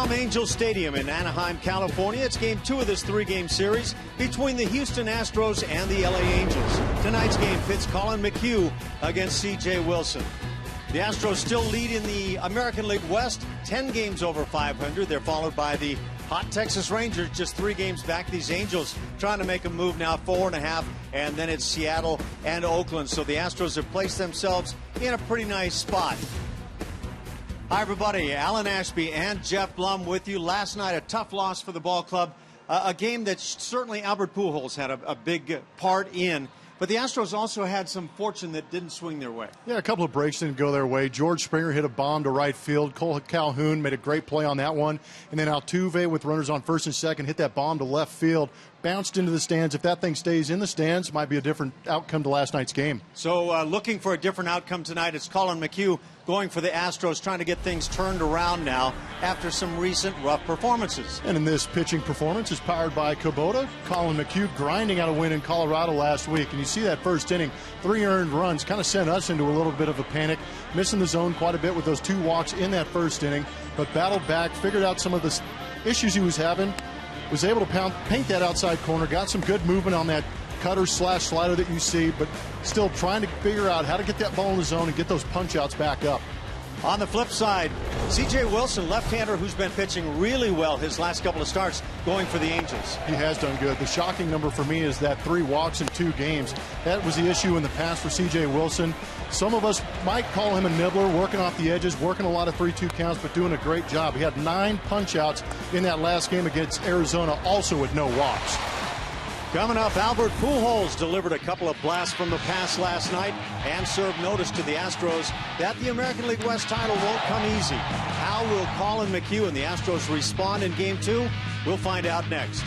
From Angel Stadium in Anaheim, California, it's Game 2 of this 3-game series between the Houston Astros and the LA Angels. Tonight's game pits Colin McHugh against C.J. Wilson. The Astros still lead in the American League West, 10 games over 500. They're followed by the hot Texas Rangers, just 3 games back. These Angels trying to make a move now, 4.5, and then it's Seattle and Oakland. So the Astros have placed themselves in a pretty nice spot. Hi, everybody. Alan Ashby and Jeff Blum with you. Last night, a tough loss for the ball club. A game that certainly Albert Pujols had a big part in. But the Astros also had some fortune that didn't swing their way. Yeah, a couple of breaks didn't go their way. George Springer hit a bomb to right field. Cole Calhoun made a great play on that one. And then Altuve, with runners on first and second, hit that bomb to left field. Bounced into the stands. If that thing stays in the stands, might be a different outcome to last night's game. So looking for a different outcome tonight, it's Colin McHugh going for the Astros, trying to get things turned around now after some recent rough performances. And in this pitching performance is powered by Kubota. Colin McHugh grinding out a win in Colorado last week. And you see that first inning, 3 earned runs, kind of sent us into a little bit of a panic. Missing the zone quite a bit with those 2 walks in that first inning. But battled back, figured out some of the issues he was having. Was able to paint that outside corner, got some good movement on that cutter slash slider that you see, but still trying to figure out how to get that ball in the zone and get those punch outs back up. On the flip side, C.J. Wilson, left-hander who's been pitching really well his last couple of starts, going for the Angels. He has done good. The shocking number for me is that 3 walks in 2 games. That was the issue in the past for C.J. Wilson. Some of us might call him a nibbler, working off the edges, working a lot of 3-2 counts, but doing a great job. He had 9 punch-outs in that last game against Arizona, also with no walks. Coming up, Albert Pujols delivered a couple of blasts from the past last night and served notice to the Astros that the American League West title won't come easy. How will Colin McHugh and the Astros respond in Game 2? We'll find out next.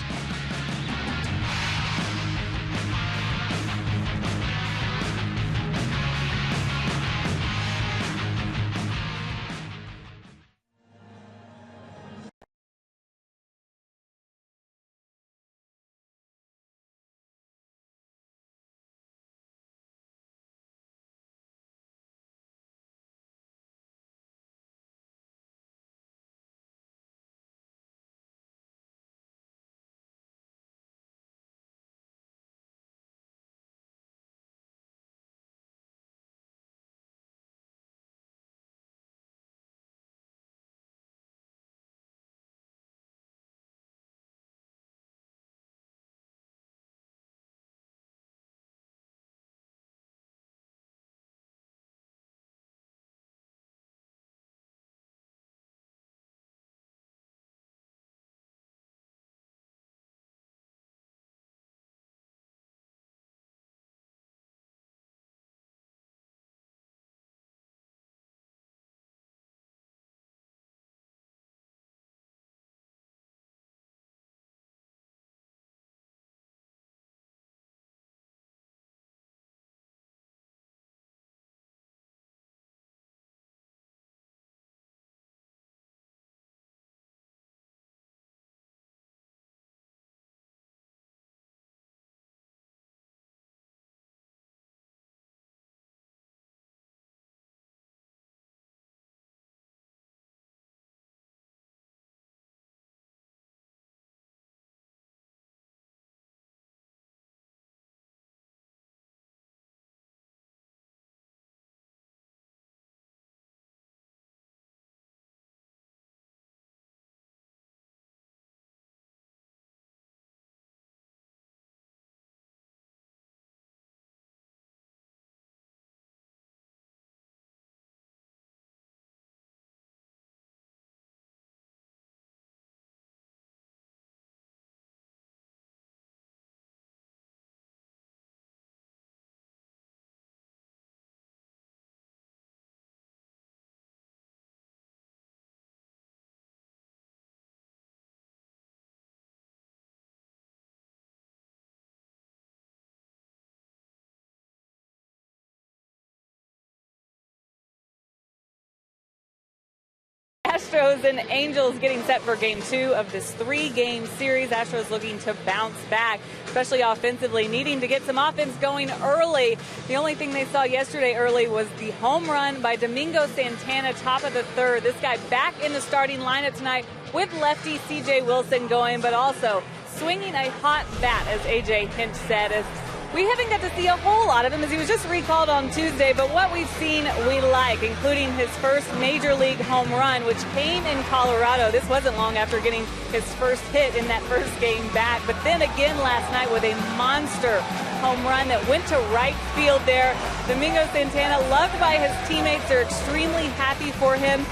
Astros and Angels getting set for Game 2 of this 3-game series. Astros looking to bounce back, especially offensively, needing to get some offense going early. The only thing they saw yesterday early was the home run by Domingo Santana, top of the third. This guy back in the starting lineup tonight with lefty C.J. Wilson going, but also swinging a hot bat, as A.J. Hinch said. As we haven't got to see a whole lot of him, as he was just recalled on Tuesday, but what we've seen we like, including his first major league home run, which came in Colorado. This wasn't long after getting his first hit in that first game back, but then again last night with a monster home run that went to right field there. Domingo Santana, loved by his teammates. They're extremely happy for him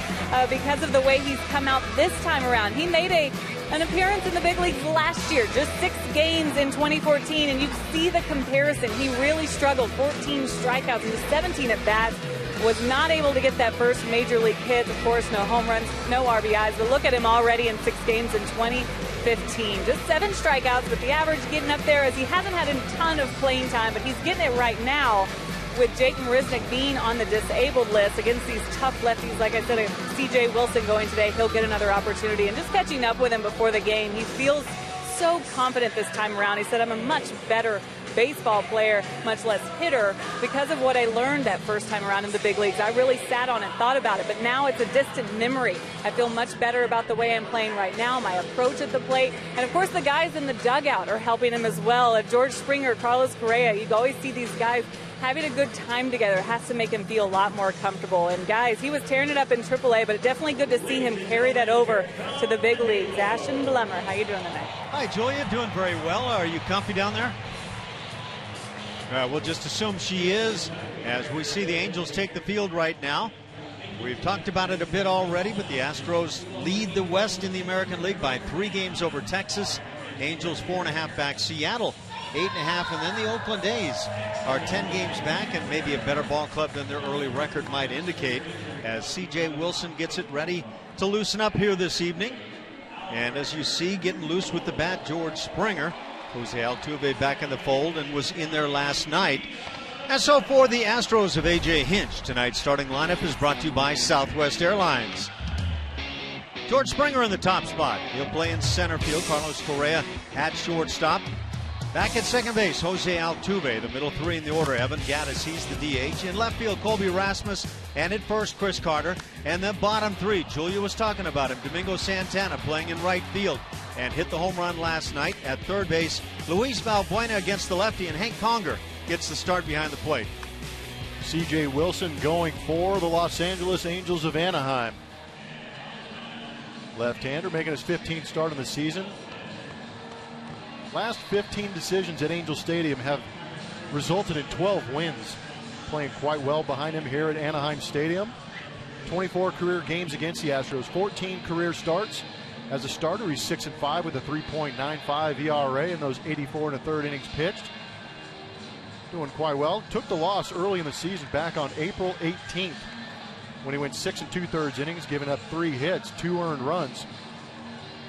because of the way he's come out this time around. He made an appearance in the big leagues last year, just 6 games in 2014, and you see the comparison. He really struggled, 14 strikeouts and 17 at bats. Was not able to get that first major league hit. Of course, no home runs, no RBIs, but look at him already in 6 games in 2015. Just 7 strikeouts, but the average getting up there, as he hasn't had a ton of playing time, but he's getting it right now with Jake Marisnick being on the disabled list against these tough lefties. Like I said, C.J. Wilson going today, he'll get another opportunity. And just catching up with him before the game, he feels so confident this time around. He said, I'm a much better baseball player, much less hitter, because of what I learned that first time around in the big leagues. I really sat on it, thought about it, but now it's a distant memory. I feel much better about the way I'm playing right now, my approach at the plate, and of course the guys in the dugout are helping him as well. George Springer, Carlos Correa, you always see these guys having a good time together. Has to make him feel a lot more comfortable. And guys, he was tearing it up in AAA, but it's definitely good to see him carry that over to the big leagues. Ashton Blemmer, how you doing tonight? Hi, Julia. Doing very well. Are you comfy down there? We'll just assume she is, as we see the Angels take the field right now. We've talked about it a bit already, but the Astros lead the West in the American League by 3 games over Texas. Angels 4.5 back Seattle, 8.5, and then the Oakland A's are 10 games back and maybe a better ball club than their early record might indicate, as C.J. Wilson gets it ready to loosen up here this evening. And as you see, getting loose with the bat, George Springer. Jose Altuve back in the fold and was in there last night. And so for the Astros of A.J. Hinch, tonight's starting lineup is brought to you by Southwest Airlines. George Springer in the top spot. He'll play in center field. Carlos Correa at shortstop. Back at second base, Jose Altuve. The middle 3 in the order. Evan Gattis, he's the DH. In left field, Colby Rasmus. And at first, Chris Carter. And then bottom 3, Julia was talking about him, Domingo Santana playing in right field and hit the home run last night. At third base, Luis Valbuena against the lefty, and Hank Conger gets the start behind the plate. C.J. Wilson going for the Los Angeles Angels of Anaheim. Left-hander making his 15th start of the season. Last 15 decisions at Angel Stadium have resulted in 12 wins. Playing quite well behind him here at Anaheim Stadium. 24 career games against the Astros, 14 career starts. As a starter, he's 6-5 with a 3.95 ERA in those 84 1/3 innings pitched. Doing quite well. Took the loss early in the season back on April 18th when he went 6 2/3 innings, giving up 3 hits, 2 earned runs.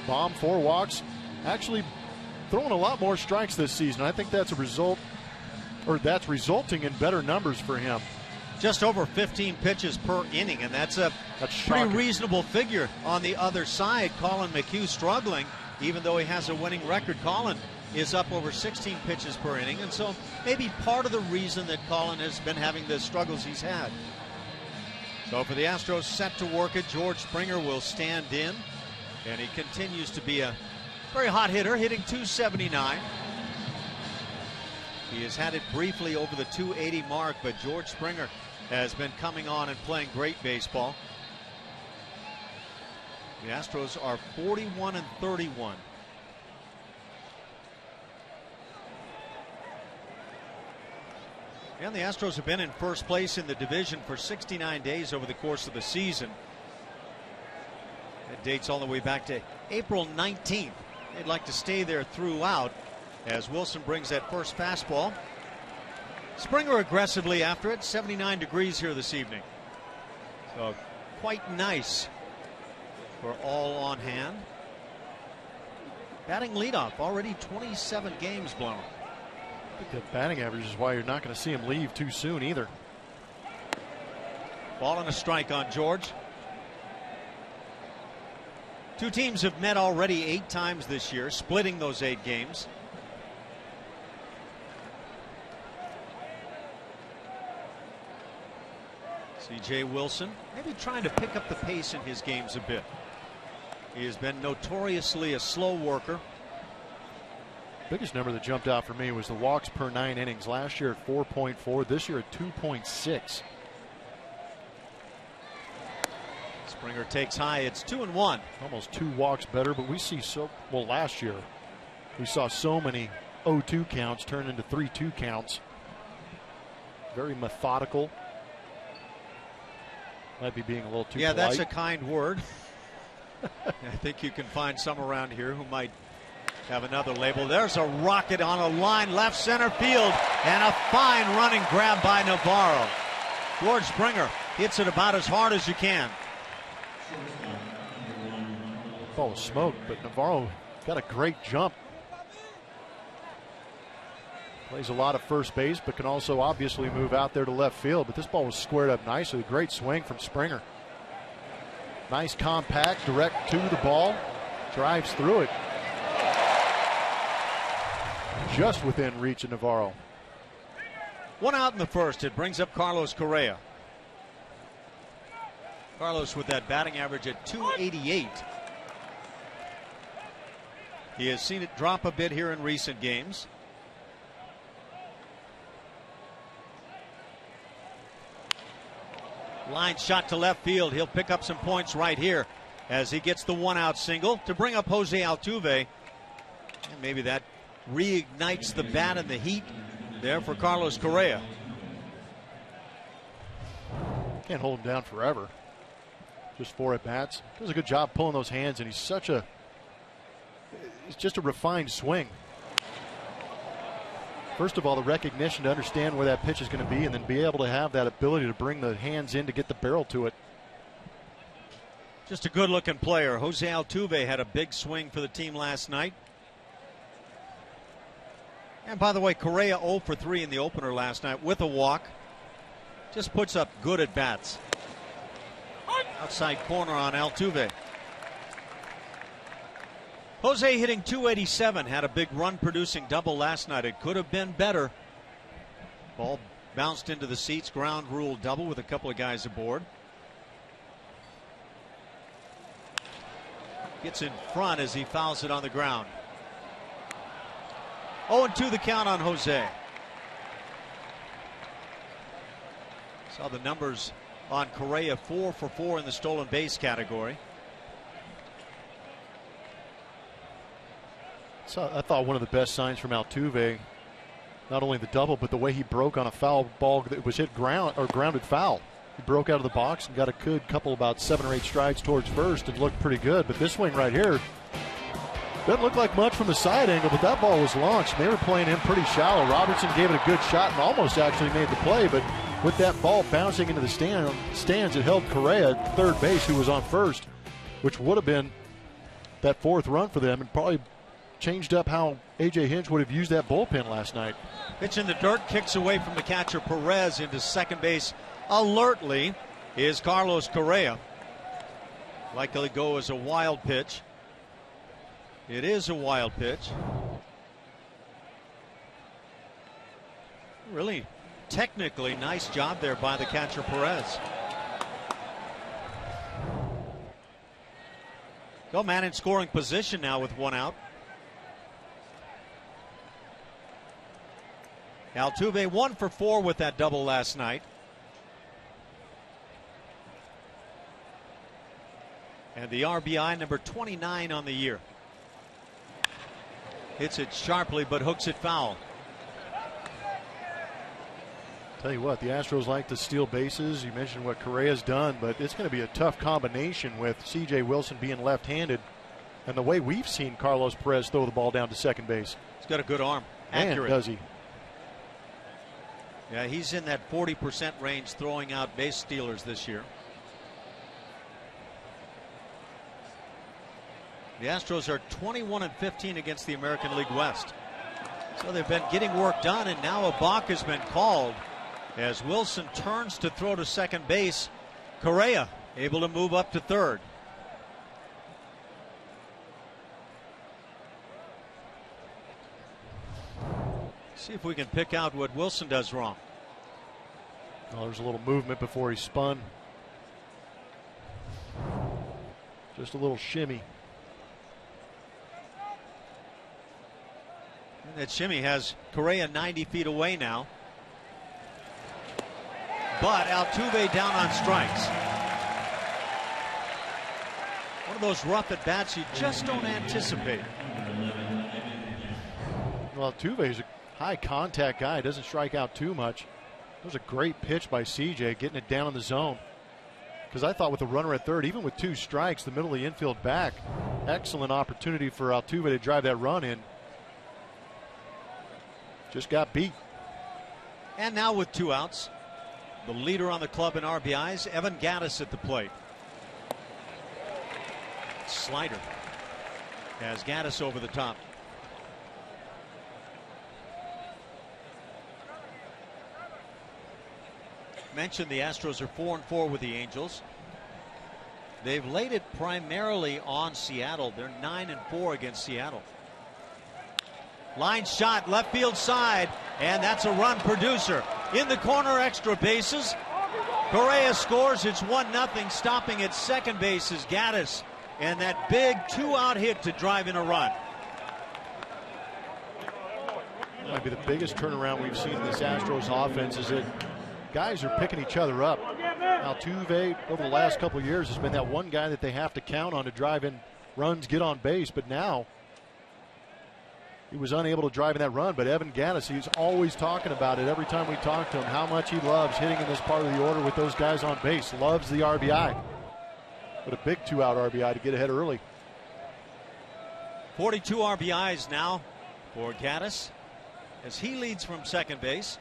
Bomb, 4 walks. Actually throwing a lot more strikes this season. I think that's a result, or that's resulting in better numbers for him. Just over 15 pitches per inning, and that's a pretty reasonable figure. On the other side, Colin McHugh struggling, even though he has a winning record. Colin is up over 16 pitches per inning, and so maybe part of the reason that Colin has been having the struggles he's had. So for the Astros, set to work it, George Springer will stand in, and he continues to be a very hot hitter, hitting .279. He has had it briefly over the .280 mark, but George Springer has been coming on and playing great baseball. The Astros are 41-31. And the Astros have been in first place in the division for 69 days over the course of the season. That dates all the way back to April 19th. They'd like to stay there throughout, as Wilson brings that first fastball. Springer aggressively after it. 79 degrees here this evening. So quite nice for all on hand. Batting leadoff, already 27 games blown. I think the batting average is why you're not going to see him leave too soon either. Ball and a strike on George. Two teams have met already 8 times this year, splitting those 8 games. C.J. Wilson maybe trying to pick up the pace in his games a bit. He has been notoriously a slow worker. Biggest number that jumped out for me was the walks per 9 innings. Last year at 4.4, this year at 2.6. Springer takes high. It's 2-1. Almost 2 walks better, but we see last year we saw so many 0-2 counts turn into 3-2 counts. Very methodical. Might be being a little too polite. That's a kind word. I think you can find some around here who might have another label. There's a rocket on a line left center field, and a fine running grab by Navarro. George Springer hits it about as hard as you can. Ball was smoked, but Navarro got a great jump. Plays a lot of first base, but can also obviously move out there to left field. But this ball was squared up nicely. Great swing from Springer. Nice compact, direct to the ball. Drives through it. Just within reach of Navarro. 1 out in the first. It brings up Carlos Correa. Carlos with that batting average at .288. He has seen it drop a bit here in recent games. Line shot to left field. He'll pick up some points right here as he gets the 1-out single to bring up Jose Altuve. And maybe that reignites the bat and the heat there for Carlos Correa. Can't hold him down forever. Just 4 at-bats. Does a good job pulling those hands, and it's just a refined swing. First of all, the recognition to understand where that pitch is going to be, and then be able to have that ability to bring the hands in to get the barrel to it. Just a good-looking player. Jose Altuve had a big swing for the team last night. And by the way, Correa 0 for 3 in the opener last night with a walk. Just puts up good at-bats. Outside corner on Altuve. Jose hitting .287, had a big run-producing double last night. It could have been better. Ball bounced into the seats, ground rule double with a couple of guys aboard. Gets in front as he fouls it on the ground. 0-2 the count on Jose. Saw the numbers on Correa, 4 for 4 in the stolen base category. So I thought one of the best signs from Altuve, not only the double, but the way he broke on a foul ball that was hit grounded foul. He broke out of the box and got a good couple, about 7 or 8 strides towards first, and looked pretty good. But this swing right here doesn't look like much from the side angle, but that ball was launched. They were playing him pretty shallow. Robertson gave it a good shot and almost actually made the play, but with that ball bouncing into the stands, it held Correa at third base, who was on first, which would have been that 4th run for them, and probably changed up how A.J. Hinch would have used that bullpen last night. Pitch in the dirt, kicks away from the catcher Perez into second base. Alertly is Carlos Correa. Likely go as a wild pitch. It is a wild pitch. Really technically nice job there by the catcher Perez. Go man in scoring position now with 1 out. Altuve 1 for 4 with that double last night. And the RBI number 29 on the year. Hits it sharply but hooks it foul. Tell you what, the Astros like to steal bases. You mentioned what Correa's done, but it's going to be a tough combination with C.J. Wilson being left-handed and the way we've seen Carlos Perez throw the ball down to second base. He's got a good arm. Accurate. Man, does he. Yeah, he's in that 40% range throwing out base stealers this year. The Astros are 21-15 against the American League West. So they've been getting work done, and now a balk has been called as Wilson turns to throw to second base. Correa able to move up to third. See if we can pick out what Wilson does wrong. Well, there's a little movement before he spun. Just a little shimmy. And that shimmy has Correa 90 feet away now. But Altuve down on strikes. One of those rough at bats you just don't anticipate. Well, Altuve is a high contact guy. Doesn't strike out too much. That was a great pitch by CJ, getting it down in the zone. Because I thought with a runner at third, even with 2 strikes, the middle of the infield back, excellent opportunity for Altuve to drive that run in. Just got beat. And now with 2 outs, the leader on the club in RBIs, Evan Gattis at the plate. Slider has Gattis over the top. Mentioned the Astros are 4-4 with the Angels. They've laid it primarily on Seattle. They're 9-4 against Seattle. Line shot left field side, and that's a run producer. In the corner, extra bases. Correa scores. It's 1-0. Stopping at second base is Gattis, and that big 2-out hit to drive in a run. Might be the biggest turnaround we've seen in this Astros offense. Is that guys are picking each other up. Altuve over the last couple of years has been that one guy that they have to count on to drive in runs, get on base, but now he was unable to drive in that run. But Evan Gattis, he's always talking about it every time we talk to him, how much he loves hitting in this part of the order with those guys on base. Loves the RBI. But a big 2-out RBI to get ahead early. 42 RBIs now for Gattis as he leads from second base.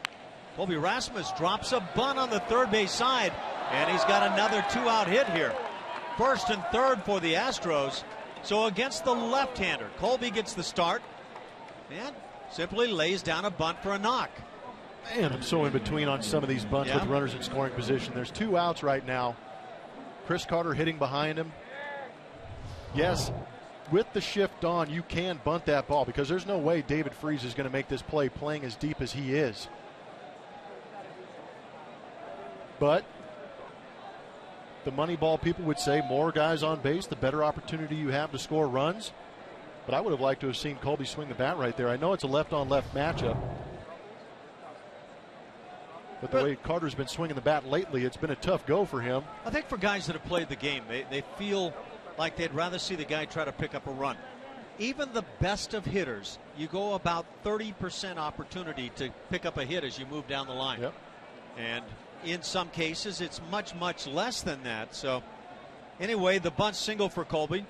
Colby Rasmus drops a bunt on the third base side, and he's got another 2-out hit here. First and third for the Astros. So against the left-hander, Colby gets the start and simply lays down a bunt for a knock. Man, I'm so in between on some of these bunts with runners in scoring position. There's 2 outs right now. Chris Carter hitting behind him. Yes, with the shift on, you can bunt that ball because there's no way David Freese is going to make this play playing as deep as he is. But the money ball people would say more guys on base, the better opportunity you have to score runs. But I would have liked to have seen Colby swing the bat right there. I know it's a left-on-left matchup. But the way Carter's been swinging the bat lately, it's been a tough go for him. I think for guys that have played the game, they feel like they'd rather see the guy try to pick up a run. Even the best of hitters, you go about 30% opportunity to pick up a hit as you move down the line. Yep. And in some cases, it's much, much less than that. So anyway, the bunt single for Colby.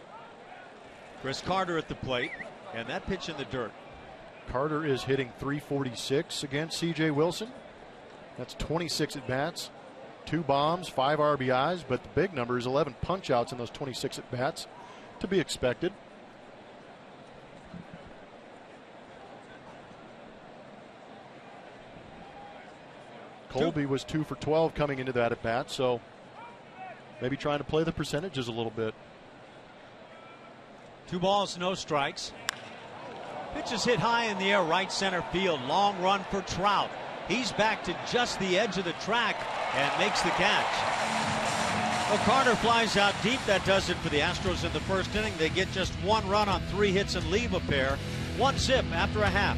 Chris Carter at the plate, and that pitch in the dirt. Carter is hitting .346 against C.J. Wilson. That's 26 at bats, 2 bombs, 5 RBIs, but the big number is 11 punch outs in those 26 at bats, to be expected. Colby was 2 for 12 coming into that at bat, so maybe trying to play the percentages a little bit. 2 balls, no strikes. Pitch is hit high in the air, right center field. Long run for Trout. He's back to just the edge of the track and makes the catch. Well, Carter flies out deep. That does it for the Astros in the first inning. They get just 1 run on 3 hits and leave a pair. 1 zip after a half.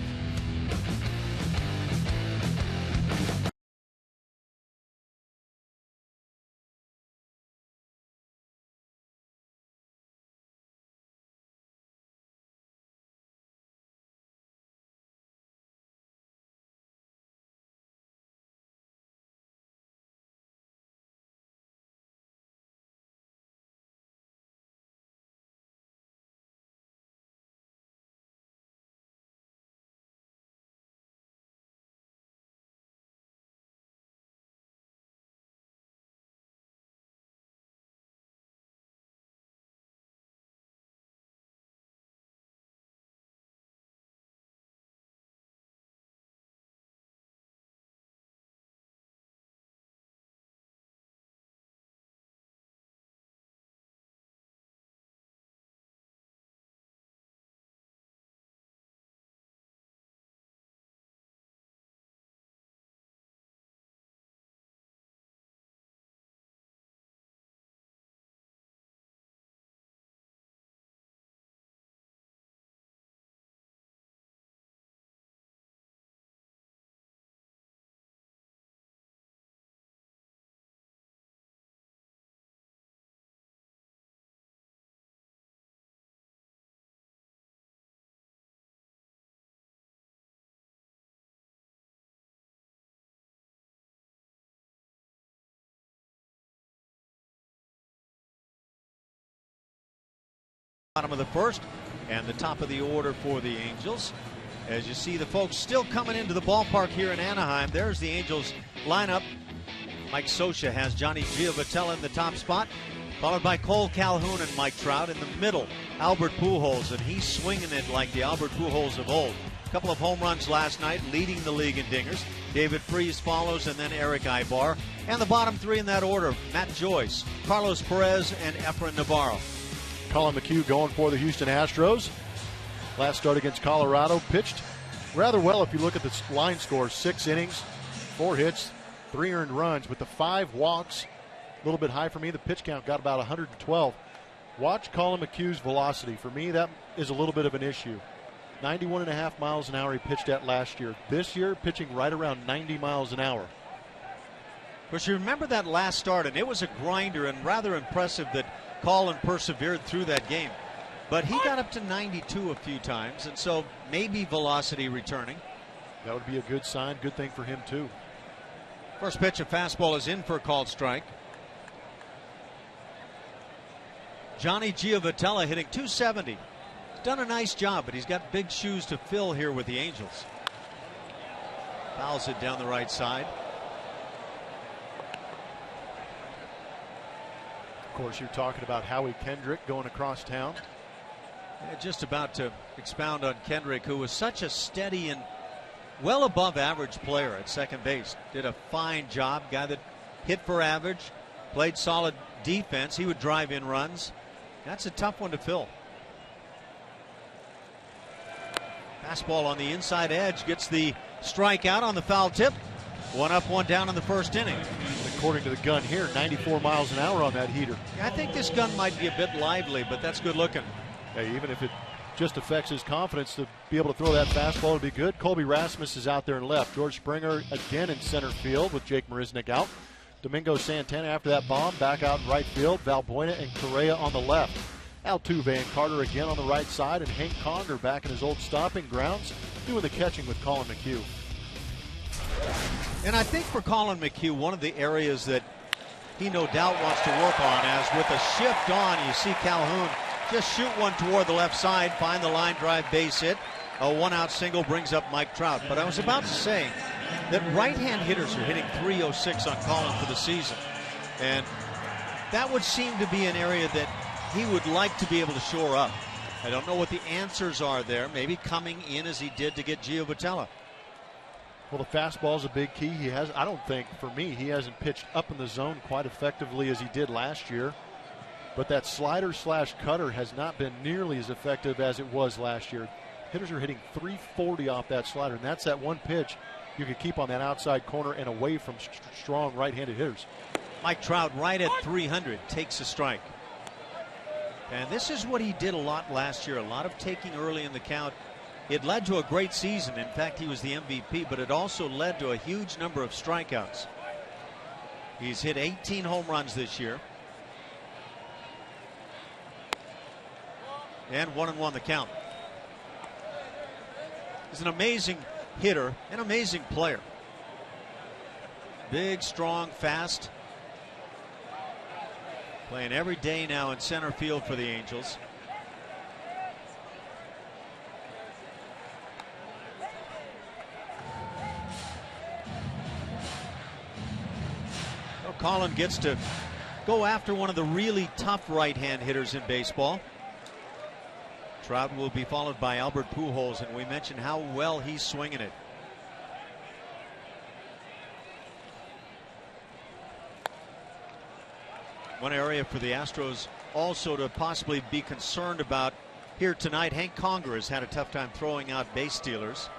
Bottom of the first and the top of the order for the Angels. As you see the folks still coming into the ballpark here in Anaheim. There's the Angels lineup. Mike Scioscia has Johnny Giovitella in the top spot, followed by Cole Calhoun and Mike Trout. In the middle, Albert Pujols, and he's swinging it like the Albert Pujols of old. A couple of home runs last night, leading the league in dingers. David Freese follows, and then Eric Ibar. And the bottom three in that order, Matt Joyce, Carlos Perez, and Efrain Navarro. Colin McHugh going for the Houston Astros. Last start against Colorado, pitched rather well if you look at the line score. 6 innings, 4 hits, 3 earned runs with the 5 walks. A little bit high for me. The pitch count got about 112. Watch Colin McHugh's velocity. For me, that is a little bit of an issue. 91.5 miles an hour he pitched at last year. This year, pitching right around 90 miles an hour. Of course, you remember that last start, and it was a grinder, and rather impressive that Colin persevered through that game. But he got up to 92 a few times, and so maybe velocity returning. That would be a good sign. Good thing for him, too. First pitch, a fastball is in for a called strike. Johnny Giovitella hitting .270. He's done a nice job, but he's got big shoes to fill here with the Angels. Fouls it down the right side. Of course, you're talking about Howie Kendrick going across town. Yeah, just about to expound on Kendrick, who was such a steady and well above average player at second base. Did a fine job. Guy that hit for average, played solid defense. He would drive in runs. That's a tough one to fill. Fastball on the inside edge gets the strikeout on the foul tip. 1 up, 1 down in the first inning. According to the gun here, 94 miles an hour on that heater. I think this gun might be a bit lively, but that's good looking. Hey, even if it just affects his confidence to be able to throw that fastball would be good. Colby Rasmus is out there in left. George Springer again in center field with Jake Marisnick out. Domingo Santana after that bomb back out in right field. Valbuena and Correa on the left. Altuve and Carter again on the right side, and Hank Conger back in his old stomping grounds doing the catching with Colin McHugh. And I think for Colin McHugh, one of the areas that he no doubt wants to work on, as with a shift on, you see Calhoun just shoot one toward the left side, find the line drive base hit. A 1-out single brings up Mike Trout. But I was about to say that right-hand hitters are hitting .306 on Colin for the season. And that would seem to be an area that he would like to be able to shore up. I don't know what the answers are there. Maybe coming in as he did to get Giovitella. Well, the fastball is a big key. I don't think, for me, he hasn't pitched up in the zone quite effectively as he did last year. But that slider/cutter has not been nearly as effective as it was last year. Hitters are hitting .340 off that slider, and that's that one pitch you can keep on that outside corner and away from strong right-handed hitters. Mike Trout right at 300 takes a strike. And this is what he did a lot last year, a lot of taking early in the count. It led to a great season. In fact, he was the MVP, but it also led to a huge number of strikeouts. He's hit 18 home runs this year. And 1-1 the count. He's an amazing hitter, an amazing player. Big, strong, fast. Playing every day now in center field for the Angels. Well, Colin gets to go after one of the really tough right-hand hitters in baseball. Trout will be followed by Albert Pujols, and we mentioned how well he's swinging it. One area for the Astros also to possibly be concerned about here tonight. Hank Conger has had a tough time throwing out base stealers.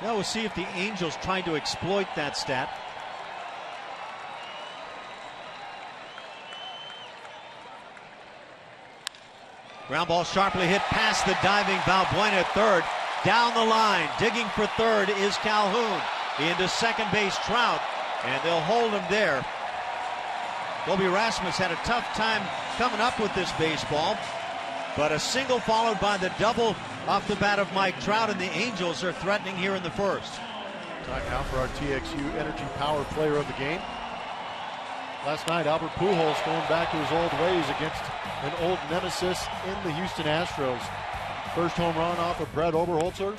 Now we'll see if the Angels try to exploit that stat. Ground ball sharply hit past the diving Valbuena at third. Down the line, digging for third is Calhoun. Into second base, Trout, and they'll hold him there. Colby Rasmus had a tough time coming up with this baseball, but a single followed by the double off the bat of Mike Trout, and the Angels are threatening here in the first. Time now for our TXU Energy Power Player of the Game. Last night, Albert Pujols going back to his old ways against an old nemesis in the Houston Astros. First home run off of Brett Oberholzer.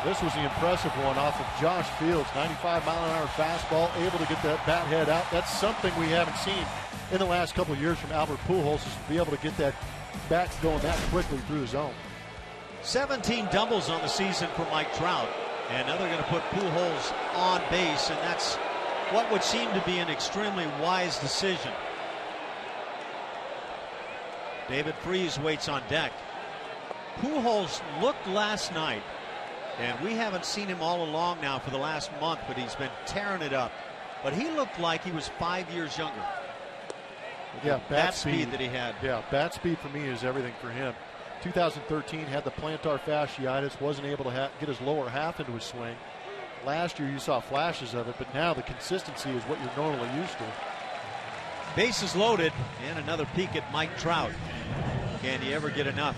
This was the impressive one off of Josh Fields. 95-mile-an-hour fastball, able to get that bat head out. That's something we haven't seen in the last couple of years from Albert Pujols, is to be able to get that bat going that quickly through the zone. 17 doubles on the season for Mike Trout. And now they're going to put Pujols on base, and that's what would seem to be an extremely wise decision. David Freese waits on deck. Pujols looked last night, and we haven't seen him all along now for the last month, but he's been tearing it up. But he looked like he was 5 years younger. Yeah, bat speed that he had. Yeah, bat speed for me is everything for him. 2013 had the plantar fasciitis, wasn't able to get his lower half into his swing. Last year you saw flashes of it, but now the consistency is what you're normally used to. Bases loaded, and another peek at Mike Trout. Can he ever get enough?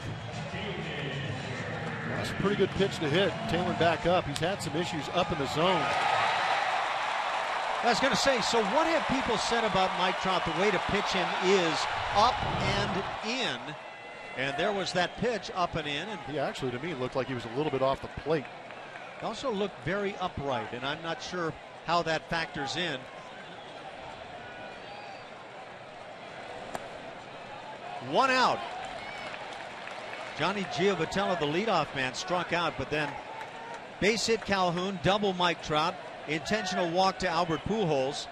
That's a pretty good pitch to hit, tailing back up. He's had some issues up in the zone. I was going to say, so what have people said about Mike Trout? The way to pitch him is up and in. And there was that pitch up and in. And he actually, to me, looked like he was a little bit off the plate. He also looked very upright, and I'm not sure how that factors in. One out. Johnny Giovatello, the leadoff man, struck out, but then base hit Calhoun, double Mike Trout, intentional walk to Albert Pujols.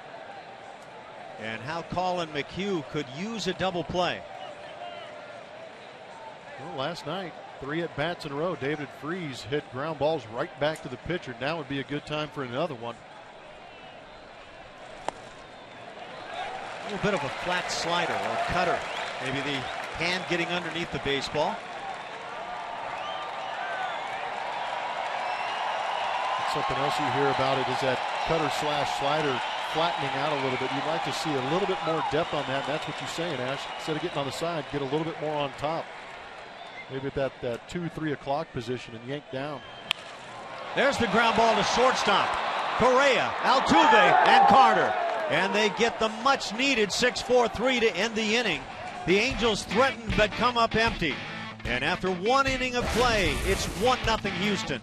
And how Colin McHugh could use a double play. Well, last night, 3 at-bats in a row. David Freese hit ground balls right back to the pitcher. Now would be a good time for another one. A little bit of a flat slider or cutter. Maybe the hand getting underneath the baseball. Something else you hear about it is that cutter slash slider flattening out a little bit. You'd like to see a little bit more depth on that, and that's what you're saying, Ash. Instead of getting on the side, get a little bit more on top. Maybe at that 2, 3 o'clock position and yank down. There's the ground ball to shortstop. Correa, Altuve, and Carter. And they get the much-needed 6-4-3 to end the inning. The Angels threatened but come up empty. And after 1 inning of play, it's 1-0 Houston.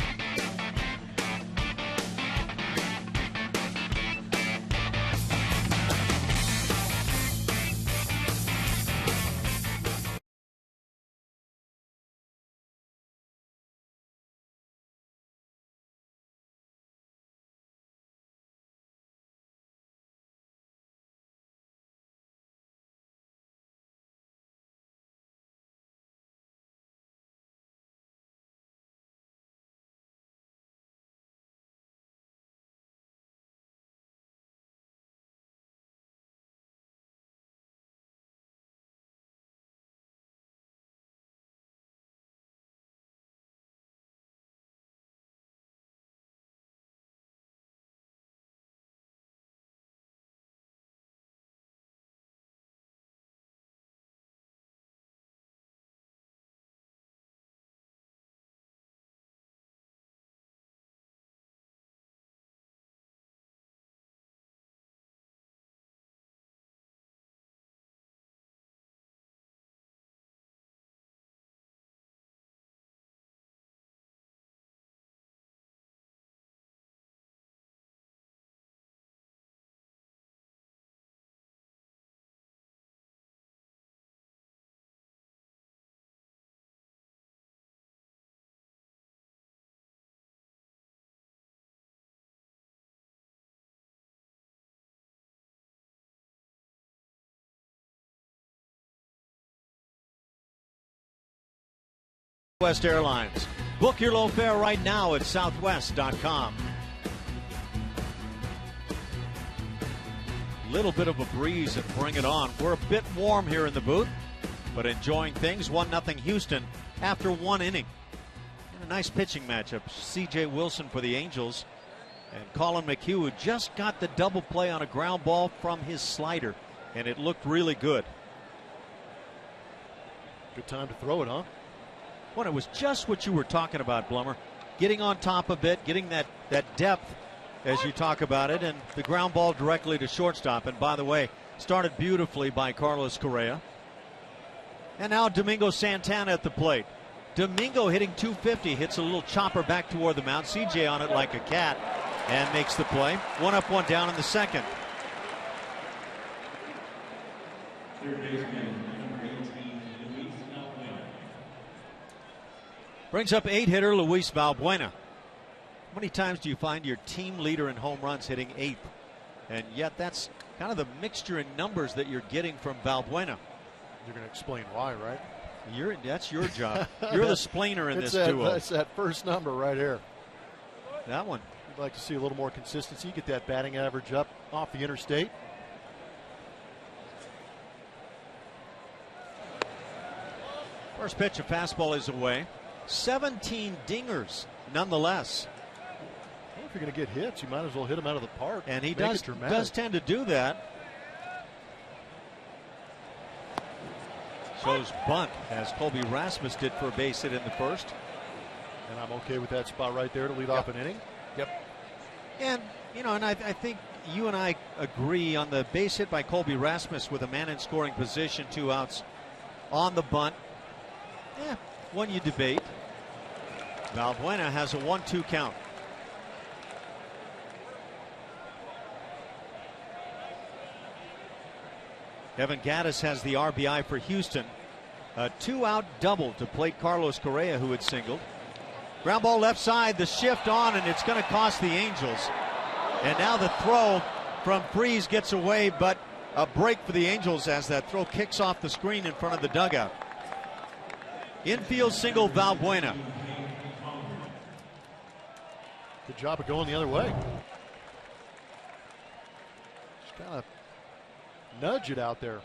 Southwest Airlines. Book your low fare right now at southwest.com. Little bit of a breeze and bring it on. We're a bit warm here in the booth, but enjoying things. 1-0 Houston after 1 inning. And a nice pitching matchup. C.J. Wilson for the Angels and Colin McHugh, who just got the double play on a ground ball from his slider, and it looked really good. Good time to throw it, huh? Well, it was just what you were talking about, Blummer. Getting on top of it, getting that depth as you talk about it, and the ground ball directly to shortstop. And by the way, Started beautifully by Carlos Correa. And now Domingo Santana at the plate. Domingo hitting .250, hits a little chopper back toward the mound. CJ on it like a cat and makes the play. 1 up, 1 down in the second. Brings up 8-hitter Luis Valbuena. How many times do you find your team leader in home runs hitting 8th? And yet that's kind of the mixture in numbers that you're getting from Valbuena. You're going to explain why, right? That's your job. You're the splainer in this duo. That's that first number right here. That one. You'd like to see a little more consistency. Get that batting average up off the interstate. First pitch, a fastball is away. 17 dingers nonetheless. Well, if you're going to get hits, you might as well hit them out of the park. And he does tend to do that. Shows bunt, as Colby Rasmus did for a base hit in the first. And I'm okay with that spot right there to lead off an inning. Yep. And, and I think you and I agree on the base hit by Colby Rasmus with a man in scoring position, 2 outs on the bunt. One you debate. Valbuena has a 1-2 count. Evan Gattis has the RBI for Houston. A 2-out double to plate Carlos Correa, who had singled. Ground ball left side, the shift on, and it's going to cost the Angels. And now the throw from Freese gets away, but a break for the Angels as that throw kicks off the screen in front of the dugout. Infield single, Valbuena. Good job of going the other way. Just kind of nudge it out there.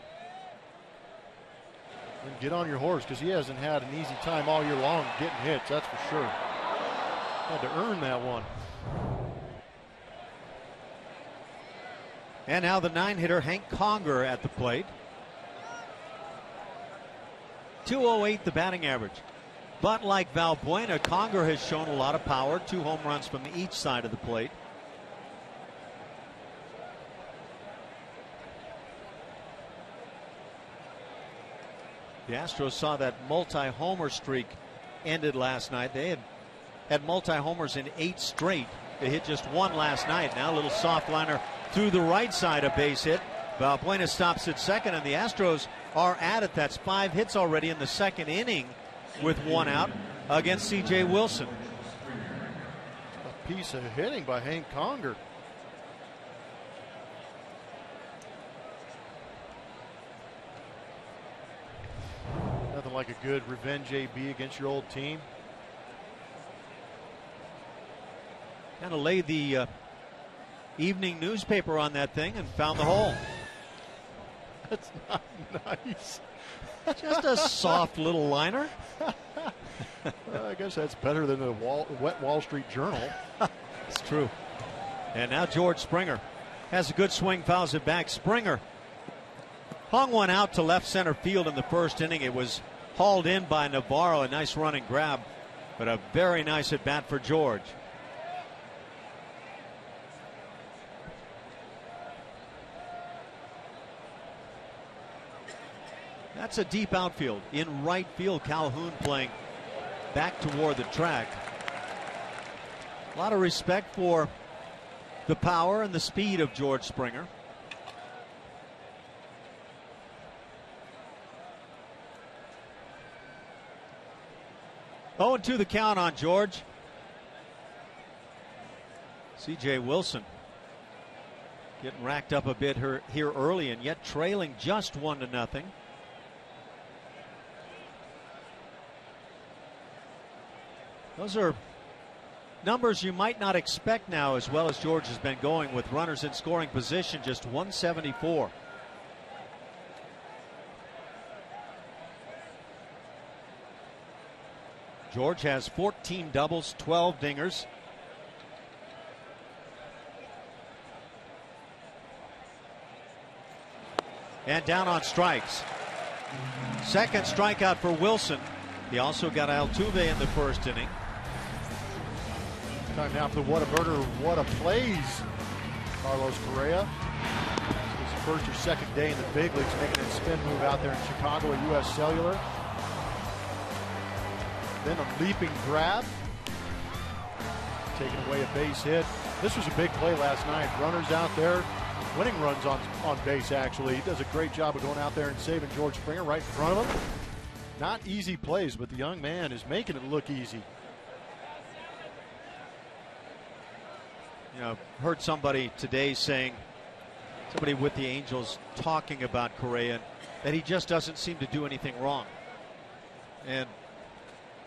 And get on your horse, because he hasn't had an easy time all year long getting hits, that's for sure. Had to earn that one. And now the 9-hitter Hank Conger at the plate. 208 the batting average. But like Valbuena, Conger has shown a lot of power. 2 home runs from each side of the plate. The Astros saw that multi-homer streak ended last night. They had multi-homers in 8 straight. They hit just 1 last night. Now a little soft liner through the right side, a base hit. Valbuena stops at second, and the Astros are at it. That's 5 hits already in the second inning with 1 out against C.J. Wilson. A piece of hitting by Hank Conger. Nothing like a good revenge AB against your old team. Kind of laid the evening newspaper on that thing and found the hole. That's not nice. Just a soft little liner. Well, I guess that's better than a wet Wall Street Journal. It's true. And now George Springer has a good swing, fouls it back. Springer hung one out to left center field in the first inning. It was hauled in by Navarro. A nice running grab, but a very nice at bat for George. That's a deep outfield. In right field, Calhoun playing back toward the track. A lot of respect for the power and the speed of George Springer. Oh, and 2 the count on George. C.J. Wilson getting racked up a bit here early, and yet trailing just 1-0. Those are numbers you might not expect now, as well as George has been going with runners in scoring position, just 174. George has 14 doubles, 12 dingers. And down on strikes. Second strikeout for Wilson. He also got Altuve in the first inning. Time now for What a Burger, What a Plays. Carlos Correa. His first or second day in the big leagues, making a spin move out there in Chicago at U.S. Cellular. Then a leaping grab, taking away a base hit. This was a big play last night. Runners out there, winning runs on base, actually. He does a great job of going out there and saving George Springer right in front of him. Not easy plays, but the young man is making it look easy. You know, heard somebody today saying, somebody with the Angels talking about Correa, that he just doesn't seem to do anything wrong. And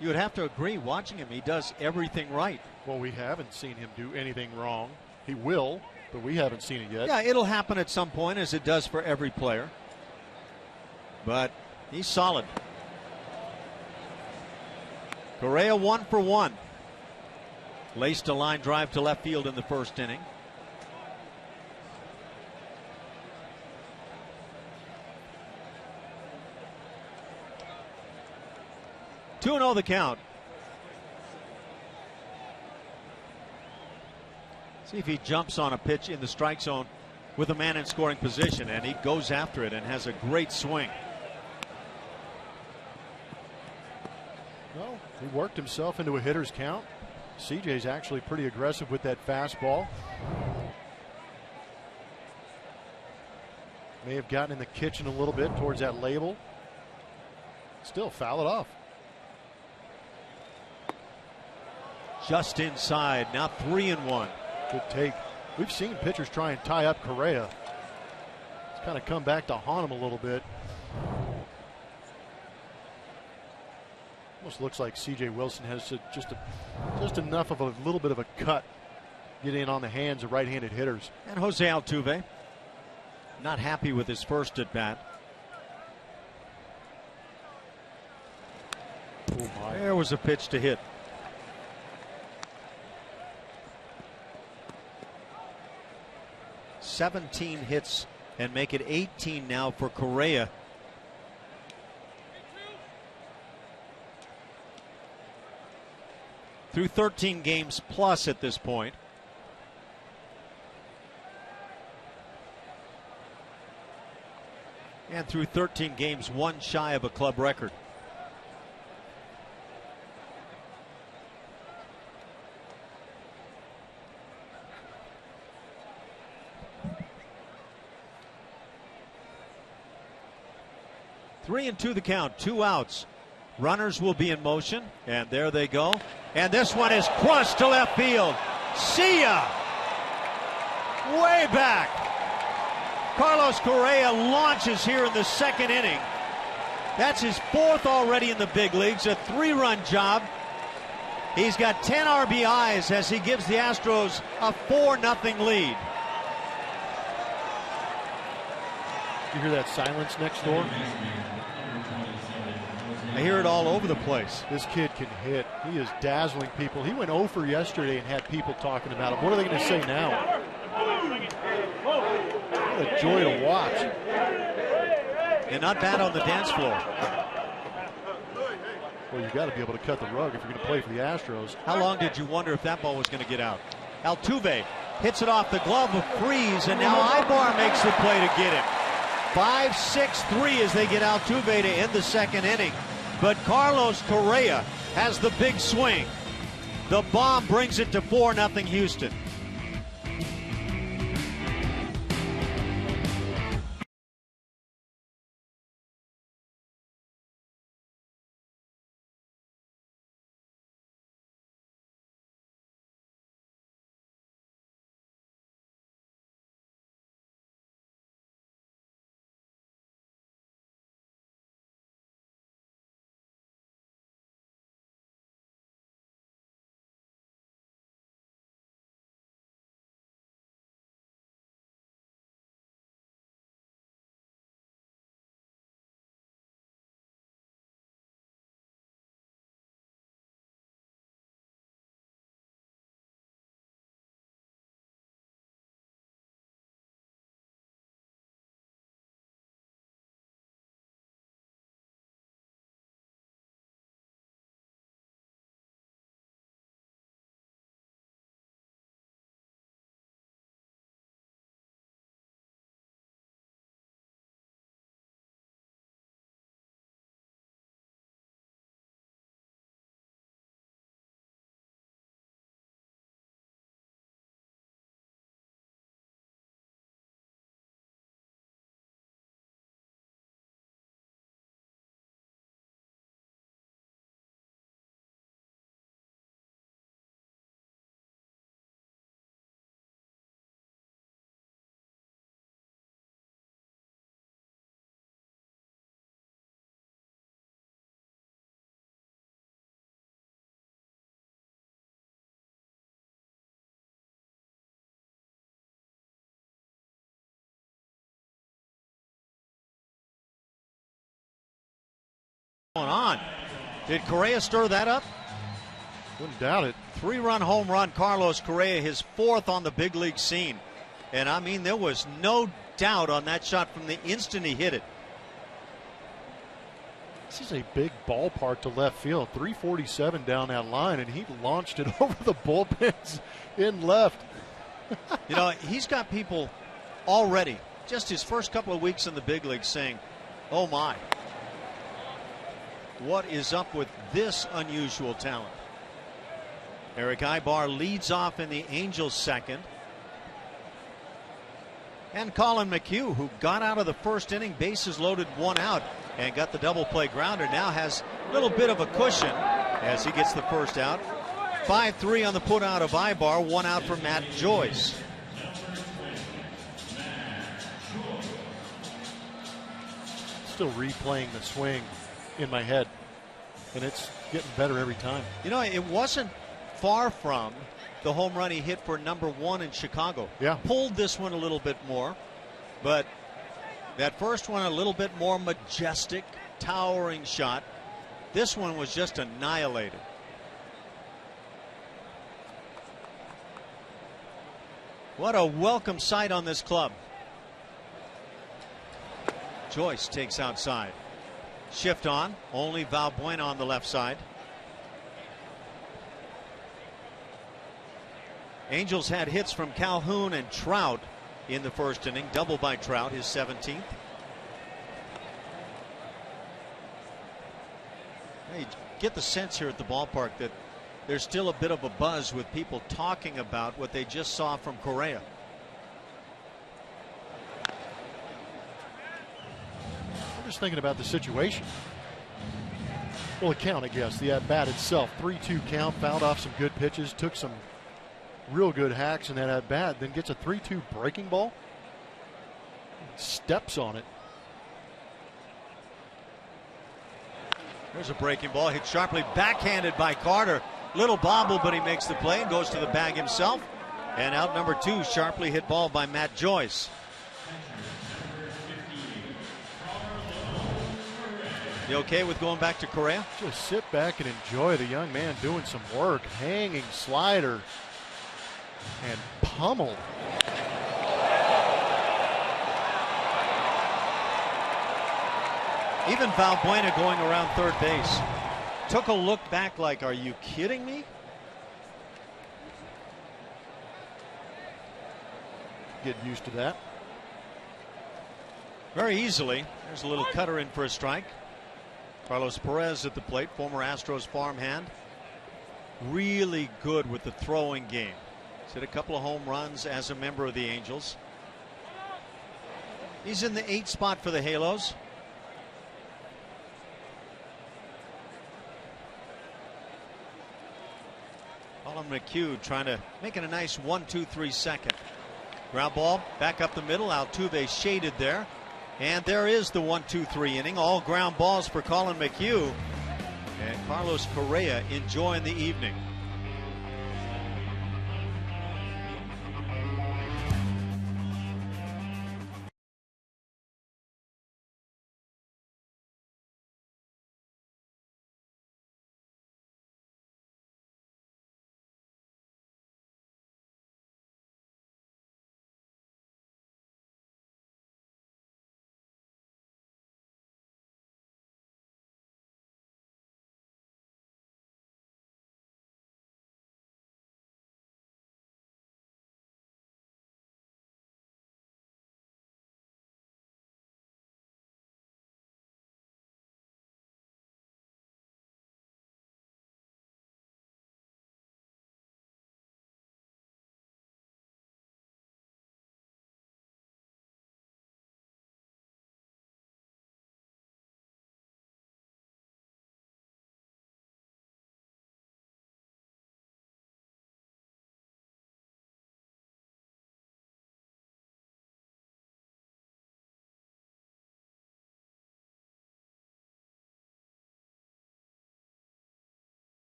you would have to agree, watching him, he does everything right. Well, we haven't seen him do anything wrong. He will, but we haven't seen it yet. Yeah, it'll happen at some point, as it does for every player. But he's solid. Correa 1 for 1. Laced a line drive to left field in the first inning. Two 2-0 the count. See if he jumps on a pitch in the strike zone with a man in scoring position, and he goes after it and has a great swing. Well, he worked himself into a hitter's count. CJ's actually pretty aggressive with that fastball. May have gotten in the kitchen a little bit towards that label. Still foul it off. Just inside, now 3-1. Good take. We've seen pitchers try and tie up Correa. It's kind of come back to haunt him a little bit. Almost looks like C.J. Wilson has just enough of a little bit of a cut get in on the hands of right-handed hitters. And Jose Altuve not happy with his first at bat. Oh my. There was a pitch to hit. "17 hits and make it 18 now for Correa. Through 13 games plus at this point. And through 13 games, one shy of a club record. Three and 2 the count, 2 outs. Runners will be in motion, and there they go. And this one is crushed to left field. See ya! Way back. Carlos Correa launches here in the second inning. That's his 4th already in the big leagues, a 3-run job. He's got 10 RBIs as he gives the Astros a 4-0 lead. You hear that silence next door? I hear it all over the place. This kid can hit. He is dazzling people. He went 0 for yesterday and had people talking about him. What are they going to say now? What a joy to watch. And not bad on the dance floor. Well, you've got to be able to cut the rug if you're going to play for the Astros. How long did you wonder if that ball was going to get out? Altuve hits it off the glove of Freeze, and now Ibar makes the play to get him. 5-6-3 as they get Altuve to end the second inning. But Carlos Correa has the big swing. The bomb brings it to 4-0 Houston. Going on. Did Correa stir that up? Wouldn't doubt it. 3-run home run, Carlos Correa, his 4th on the big league scene. And I mean, there was no doubt on that shot from the instant he hit it. This is a big ballpark to left field. 347 down that line, and he launched it over the bullpens in left. You know, he's got people already, just his first couple of weeks in the big league, saying, oh my, what is up with this unusual talent? Eric Ibar leads off in the Angels' second. And Colin McHugh, who got out of the first inning, bases loaded, 1 out, and got the double play grounder, now has a little bit of a cushion as he gets the first out. 5-3 on the put out of Ibar, 1 out for Matt Joyce. Still replaying the swing in my head, and it's getting better every time. You know, it wasn't far from the home run he hit for number 1 in Chicago. Yeah. Pulled this one a little bit more, but that first one a little bit more majestic, towering shot. This one was just annihilated. What a welcome sight on this club. Joyce takes outside. Shift on, only Valbuena on the left side. Angels had hits from Calhoun and Trout in the first inning. Double by Trout, his 17th. You get the sense here at the ballpark that there's still a bit of a buzz with people talking about what they just saw from Correa. I'm just thinking about the situation. Well, the count, I guess, the at-bat itself. 3-2 count, fouled off some good pitches, took some real good hacks in that at-bat, then gets a 3-2 breaking ball, steps on it. There's a breaking ball, hit sharply, backhanded by Carter. Little bobble, but he makes the play and goes to the bag himself. And out number 2, sharply hit ball by Matt Joyce. You okay with going back to Correa? Just sit back and enjoy the young man doing some work. Hanging slider and pummel. Even Valbuena going around third base took a look back like, are you kidding me? Get used to that. Very easily. There's a little cutter in for a strike. Carlos Perez at the plate, former Astros farmhand. Really good with the throwing game. He's hit a couple of home runs as a member of the Angels. He's in the 8th spot for the Halos. Colin McHugh trying to make it a nice 1-2-3 second. Ground ball back up the middle. Altuve shaded there. And there is the 1-2-3 inning. All ground balls for Colin McHugh. And Carlos Correa enjoying the evening.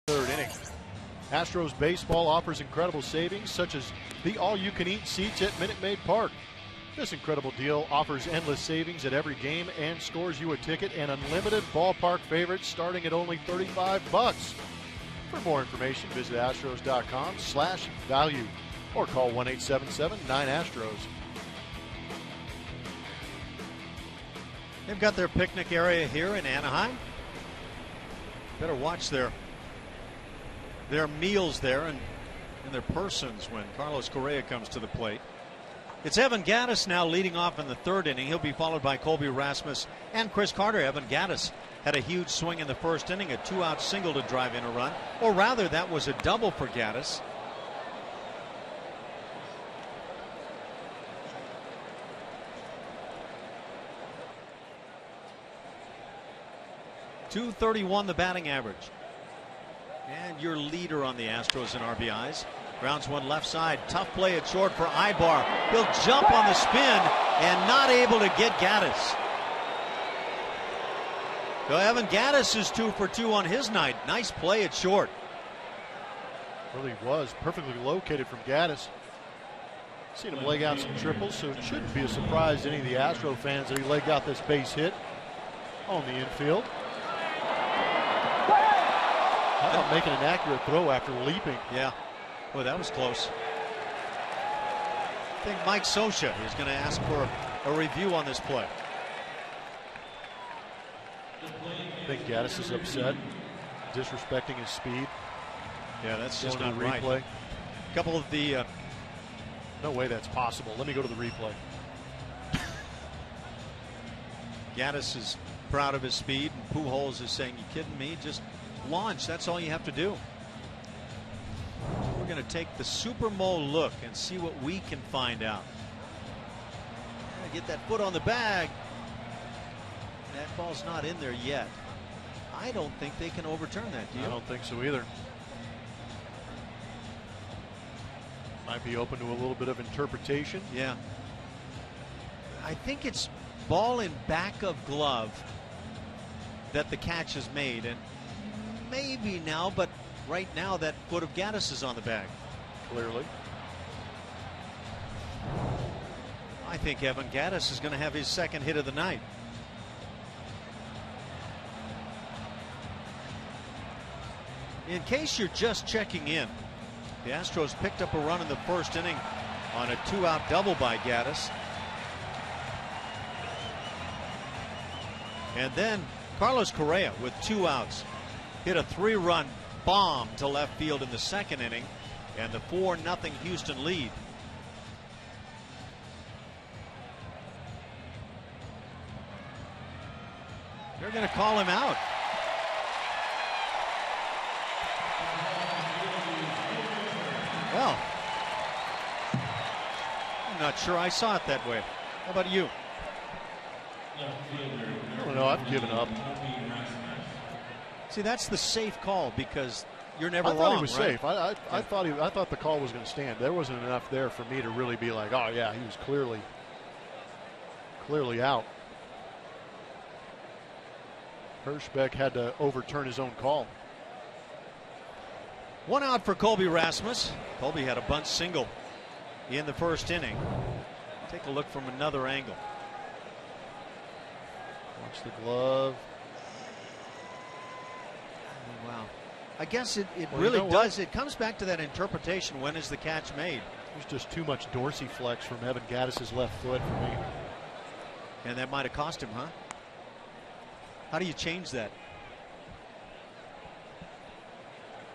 Third inning. Astros baseball offers incredible savings, such as the all-you-can-eat seats at Minute Maid Park. This incredible deal offers endless savings at every game and scores you a ticket and unlimited ballpark favorites starting at only $35. For more information, visit astros.com/value or call 1-877-9-ASTROS. They've got their picnic area here in Anaheim. Better watch their meals there and their persons when Carlos Correa comes to the plate. It's Evan Gattis now leading off in the third inning. He'll be followed by Colby Rasmus and Chris Carter. Evan Gattis had a huge swing in the first inning, a 2-out single to drive in a run. Or rather, that was a double for Gattis. .231 the batting average. And your leader on the Astros in RBIs. Grounds one left side. Tough play at short for Ibar. He'll jump on the spin and not able to get Gattis. So Evan Gattis is 2 for 2 on his night. Nice play at short. Really was perfectly located from Gattis. Seen him leg out some triples, so it shouldn't be a surprise to any of the Astro fans that he legged out this base hit on the infield. How about making an accurate throw after leaping? Yeah. Boy, that was close. I think Mike Scioscia is going to ask for a review on this play. I think Gattis is upset, disrespecting his speed. Yeah, that's just not right. Replay. A couple of the... no way that's possible. Let me go to the replay. Gattis is proud of his speed, and Pujols is saying, "You kidding me? Just launch. That's all you have to do." We're going to take the Super Mole look and see what we can find out. Get that foot on the bag. That ball's not in there yet. I don't think they can overturn that, do you? I don't think so either. Might be open to a little bit of interpretation. Yeah. I think it's ball in back of glove that the catch is made, and maybe now, but right now that foot of Gattis is on the bag. Clearly. I think Evan Gattis is going to have his second hit of the night. In case you're just checking in, the Astros picked up a run in the first inning on a 2-out double by Gattis. And then Carlos Correa with 2 outs hit a 3-run bomb to left field in the second inning, and the 4-0 Houston lead. They're going to call him out. Well, I'm not sure I saw it that way. How about you? I don't know. I've given up. See, that's the safe call because you're never wrong. I thought he was right? safe. I thought the call was going to stand. There wasn't enough there for me to really be like, oh yeah, he was clearly out. Hirschbeck had to overturn his own call. 1 out for Colby Rasmus. Colby had a bunt single in the first inning. Take a look from another angle. Watch the glove. Oh, wow. I guess it Well, really you know does. It comes back to that interpretation. When is the catch made? There's just too much dorsiflex from Evan Gattis' left foot for me. And that might have cost him, huh? How do you change that?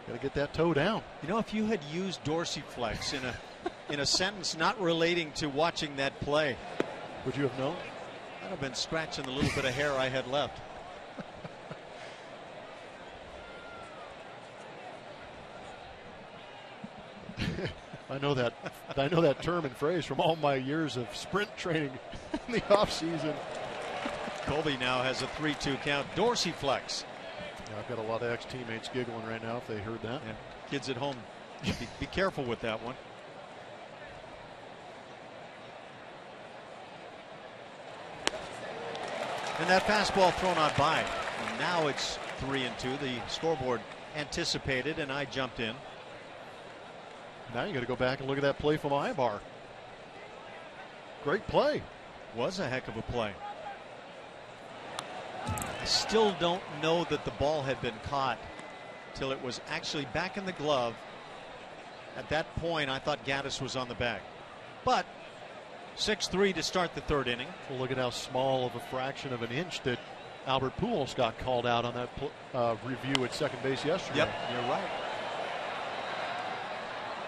Got to get that toe down. You know, if you had used dorsiflex in a sentence not relating to watching that play, would you have known? I'd have been scratching the little bit of hair I had left. I know that term and phrase from all my years of sprint training in the offseason. Colby now has a 3-2 count. Dorsiflex. Yeah, I've got a lot of ex-teammates giggling right now if they heard that. Yeah. Kids at home, be careful with that one. And that fastball thrown on by. And now it's 3-2. The scoreboard anticipated, and I jumped in. Now you got to go back and look at that play from Ibar. Great play. Was a heck of a play. I still don't know that the ball had been caught till it was actually back in the glove. At that point, I thought Gaddis was on the bag. But 6-3 to start the third inning. Well, look at how small of a fraction of an inch that Albert Pujols got called out on that review at second base yesterday. Yep, you're right.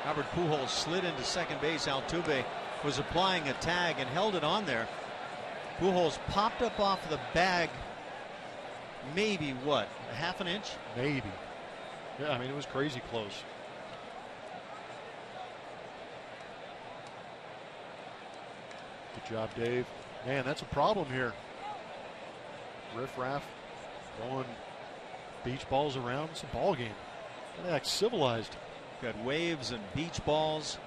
Albert Pujols slid into second base. Altuve was applying a tag and held it on there. Pujols popped up off the bag, maybe what, a half an inch? Maybe. Yeah, I mean, it was crazy close. Good job, Dave. Man, that's a problem here. Riff-raff throwing beach balls around. It's a ball game. Gotta act civilized. Got waves and beach balls.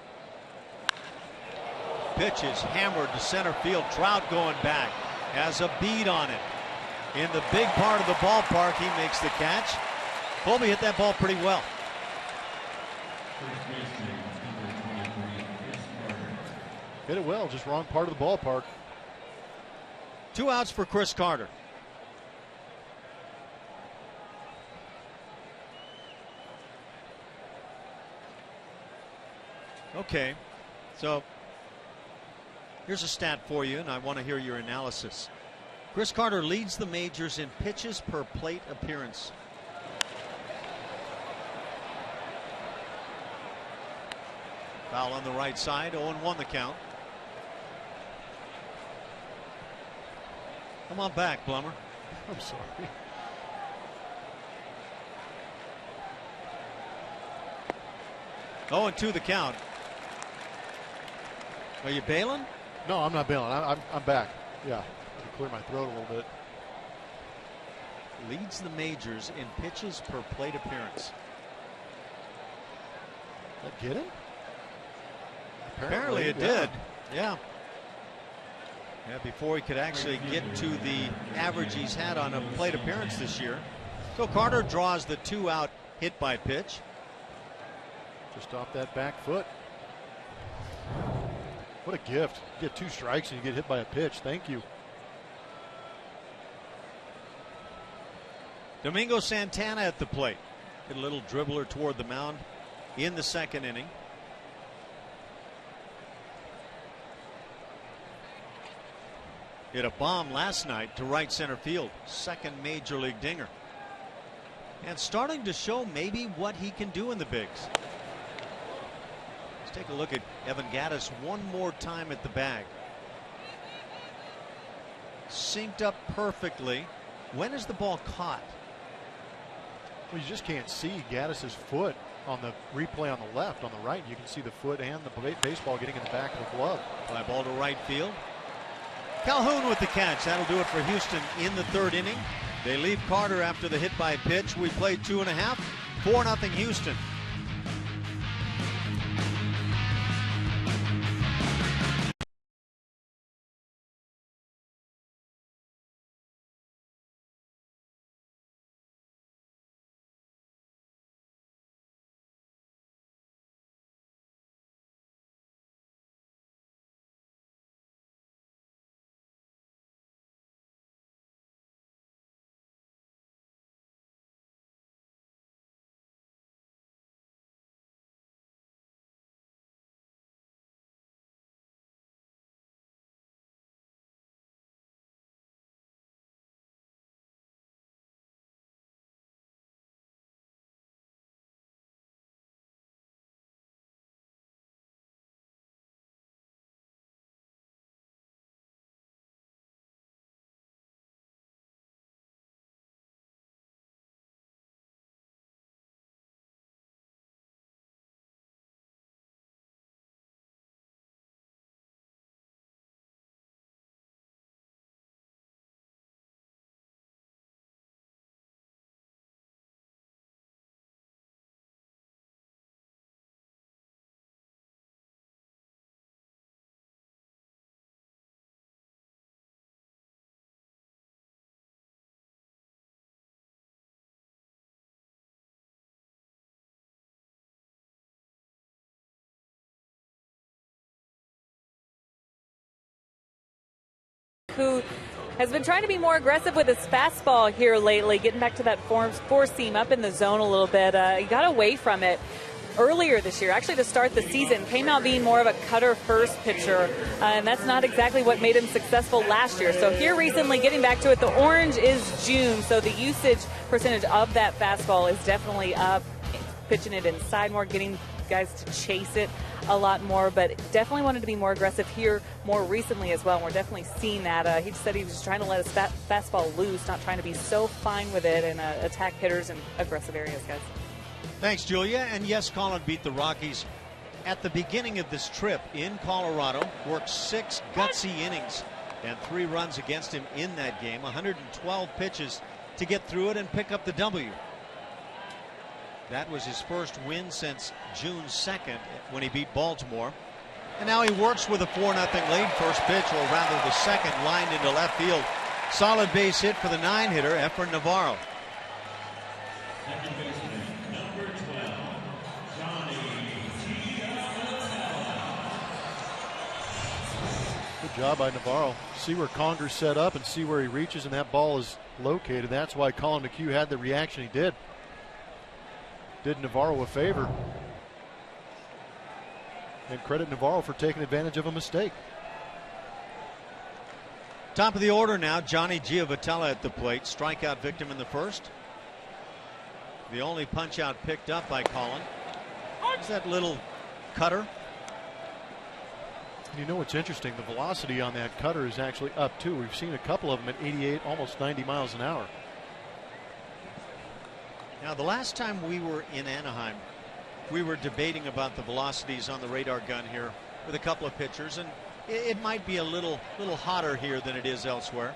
Pitch is hammered to center field. Trout going back. Has a bead on it. In the big part of the ballpark, he makes the catch. Colby hit that ball pretty well. Hit it well, just wrong part of the ballpark. 2 outs for Chris Carter. Okay, so here's a stat for you, and I want to hear your analysis. Chris Carter leads the majors in pitches per plate appearance. Foul on the right side, 0-1 the count. Come on back, Blummer. I'm sorry. Oh, 2 the count. Are you bailing? No, I'm not bailing. I'm back. Yeah, to clear my throat a little bit. Leads the majors in pitches per plate appearance. Did that get him? Apparently it did. Yeah. Yeah, before he could actually get to the average he's had on a plate appearance this year. So Carter draws the 2-out hit by pitch. Just off that back foot. What a gift. You get 2 strikes and you get hit by a pitch. Thank you. Domingo Santana at the plate. Hit a little dribbler toward the mound in the second inning. Hit a bomb last night to right center field. Second major league dinger. And starting to show maybe what he can do in the bigs. Let's take a look at Evan Gaddis one more time at the bag. Synced up perfectly. When is the ball caught? Well, you just can't see Gaddis's foot on the replay on the left. On the right, you can see the foot and the baseball getting in the back of the glove. Fly ball to right field. Calhoun with the catch. That'll do it for Houston in the third inning. They leave Carter after the hit by pitch. We played 2.5. 4-0 Houston. who has been trying to be more aggressive with his fastball here lately, getting back to that four seam up in the zone a little bit. He got away from it earlier this year, actually to start the season, came out being more of a cutter-first pitcher, and that's not exactly what made him successful last year. So here recently, getting back to it, the orange is June, so the usage percentage of that fastball is definitely up, pitching it inside more, getting guys to chase it a lot more, but definitely wanted to be more aggressive here more recently as well. And we're definitely seeing that. He just said he was just trying to let his fastball loose, not trying to be so fine with it and attack hitters in aggressive areas, guys. Thanks, Julia. And yes, Colin beat the Rockies at the beginning of this trip in Colorado. Worked 6 gutsy innings and 3 runs against him in that game. 112 pitches to get through it and pick up the W. That was his first win since June 2nd when he beat Baltimore. And now he works with a 4-0 lead. First pitch, or rather the second, lined into left field. Solid base hit for the 9-hitter, Efrain Navarro. Good job by Navarro. See where Conger's set up and see where he reaches, and that ball is located. That's why Colin McHugh had the reaction he did. Did Navarro a favor. And credit Navarro for taking advantage of a mistake. Top of the order now, Johnny Giavotella at the plate. Strikeout victim in the first. The only punch out picked up by Colin is that little cutter. You know what's interesting? The velocity on that cutter is actually up too. We've seen a couple of them at 88, almost 90 miles an hour. Now, the last time we were in Anaheim, we were debating about the velocities on the radar gun here with a couple of pitchers, and it might be a little hotter here than it is elsewhere.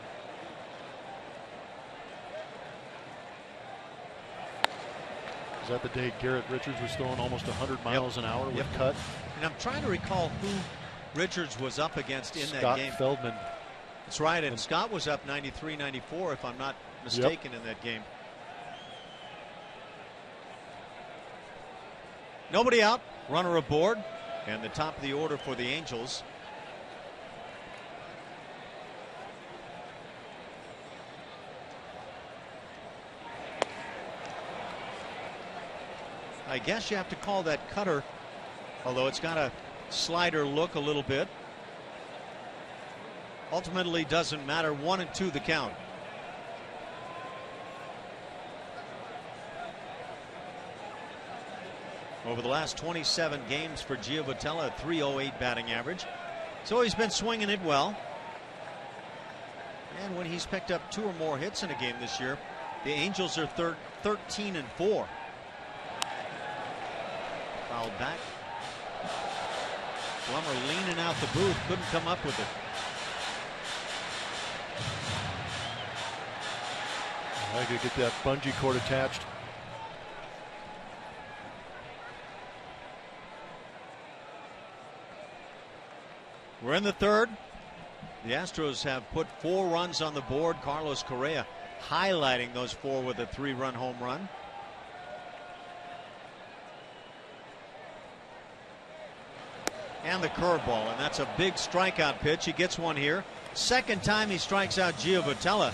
Is that the day Garrett Richards was throwing almost 100 miles an hour with cut? And I'm trying to recall who Richards was up against in that game. Scott Feldman. That's right, and Scott was up 93-94 if I'm not mistaken in that game. Nobody out, runner aboard, and the top of the order for the Angels. I guess you have to call that cutter, although it's got a slider look a little bit. Ultimately doesn't matter. 1-2 the count. Over the last 27 games for Giavotella, a .308 batting average. So he's been swinging it well. And when he's picked up 2 or more hits in a game this year, the Angels are 13-4. Fouled back. Plummer leaning out the booth, couldn't come up with it. I gotta get that bungee cord attached. We're in the third. The Astros have put 4 runs on the board. Carlos Correa highlighting those 4 with a 3-run home run. And the curveball, and that's a big strikeout pitch. He gets one here. Second time he strikes out Giavotella.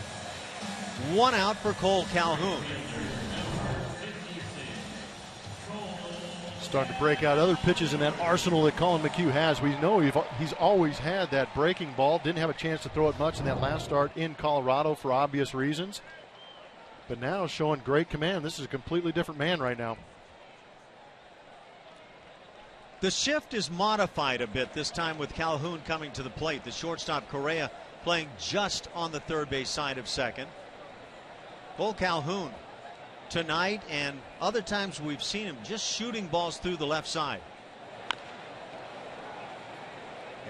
1 out for Cole Calhoun. Starting to break out other pitches in that arsenal that Colin McHugh has. We know he's always had that breaking ball. Didn't have a chance to throw it much in that last start in Colorado for obvious reasons. But now showing great command. This is a completely different man right now. The shift is modified a bit this time with Calhoun coming to the plate. The shortstop Correa playing just on the third base side of second. Cole Calhoun tonight and other times we've seen him just shooting balls through the left side.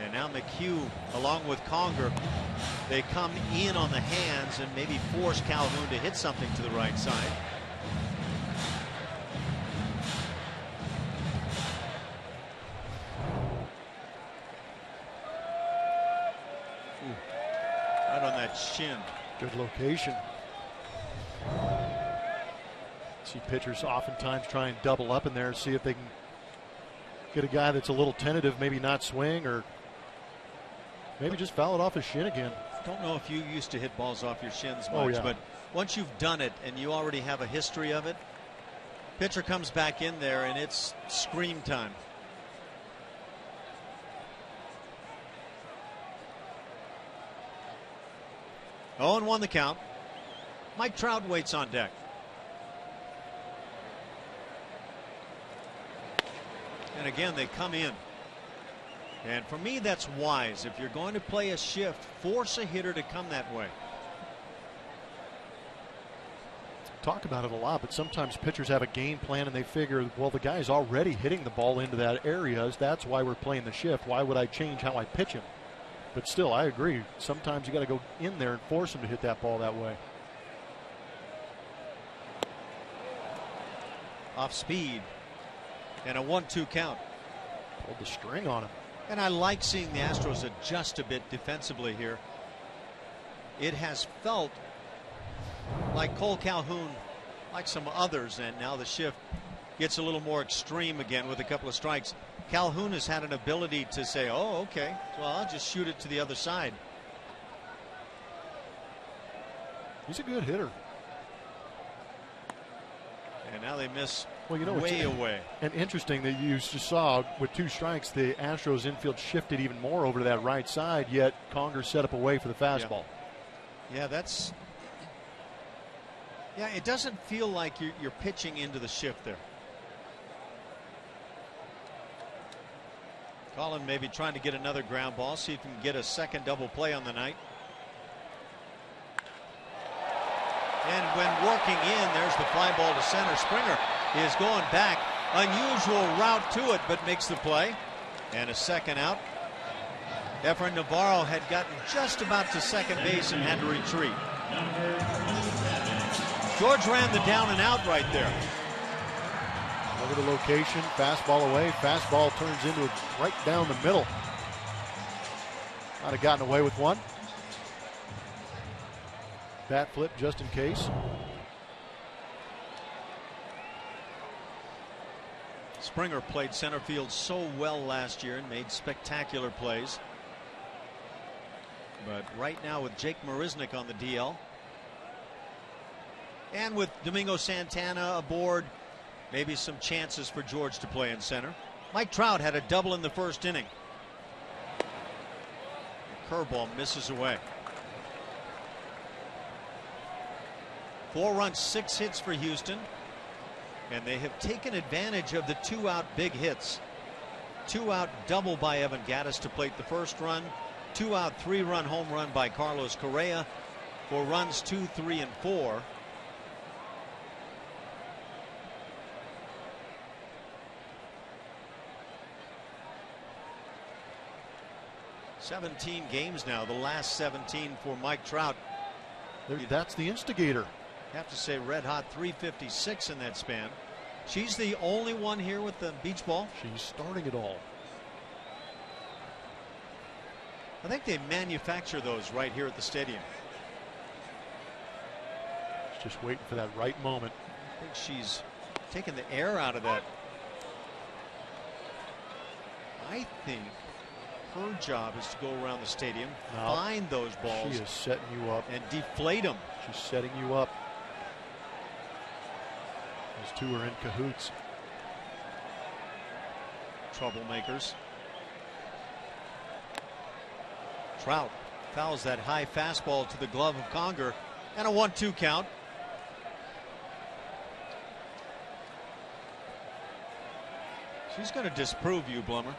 And now McHugh along with Conger, they come in on the hands and maybe force Calhoun to hit something to the right side. Right on that shin. Good location. See pitchers oftentimes try and double up in there and see if they can get a guy that's a little tentative, maybe not swing, or maybe just foul it off his shin again. Don't know if you used to hit balls off your shins much, Oh, yeah. but once you've done it and you already have a history of it, pitcher comes back in there and it's scream time. Oh, and 1 the count. Mike Trout waits on deck. And again, they come in. And for me, that's wise. If you're going to play a shift, force a hitter to come that way. Talk about it a lot, but sometimes pitchers have a game plan and they figure, well, the guy's already hitting the ball into that area. That's why we're playing the shift. Why would I change how I pitch him? But still, I agree. Sometimes you got to go in there and force him to hit that ball that way. Off speed. And a 1-2 count. Pulled the string on him. And I like seeing the Astros adjust a bit defensively here. It has felt like Cole Calhoun, like some others, and now the shift gets a little more extreme again with a couple of strikes. Calhoun has had an ability to say, oh, okay, well, I'll just shoot it to the other side. He's a good hitter. And now they miss way away. And interesting that you just saw with 2 strikes, the Astros infield shifted even more over to that right side, yet Conger set up a way for the fastball. Yeah, it doesn't feel like you're pitching into the shift there. Colin maybe trying to get another ground ball, see if he can get a second double play on the night. And when working in, there's the fly ball to center. Springer is going back. Unusual route to it, but makes the play. And a second out. Efrain Navarro had gotten just about to second base and had to retreat. George ran the down and out right there. Over the location, fastball away. Fastball turns into right down the middle. Might have gotten away with one. Bat flip just in case. Springer played center field so well last year and made spectacular plays. But right now with Jake Marisnick on the DL and with Domingo Santana aboard, maybe some chances for George to play in center. Mike Trout had a double in the first inning. The curveball misses away. 4 runs, 6 hits for Houston. And they have taken advantage of the 2-out big hits. 2-out double by Evan Gattis to plate the first run. 2-out 3-run home run by Carlos Correa. For runs 2, 3, and 4. "17 games now, the last 17 for Mike Trout." That's the instigator. Have to say red hot 356 in that span. She's the only one here with the beach ball. She's starting it all. I think they manufacture those right here at the stadium. Just waiting for that right moment. I think she's taking the air out of that. I think her job is to go around the stadium, find those balls. She is setting you up. And deflate them. She's setting you up. Those two are in cahoots. Troublemakers. Trout fouls that high fastball to the glove of Conger, and a 1-2 count. She's going to disprove you, Blummer.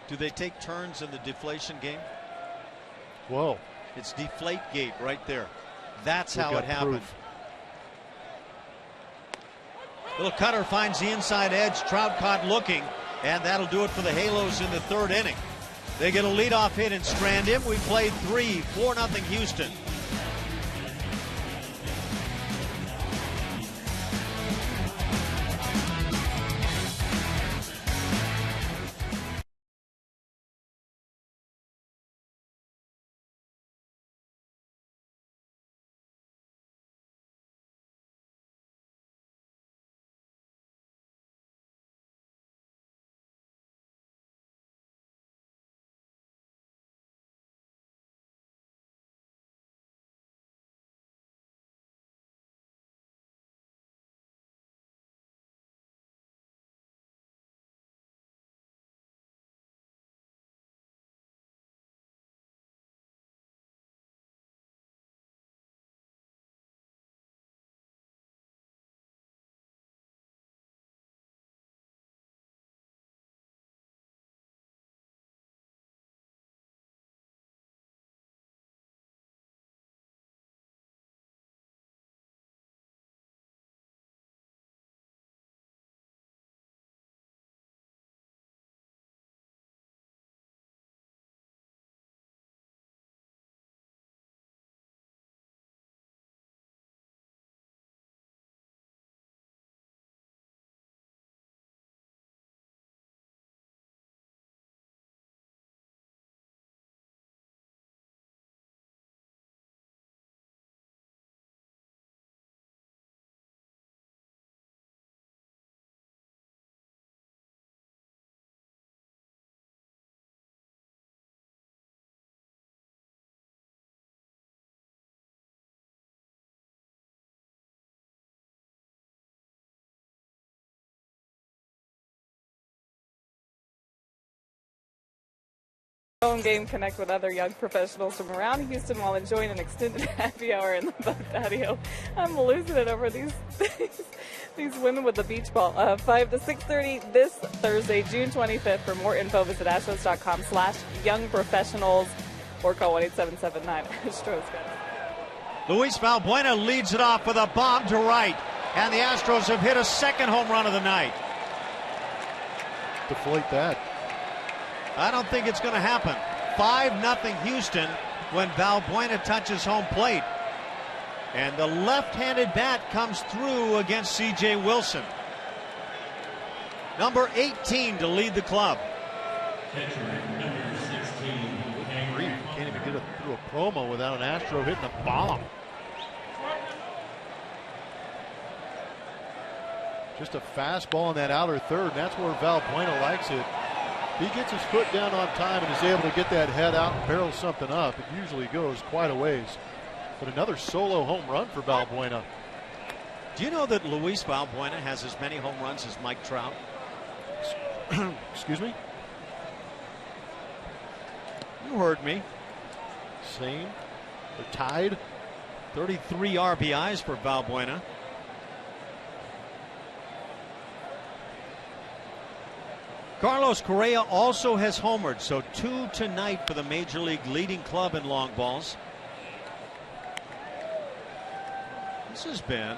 Do they take turns in the deflation game? Whoa. It's deflate gate right there. That's how it happened. Little cutter finds the inside edge. Trout caught looking, and that'll do it for the Halos in the third inning. They get a leadoff hit and strand him. We played 4-0 Houston. Home game, connect with other young professionals from around Houston while enjoying an extended happy hour in the boat patio. I'm losing it over these women with the beach ball. 5 to 6:30 this Thursday, June 25th. For more info, visit astros.com/youngprofessionals or call 1-877-9-ASTROS. Luis Valbuena leads it off with a bomb to right, and the Astros have hit a second home run of the night. Deflate that. I don't think it's going to happen. 5-0 Houston when Valbuena touches home plate. And the left-handed bat comes through against C.J. Wilson. Number 18 to lead the club. Can't even get through a promo without an Astro hitting a bomb. Just a fastball in that outer third, and that's where Valbuena likes it. He gets his foot down on time and is able to get that head out and barrel something up. It usually goes quite a ways. But another solo home run for Valbuena. Do you know that Luis Valbuena has as many home runs as Mike Trout? Excuse me? You heard me. Same. They're tied. 33 RBIs for Valbuena. Carlos Correa also has homered, so 2 tonight for the Major League leading club in long balls. This has been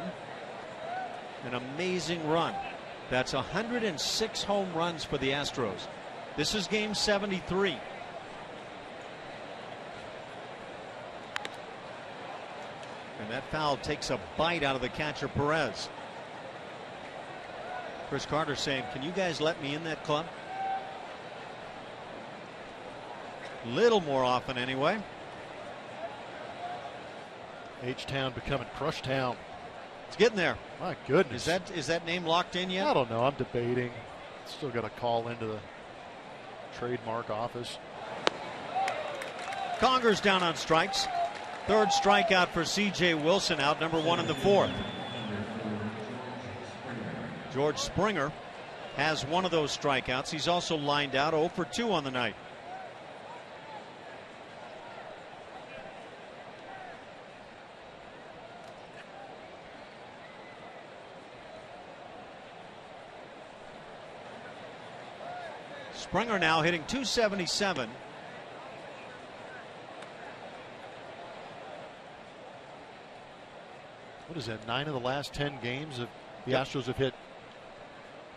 an amazing run. That's 106 home runs for the Astros. This is game 73. And that foul takes a bite out of the catcher Perez. Chris Carter saying, can you guys let me in that club? Little more often anyway. H-Town becoming Crush Town. It's getting there. My goodness. Is that name locked in yet? I don't know. I'm debating. Still got to call into the trademark office. Conger's down on strikes. Third strikeout for C.J. Wilson, out number 1 in the 4th. George Springer has one of those strikeouts. He's also lined out 0 for 2 on the night. Springer now hitting .277. What is that? 9 of the last 10 games of the Astros have hit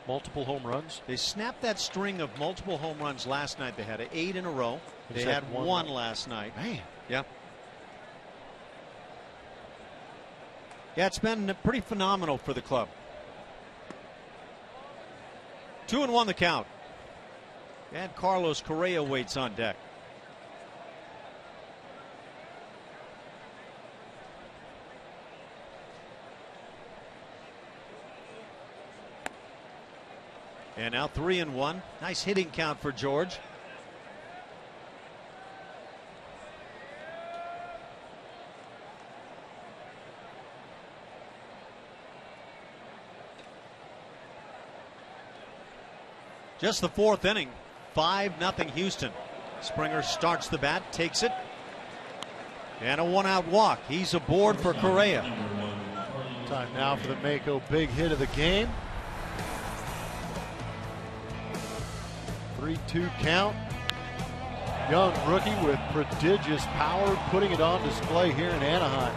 multiple home runs. They snapped that string of multiple home runs last night. They had 8 in a row. They had one last night. Man. Yeah. Yeah, it's been pretty phenomenal for the club. 2-1 the count. And Carlos Correa waits on deck. And now 3-1. Nice hitting count for George. Just the 4th inning. 5-0 Houston. Springer starts the bat, takes it, and a 1-out walk. He's aboard for Correa. Time now for the Mako big hit of the game. 3-2 count. Young rookie with prodigious power, putting it on display here in Anaheim.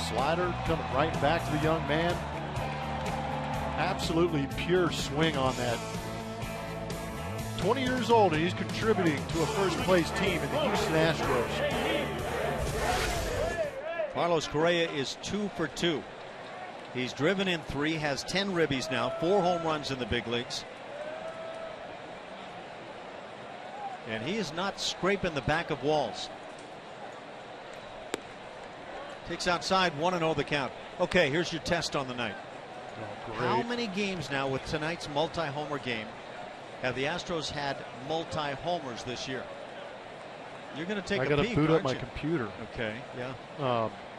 Slider coming right back to the young man. Absolutely pure swing on that. 20 years old, and he's contributing to a first-place team in the Houston Astros. Carlos Correa is 2 for 2. He's driven in 3, has 10 ribbies now, 4 home runs in the big leagues. And he is not scraping the back of walls. Takes outside, 1-0 the count. Okay, here's your test on the night. Oh, how many games now with tonight's multi-homer game have the Astros had multi-homers this year? You're going to take a peek. I got to boot up my computer. Okay, yeah.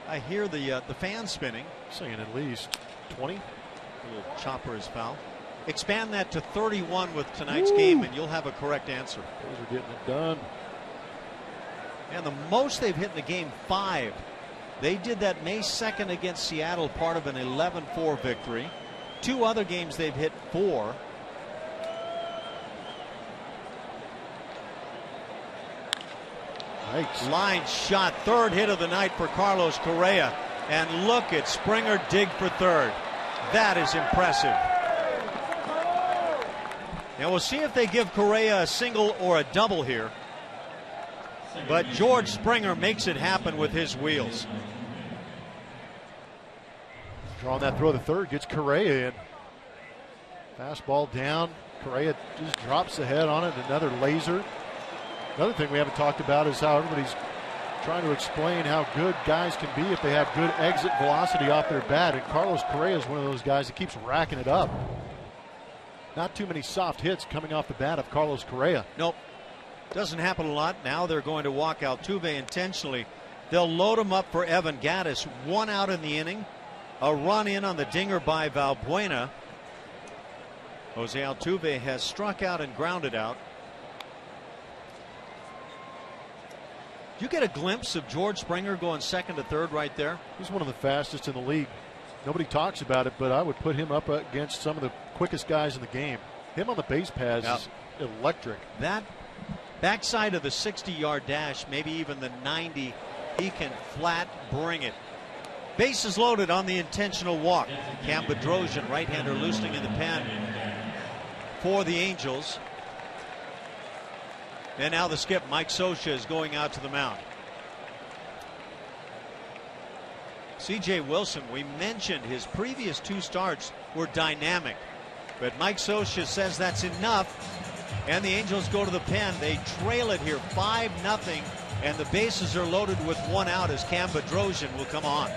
I hear the fan spinning. Saying at least 20. A little chopper is foul. Expand that to 31 with tonight's game, and you'll have a correct answer. Those are getting it done. And the most they've hit in the game, 5. They did that May 2nd against Seattle, part of an 11-4 victory. 2 other games they've hit 4. Nice. Line shot, 3rd hit of the night for Carlos Correa. And look at Springer dig for 3rd. That is impressive. Now we'll see if they give Correa a single or a double here. But George Springer makes it happen with his wheels. Drawing that throw to 3rd, gets Correa in. Fastball down. Correa just drops the head on it. Another laser. Another thing we haven't talked about is how everybody's trying to explain how good guys can be if they have good exit velocity off their bat. And Carlos Correa is one of those guys that keeps racking it up. Not too many soft hits coming off the bat of Carlos Correa. Nope. Doesn't happen a lot. Now they're going to walk Altuve intentionally. They'll load him up for Evan Gattis. 1 out in the inning. A run in on the dinger by Valbuena. Jose Altuve has struck out and grounded out. You get a glimpse of George Springer going 2nd to 3rd right there. He's one of the fastest in the league. Nobody talks about it, but I would put him up against some of the quickest guys in the game. Him on the base paths is electric. That backside of the 60-yard dash, maybe even the 90, he can flat bring it. Bases loaded on the intentional walk. Cam Bedrosian, right-hander, loosening in the pen for the Angels. And now the skip, Mike Scioscia, is going out to the mound. C.J. Wilson, we mentioned his previous 2 starts were dynamic. But Mike Scioscia says that's enough. And the Angels go to the pen. They trail it here 5-0. And the bases are loaded with 1 out as Cam Bedrosian will come on.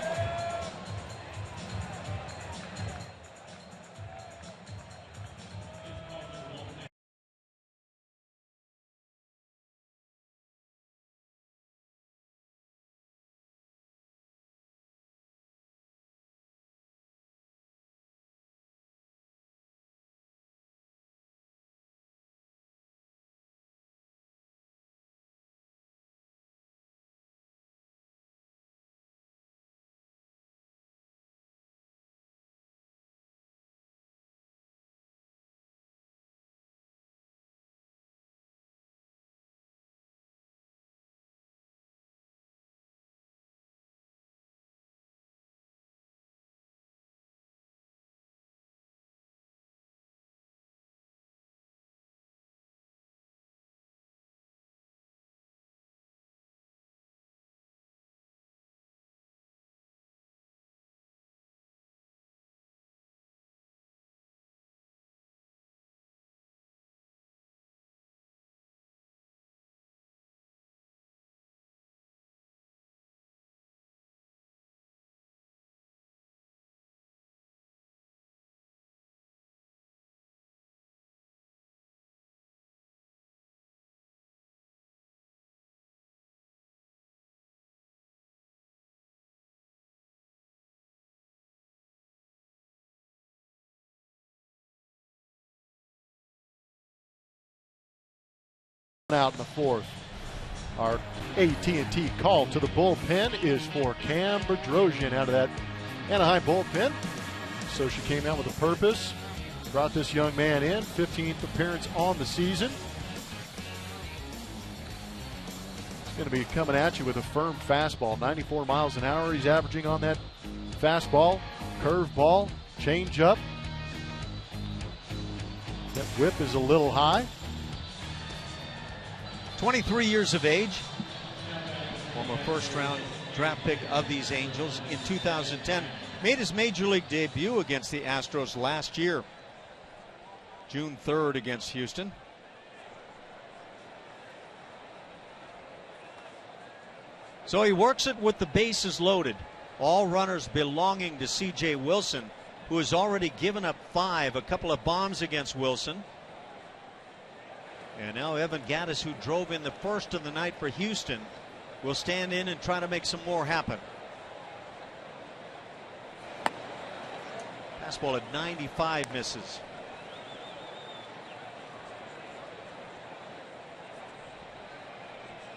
Out in the 4th. Our AT&T call to the bullpen is for Cam Bedrosian out of that Anaheim bullpen. So she came out with a purpose, brought this young man in, 15th appearance on the season. He's going to be coming at you with a firm fastball, 94 miles an hour. He's averaging on that fastball, curveball, changeup. That whip is a little high. 23 years of age, former first-round draft pick of these Angels in 2010. Made his major league debut against the Astros last year, June 3rd against Houston. So he works it with the bases loaded. All runners belonging to C.J. Wilson, who has already given up 5, a couple of bombs against Wilson. And now Evan Gattis, who drove in the first of the night for Houston, will stand in and try to make some more happen. Fastball at 95 misses.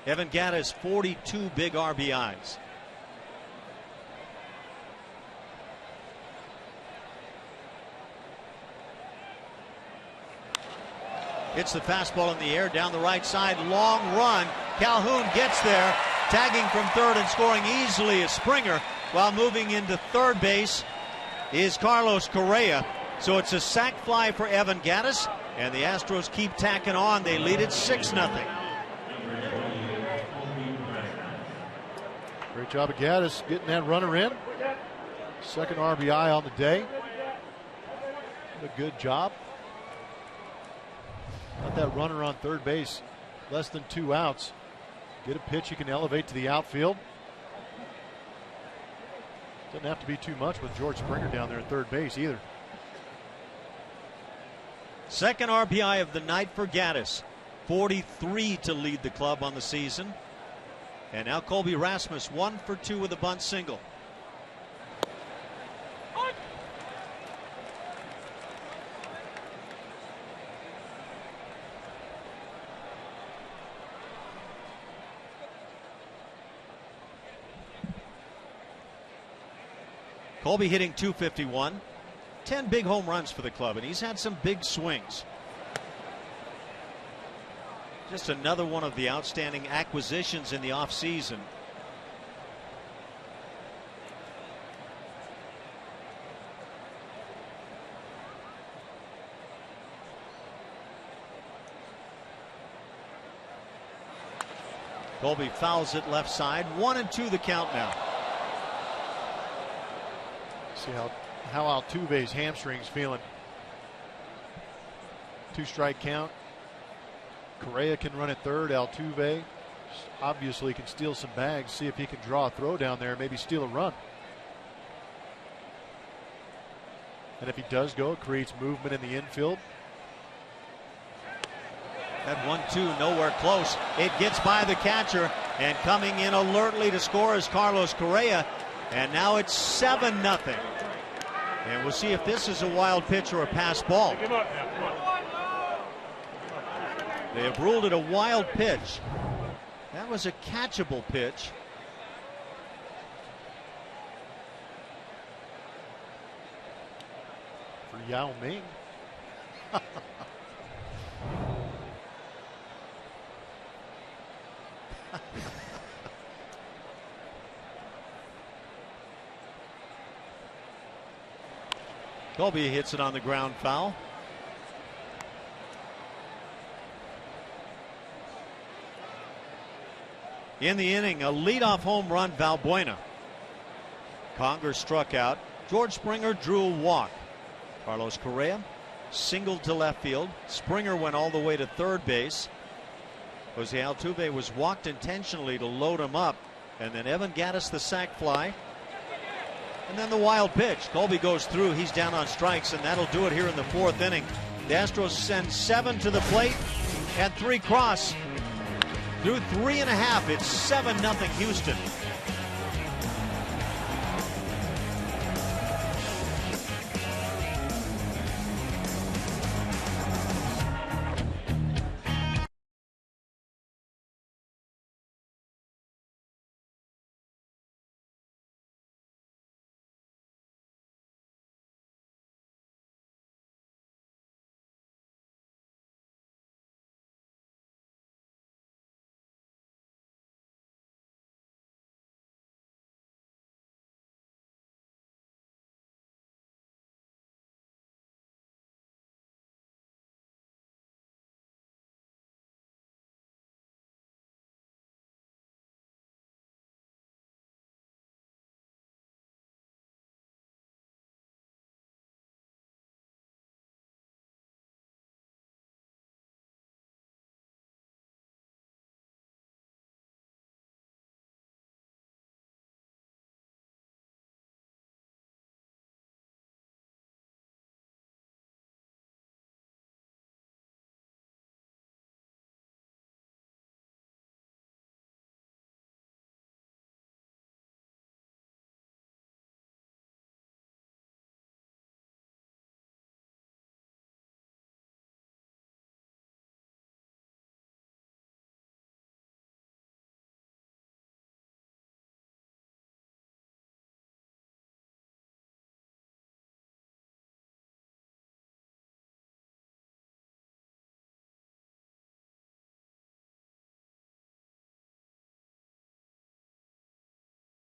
Evan Gattis, 42 big RBIs. Hits the fastball in the air down the right side. Long run. Calhoun gets there. Tagging from third and scoring easily is Springer. While moving into third base is Carlos Correa. So it's a sac fly for Evan Gattis. And the Astros keep tacking on. They lead it 6-0. Great job of Gattis getting that runner in. Second RBI on the day. Did a good job. Got that runner on third base. Less than 2 outs. Get a pitch you can elevate to the outfield. Doesn't have to be too much with George Springer down there at third base either. Second RBI of the night for Gattis. 43 to lead the club on the season. And now Colby Rasmus 1 for 2 with a bunt single. Colby hitting .251. 10 big home runs for the club, and he's had some big swings. Just another one of the outstanding acquisitions in the offseason. Colby fouls it left side. 1-2 the count now. See how Altuve's hamstring's feeling. 2-strike count. Correa can run at third. Altuve obviously can steal some bags. See if he can draw a throw down there, maybe steal a run. And if he does go, it creates movement in the infield. That 1-2 nowhere close. It gets by the catcher, and coming in alertly to score is Carlos Correa. And now it's 7-0. And we'll see if this is a wild pitch or a pass ball. They have ruled it a wild pitch. That was a catchable pitch. For Yao Ming. Colby hits it on the ground foul. In the inning, a leadoff home run, Valbuena. Conger struck out. George Springer drew a walk. Carlos Correa singled to left field. Springer went all the way to third base. Jose Altuve was walked intentionally to load him up. And then Evan Gattis the sac fly. And then the wild pitch. Colby goes through. He's down on strikes, and that'll do it here in the 4th inning. The Astros send 7 to the plate and 3 cross. Through 3.5, it's 7-0 Houston.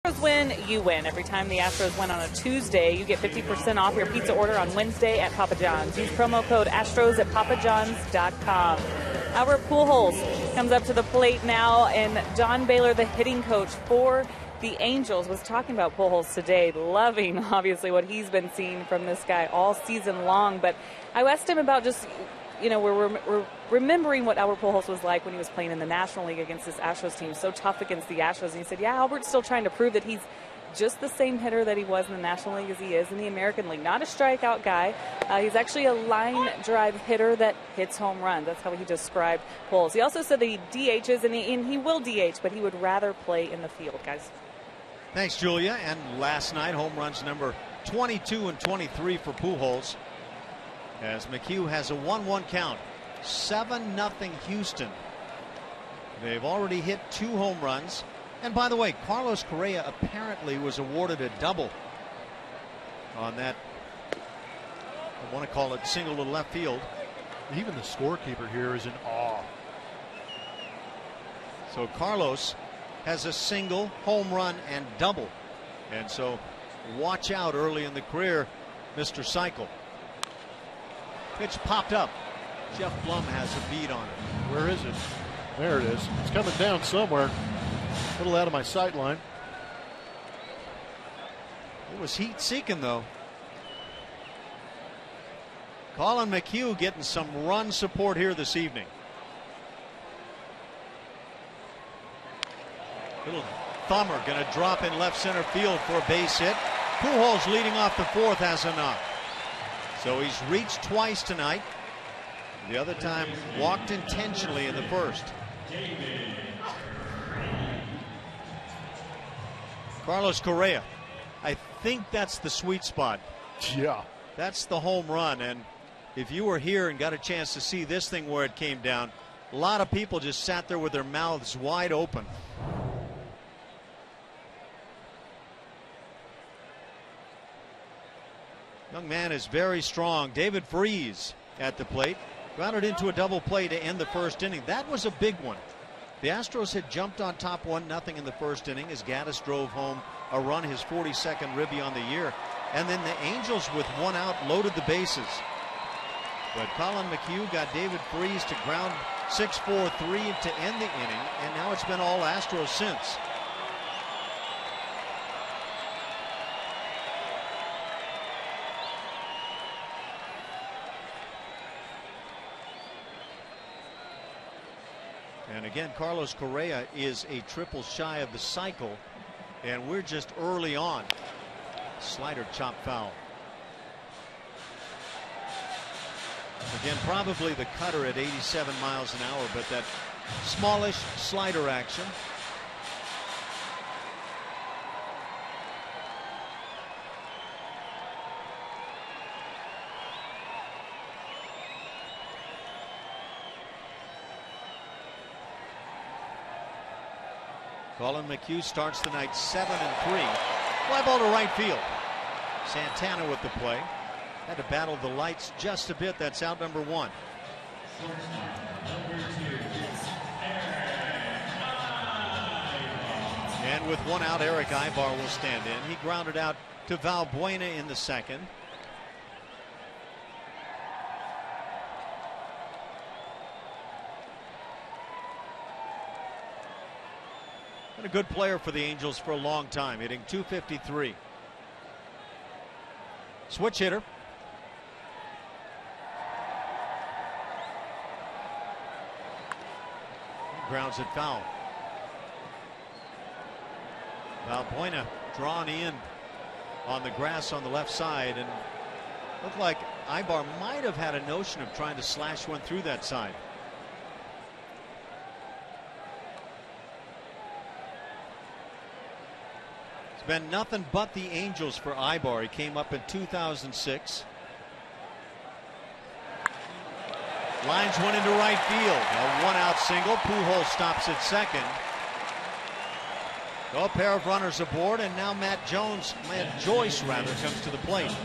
Astros win, you win. Every time the Astros win on a Tuesday, you get 50% off your pizza order on Wednesday at Papa John's. Use promo code Astros at papajohns.com. Albert Pujols comes up to the plate now, and John Baylor, the hitting coach for the Angels, was talking about Pujols today, loving, obviously, what he's been seeing from this guy all season long. But I asked him about just, we're remembering what Albert Pujols was like when he was playing in the National League against this Astros team, so tough against the Astros. And he said, yeah, Albert's still trying to prove that he's just the same hitter that he was in the National League as he is in the American League. Not a strikeout guy. He's actually a line drive hitter that hits home runs. That's how he described Pujols. He also said that he DHs, and he will DH, but he would rather play in the field, guys. Thanks, Julia. And last night, home runs number 22 and 23 for Pujols, as McHugh has a 1-1 count. 7-0 Houston. They've already hit 2 home runs. And by the way, Carlos Correa apparently was awarded a double on that, I want to call it, single to left field. Even the scorekeeper here is in awe. So Carlos has a single, home run, and double. And so watch out early in the career, Mr. Cycle. Pitch popped up. Jeff Blum has a beat on it. Where is it? There it is. It's coming down somewhere. A little out of my sight line. It was heat seeking, though. Colin McHugh getting some run support here this evening. Little thumber going to drop in left center field for a base hit. Pujols leading off the 4th has a knock. So he's reached twice tonight. The other time walked intentionally in the 1st. Carlos Correa, I think that's the sweet spot. Yeah. That's the home run. And if you were here and got a chance to see this thing where it came down, a lot of people just sat there with their mouths wide open. Young man is very strong. David Freese at the plate. Grounded into a double play to end the 1st inning. That was a big one. The Astros had jumped on top 1-0 in the 1st inning as Gaddis drove home a run, his 42nd ribby on the year. And then the Angels, with 1 out, loaded the bases. But Colin McHugh got David Freese to ground 6-4-3 to end the inning. And now it's been all Astros since. And again, Carlos Correa is a triple shy of the cycle, and we're just early on. Slider chop foul. Again, probably the cutter at 87 miles an hour, but that smallish slider action. Colin McHugh starts the night 7-3. Fly ball to right field. Santana with the play. Had to battle the lights just a bit. That's out number 1. And with 1 out, Eric Ibar will stand in. He grounded out to Valbuena in the 2nd. Been a good player for the Angels for a long time, hitting .253. Switch hitter. Grounds it foul. Valbuena drawn in on the grass on the left side, and looked like Ibar might have had a notion of trying to slash one through that side. It's been nothing but the Angels for Ibar. He came up in 2006. Lines one into right field. A 1-out single. Pujols stops at 2nd. A pair of runners aboard, and now Matt Joyce comes to the plate.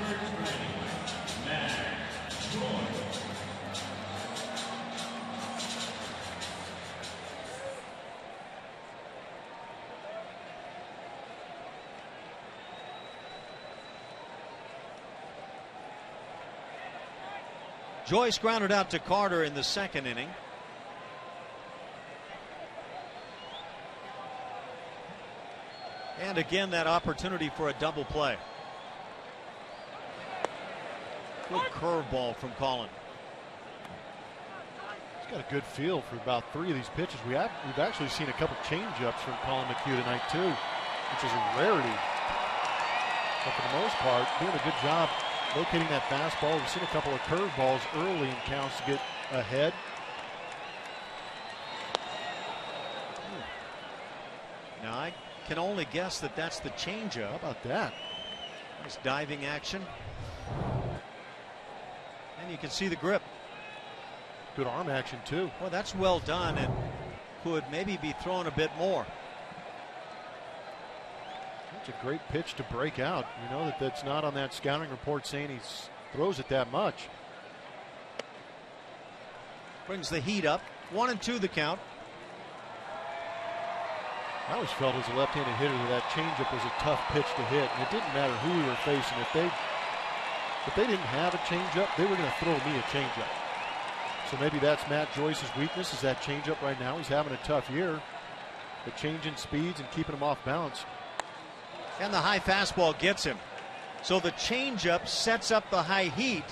Joyce grounded out to Carter in the second inning. And again, that opportunity for a double play. Good curveball from Colin. He's got a good feel for about 3 of these pitches. We've actually seen a couple changeups from Colin McHugh tonight too, which is a rarity. But for the most part, doing a good job locating that fastball. We've seen a couple of curveballs early in counts to get ahead. Now I can only guess that that's the changeup. How about that? Nice diving action. And you can see the grip. Good arm action too. Well, that's well done and could maybe be thrown a bit more. That's a great pitch to break out. You know that's not on that scouting report saying he throws it that much. Brings the heat up. 1-2 the count. I always felt as a left-handed hitter that changeup was a tough pitch to hit, and it didn't matter who we were facing. If they didn't have a changeup, they were going to throw me a changeup. So maybe that's Matt Joyce's weakness, is that changeup right now. He's having a tough year, but changing speeds and keeping him off balance. And the high fastball gets him. So the changeup sets up the high heat,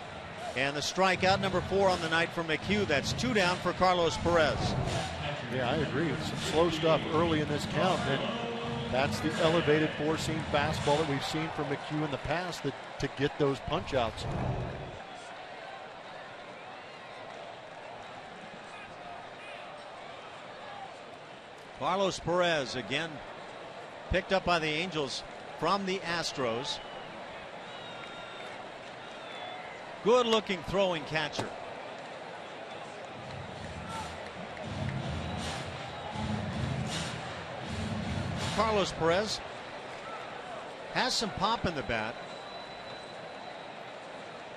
and the strikeout number 4 on the night for McHugh. That's 2 down for Carlos Perez. Yeah, I agree. With some slow stuff early in this count, and that's the elevated 4-seam fastball that we've seen from McHugh in the past to get those punch-outs. Carlos Perez again picked up by the Angels from the Astros. Good looking throwing catcher. Carlos Perez has some pop in the bat.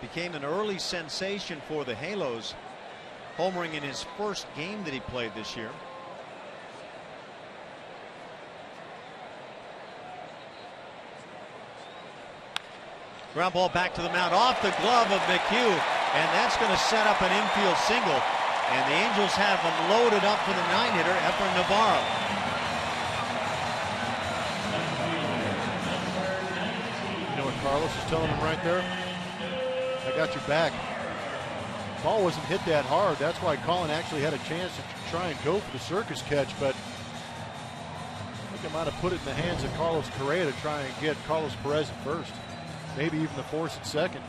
Became an early sensation for the Halos, homering in his first game that he played this year. Ground ball back to the mound off the glove of McHugh, and that's going to set up an infield single. And the Angels have him loaded up for the 9-hitter, Efrain Navarro. You know what Carlos is telling him right there? I got your back. Ball wasn't hit that hard. That's why Colin actually had a chance to try and go for the circus catch, but I think I might have put it in the hands of Carlos Correa to try and get Carlos Perez at first. Maybe even the force at second.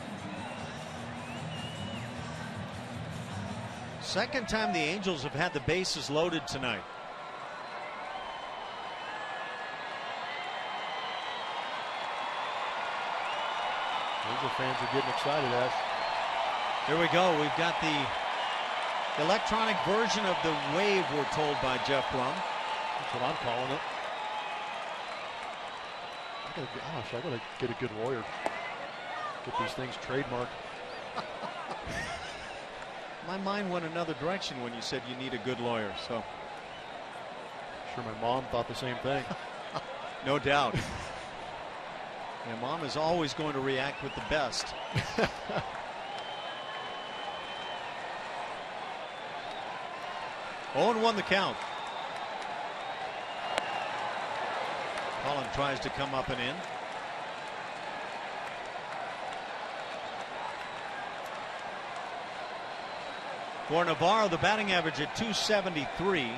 Second time the Angels have had the bases loaded tonight. Angel fans are getting excited, Ash. Here we go. We've got the electronic version of the wave, we're told by Jeff Blum. That's what I'm calling it. I gotta get a good lawyer. Get these things trademarked. My mind went another direction when you said you need a good lawyer. So, sure, my mom thought the same thing. No doubt. And Mom is always going to react with the best. 0-1 the count. Colin tries to come up and in. For Navarro, the batting average at .273.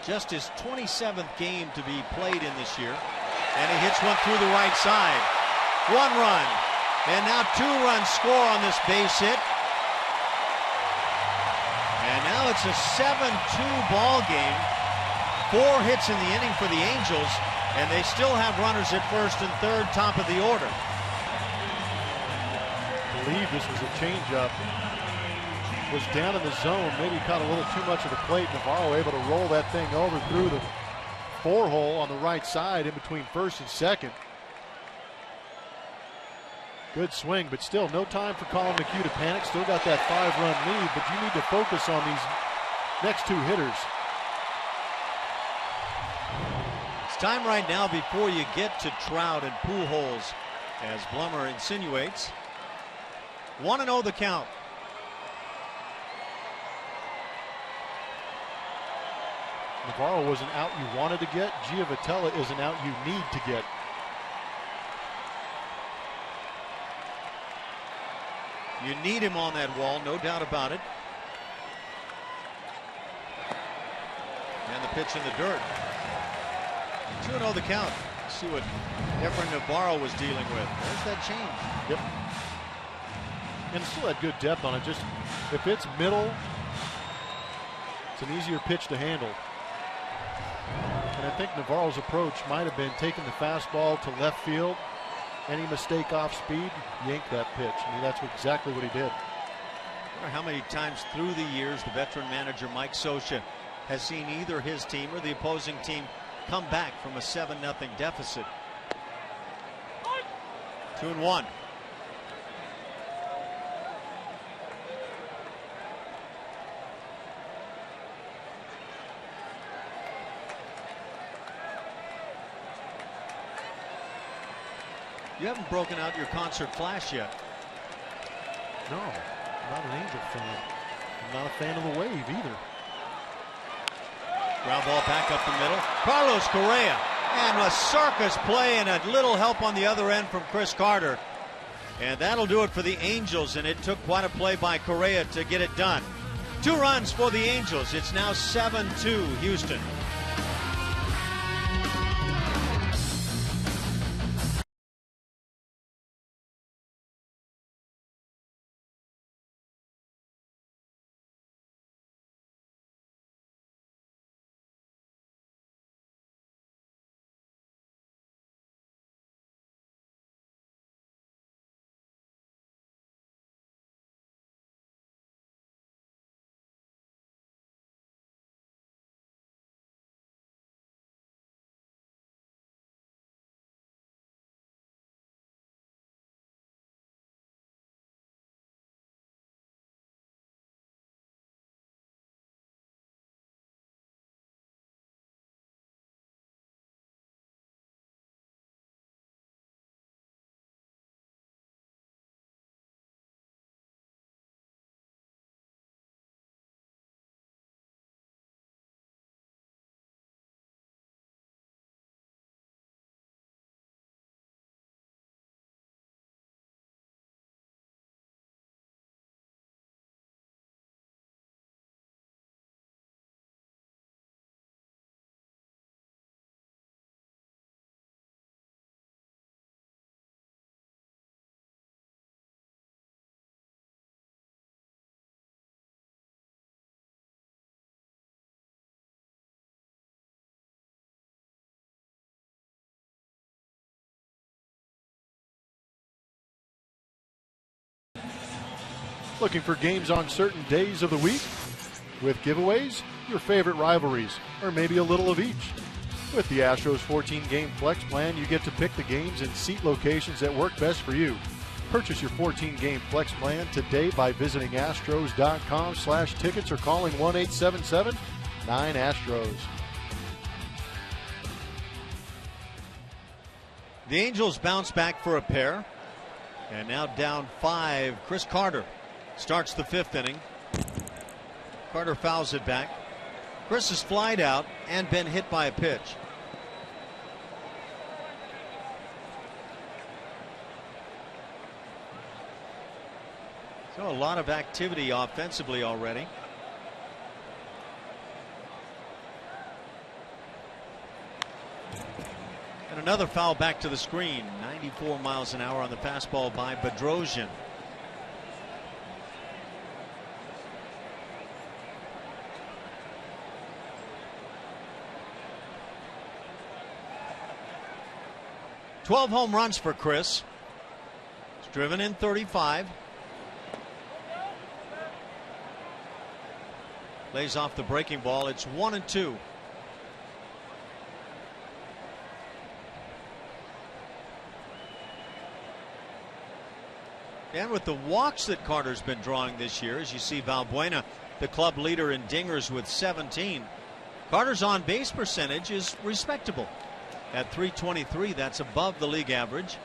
Just his 27th game to be played in this year. And he hits one through the right side. 1 run. And now 2-run score on this base hit. And now it's a 7-2 ball game. 4 hits in the inning for the Angels. And they still have runners at first and third, top of the order. I believe this was a changeup. Was down in the zone, maybe caught a little too much of the plate. Navarro able to roll that thing over through the 4-hole on the right side in between first and second. Good swing, but still no time for Colin McHugh to panic. Still got that 5-run lead, but you need to focus on these next 2 hitters. It's Time right now before you get to Trout and Pujols, as Blummer insinuates. 1-0 the count. Navarro was an out you wanted to get. Giovitella is an out you need to get. You need him on that wall, no doubt about it. And the pitch in the dirt. 2-0 the count. See what Efrain Navarro was dealing with. There's that change. Yep. And still had good depth on it. Just if it's middle, it's an easier pitch to handle. And I think Navarro's approach might have been taking the fastball to left field. Any mistake off speed, yank that pitch. I mean, that's exactly what he did. I wonder how many times through the years the veteran manager Mike Scioscia has seen either his team or the opposing team come back from a 7-0 deficit. 2-1. You haven't broken out your concert flash yet. No, I'm not an Angel fan. I'm not a fan of the Wave either. Ground ball back up the middle. Carlos Correa, and a circus play and a little help on the other end from Chris Carter. And that'll do it for the Angels, and it took quite a play by Correa to get it done. 2 runs for the Angels. It's now 7-2 Houston. Looking for games on certain days of the week? With giveaways, your favorite rivalries, or maybe a little of each. With the Astros 14-game flex plan, you get to pick the games and seat locations that work best for you. Purchase your 14-game flex plan today by visiting astros.com/tickets or calling 1-877-9-ASTROS. The Angels bounce back for a pair. And now down 5, Chris Carter starts the 5th inning. Carter fouls it back. Chris has flied out and been hit by a pitch. So a lot of activity offensively already. And another foul back to the screen. 94 miles an hour on the fastball by Bedrosian. "12 home runs for Chris. He's driven in 35. Lays off the breaking ball. It's 1-2. And with the walks that Carter's been drawing this year, as you see Valbuena, the club leader in dingers with 17, Carter's on base percentage is respectable. At .323, that's above the league average.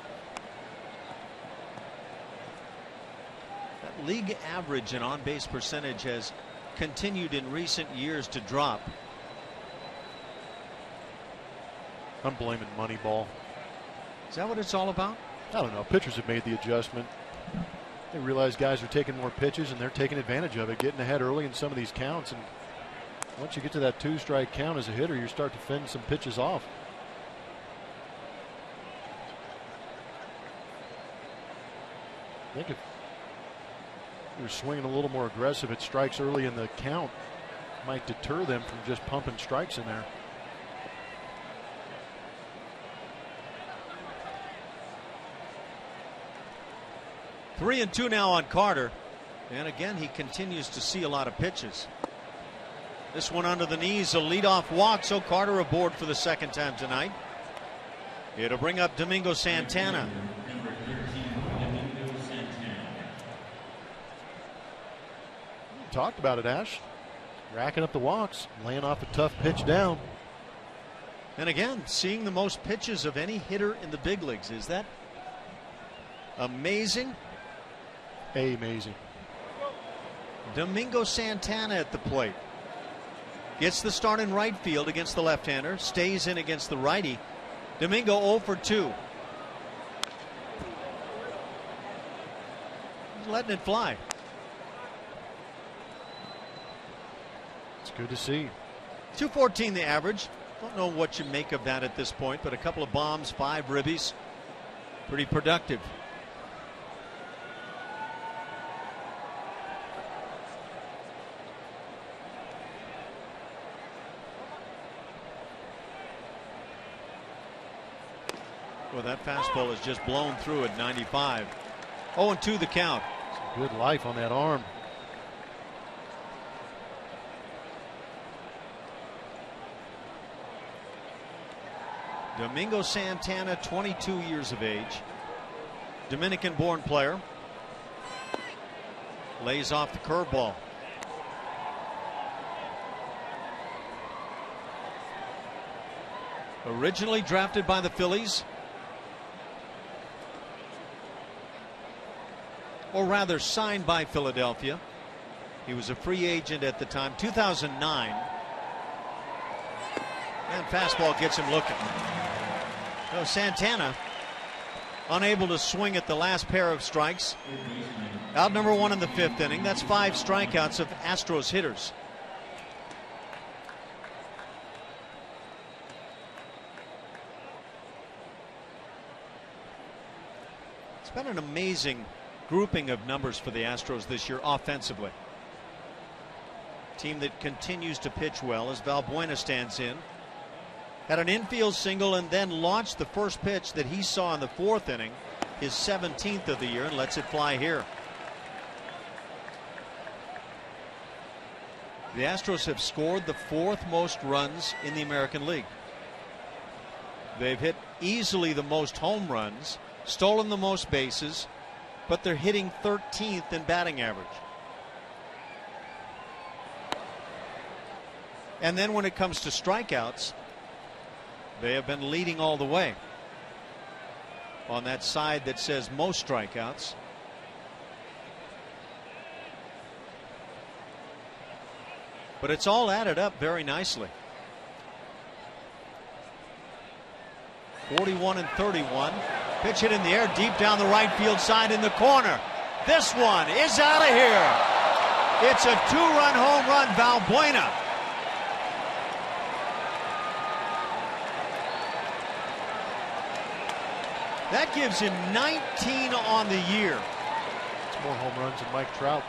That league average in on-base percentage has continued in recent years to drop. I'm blaming Moneyball. Is that what it's all about? I don't know. Pitchers have made the adjustment. They realize guys are taking more pitches and they're taking advantage of it, getting ahead early in some of these counts. And once you get to that 2-strike count as a hitter, you start to fend some pitches off. I think if you're swinging a little more aggressive at strikes early in the count, might deter them from just pumping strikes in there. Three and two now on Carter. And again, he continues to see a lot of pitches. This one under the knees, a leadoff walk, so Carter aboard for the second time tonight. It'll bring up Domingo Santana. Talked about it, Ash. Racking up the walks, laying off a tough pitch down. And again, seeing the most pitches of any hitter in the big leagues. Is that amazing? Amazing. Domingo Santana at the plate. Gets the start in right field against the left-hander. Stays in against the righty. Domingo 0 for 2. He's letting it fly. It's good to see. 214 the average. Don't know what you make of that at this point, but a couple of bombs, 5 ribbies. Pretty productive. Well, that fastball is just blown through at 95. 0-2 the count. Good life on that arm. Domingo Santana, 22 years of age. Dominican-born player. Lays off the curveball. Originally drafted by the Phillies. Or rather signed by Philadelphia. He was a free agent at the time, 2009. And fastball gets him looking. So Santana unable to swing at the last pair of strikes. Out number 1 in the 5th inning. That's 5 strikeouts of Astros hitters. It's been an amazing grouping of numbers for the Astros this year offensively. Team that continues to pitch well as Valbuena stands in. Had an infield single and then launched the first pitch that he saw in the 4th inning, his 17th of the year, and lets it fly here. The Astros have scored the 4th most runs in the American League. They've hit easily the most home runs, stolen the most bases, but they're hitting 13th in batting average. And then when it comes to strikeouts, they have been leading all the way on that side that says most strikeouts. But it's all added up very nicely. 41 and 31. Pitch hit in the air deep down the right field side in the corner. This one is out of here. It's a 2-run home run, Valbuena. That gives him 19 on the year. It's more home runs than Mike Trout.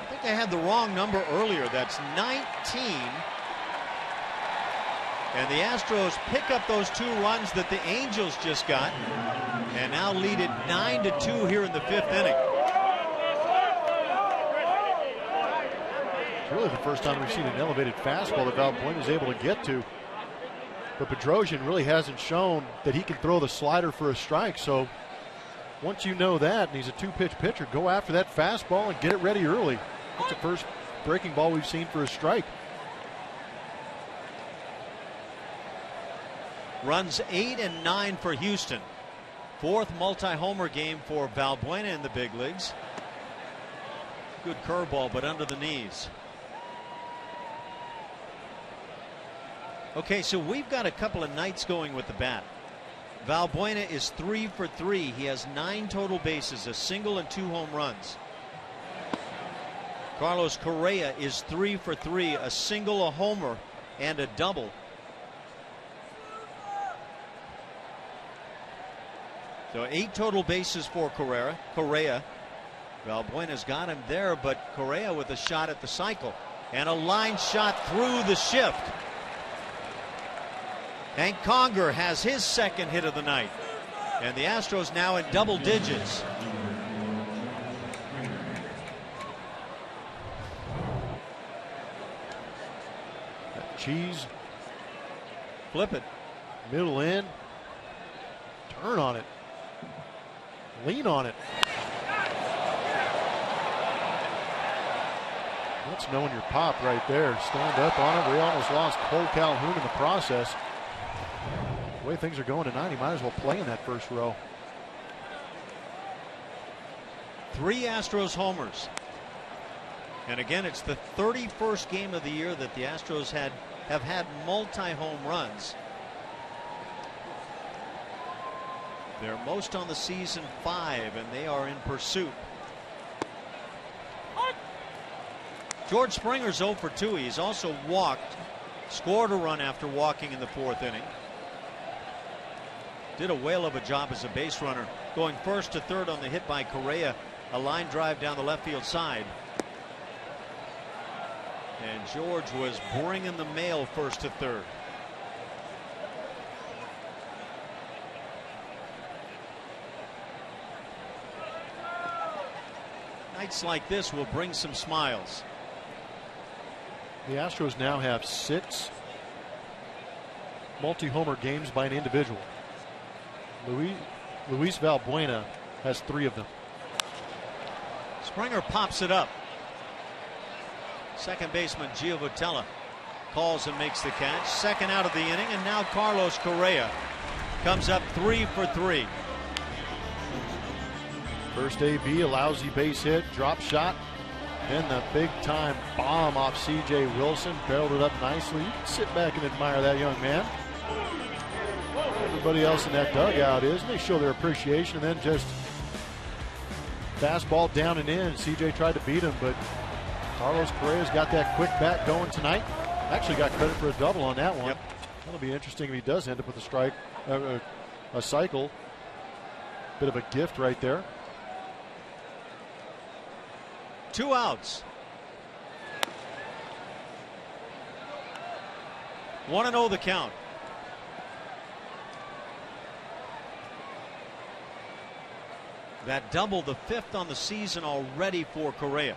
I think I had the wrong number earlier. That's 19. And the Astros pick up those 2 runs that the Angels just got and now lead it 9-2 here in the 5th inning. It's really the first time we've seen an elevated fastball that Valbuena is able to get to. But Bedrosian really hasn't shown that he can throw the slider for a strike. So once you know that, and he's a 2-pitch pitcher, go after that fastball and get it ready early. It's the first breaking ball we've seen for a strike. Runs 8 and 9 for Houston. Fourth multi-homer game for Valbuena in the big leagues. Good curveball, but under the knees. Okay, so we've got a couple of nights going with the bat. Valbuena is 3 for 3. He has 9 total bases, a single and 2 home runs. Carlos Correa is 3 for 3, a single, a homer, and a double. So 8 total bases for Correa. Valbuena's got him there, but Correa with a shot at the cycle. And a line shot through the shift. Hank Conger has his second hit of the night. And the Astros now in double digits. Cheese. Flip it. Middle in. Turn on it. Lean on it. That's knowing your pop right there. Stand up on it. We almost lost Cole Calhoun in the process. The way things are going tonight, he might as well play in that first row. 3 Astros homers. And again, it's the 31st game of the year that the Astros have had multi-home runs. They're most on the season 5, and they are in pursuit. George Springer's 0 for 2. He's also walked, scored a run after walking in the 4th inning. Did a whale of a job as a base runner, going first to third on the hit by Correa. A line drive down the left field side. And George was bringing the mail first to third. Nights like this will bring some smiles. The Astros now have 6 multi-homer games by an individual. Luis Valbuena has 3 of them. Springer pops it up. Second baseman Gio Votella calls and makes the catch. Second out of the inning, and now Carlos Correa comes up 3 for 3. First AB, a lousy base hit, drop shot, and the big time bomb off C.J. Wilson. Barreled it up nicely. You can sit back and admire that young man. Everybody else in that dugout is, and they show their appreciation, and then just fastball down and in. C.J. tried to beat him, but Carlos Correa's got that quick bat going tonight. Actually got credit for a double on that one. Yep. That'll be interesting if he does end up with a strike, a cycle. Bit of a gift right there. 2 outs. 1-0 the count. That double, the 5th on the season already for Correa.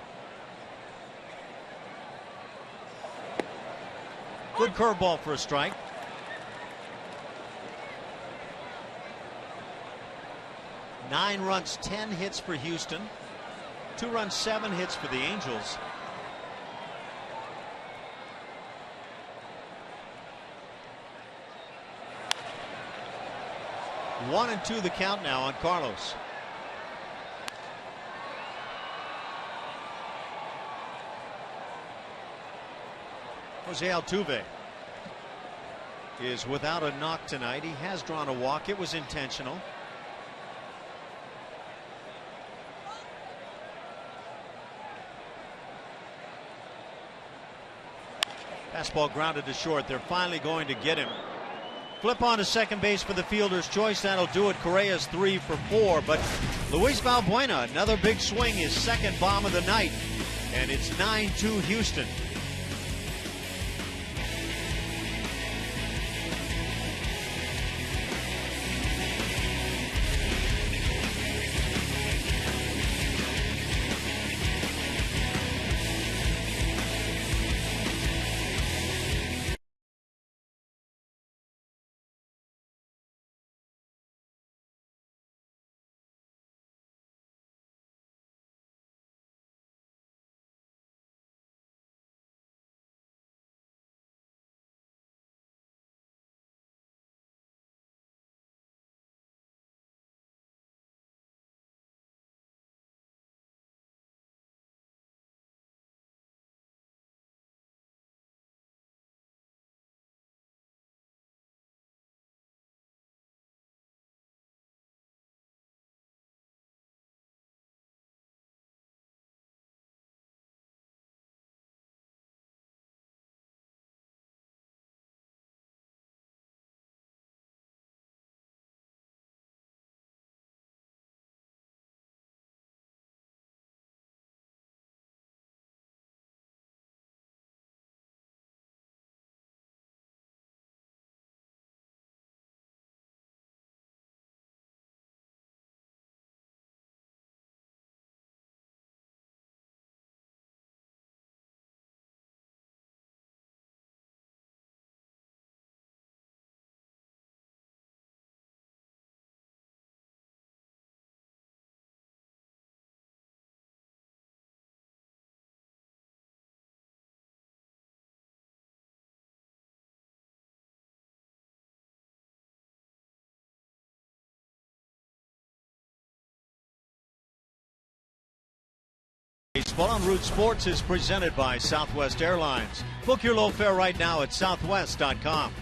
Good curveball for a strike. Nine runs, 10 hits for Houston. 2 runs, 7 hits for the Angels. One and 2 the count now on Carlos. Jose Altuve is without a knock tonight. He has drawn a walk. It was intentional. Fastball grounded to short. They're finally going to get him. Flip on to second base for the fielder's choice. That'll do it. Correa's 3 for 4. But Luis Valbuena, another big swing, his second bomb of the night. And it's 9-2 Houston. Baseball on Root Sports is presented by Southwest Airlines. Book your low fare right now at southwest.com.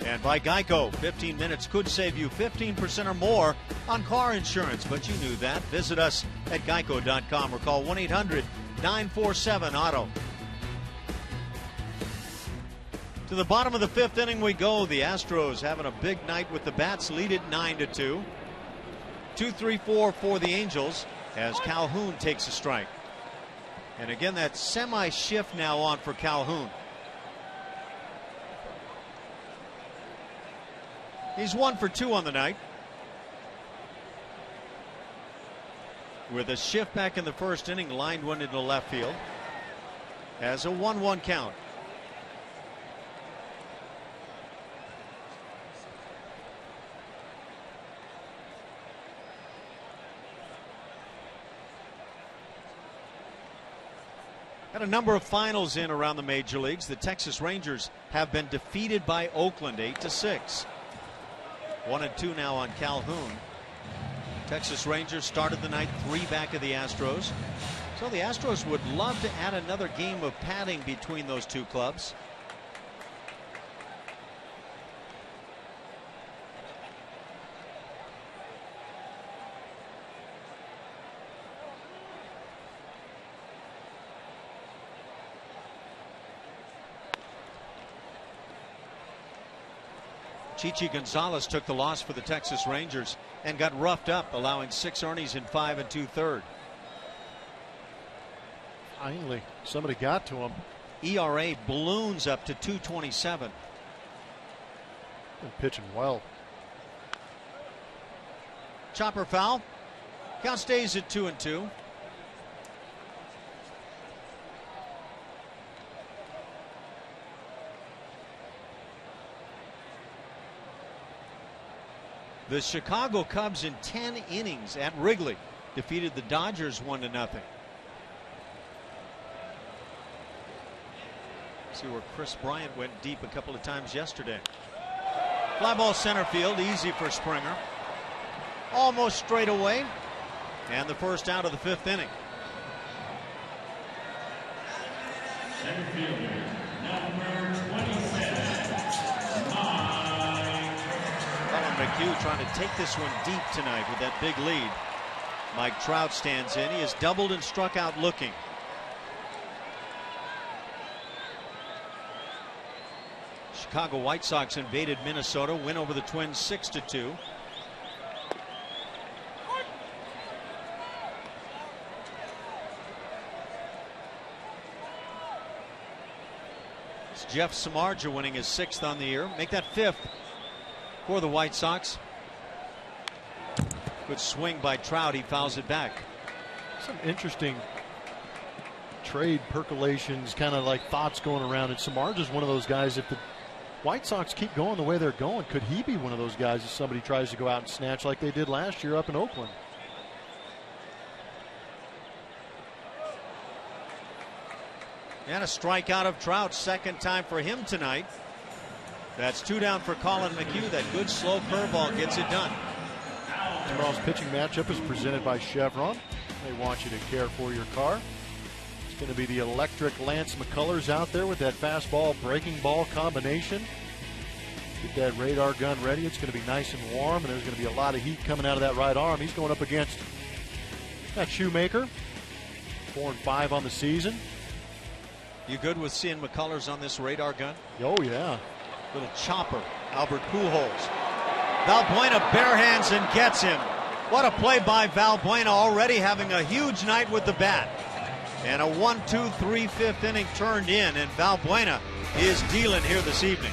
And by Geico, 15 minutes could save you 15% or more on car insurance, but you knew that. Visit us at geico.com or call 1-800-947-AUTO. To the bottom of the fifth inning we go. The Astros having a big night with the bats, lead it 9-2. 2-3-4 for the Angels as Calhoun takes a strike. And again, that semi-shift now on for Calhoun. He's 1 for 2 on the night. With a shift back in the first inning, lined one into left field. As a 1-1 count. Had a number of finals in around the major leagues. The Texas Rangers have been defeated by Oakland 8-6. 1-2 now on Calhoun. Texas Rangers started the night 3 back of the Astros. So the Astros would love to add another game of padding between those two clubs. Chichi Gonzalez took the loss for the Texas Rangers and got roughed up, allowing 6 earnings in 5 2/3. Finally, somebody got to him. ERA balloons up to 2.27. Been pitching well. Chopper foul. Count stays at 2-2. The Chicago Cubs in 10 innings at Wrigley defeated the Dodgers 1-0. See where Chris Bryant went deep a couple of times yesterday. Fly ball center field, easy for Springer. Almost straight away. And the first out of the 5th inning. Center fielder, number 27. McHugh trying to take this one deep tonight with that big lead. Mike Trout stands in. He has doubled and struck out looking. Chicago White Sox invaded Minnesota, win over the Twins 6-2. It's Jeff Samardzija winning his 6th on the year. Make that 5th. For the White Sox. Good swing by Trout. He fouls it back. Some interesting trade percolations, kind of like thoughts going around. And Samardzija is one of those guys. If the White Sox keep going the way they're going, could he be one of those guys if somebody tries to go out and snatch like they did last year up in Oakland? And a strikeout of Trout. 2nd time for him tonight. That's 2 down for Colin McHugh. That good slow curveball gets it done. Tomorrow's pitching matchup is presented by Chevron. They want you to care for your car. It's going to be the electric Lance McCullers out there with that fastball breaking ball combination. Get that radar gun ready. It's going to be nice and warm, and there's going to be a lot of heat coming out of that right arm. He's going up against that Shoemaker. 4-5 on the season. You good with seeing McCullers on this radar gun? Oh, yeah. Little chopper, Albert Pujols. Valbuena barehands and gets him. What a play by Valbuena, already having a huge night with the bat. And a 1-2-3 5th inning turned in, and Valbuena is dealing here this evening.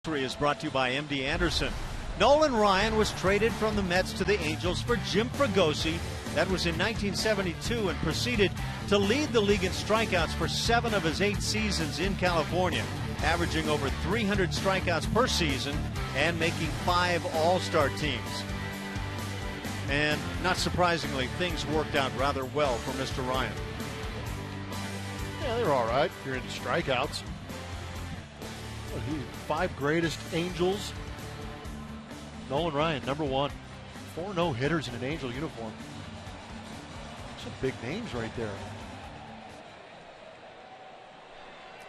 Is brought to you by MD Anderson. Nolan Ryan was traded from the Mets to the Angels for Jim Fregosi. That was in 1972, and proceeded to lead the league in strikeouts for 7 of his 8 seasons in California, averaging over 300 strikeouts per season and making 5 All-Star teams. And not surprisingly, things worked out rather well for Mr. Ryan. Yeah, they're all right. You're into strikeouts. 5 greatest Angels. Nolan Ryan, number 1. 4 no-hitters in an Angel uniform. Some big names right there.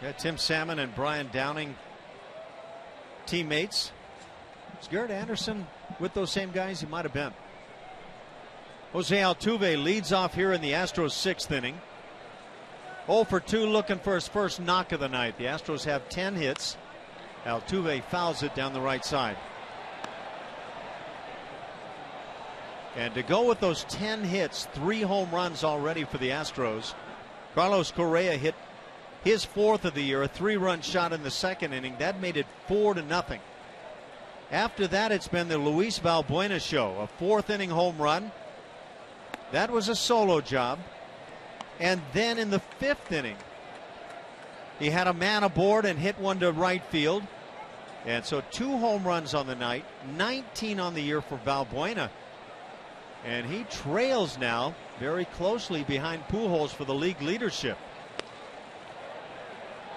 Yeah, Tim Salmon and Brian Downing, teammates. Is Garrett Anderson with those same guys? He might have been. Jose Altuve leads off here in the Astros 6th inning. 0 for 2, looking for his first knock of the night. The Astros have 10 hits. Altuve fouls it down the right side. And to go with those 10 hits, 3 home runs already for the Astros. Carlos Correa hit his 4th of the year, a 3-run shot in the 2nd inning. That made it 4-0. After that, it's been the Luis Valbuena show, a 4th inning home run. That was a solo job. And then in the 5th inning, he had a man aboard and hit one to right field. And so 2 home runs on the night, 19 on the year for Valbuena. And he trails now very closely behind Pujols for the league leadership.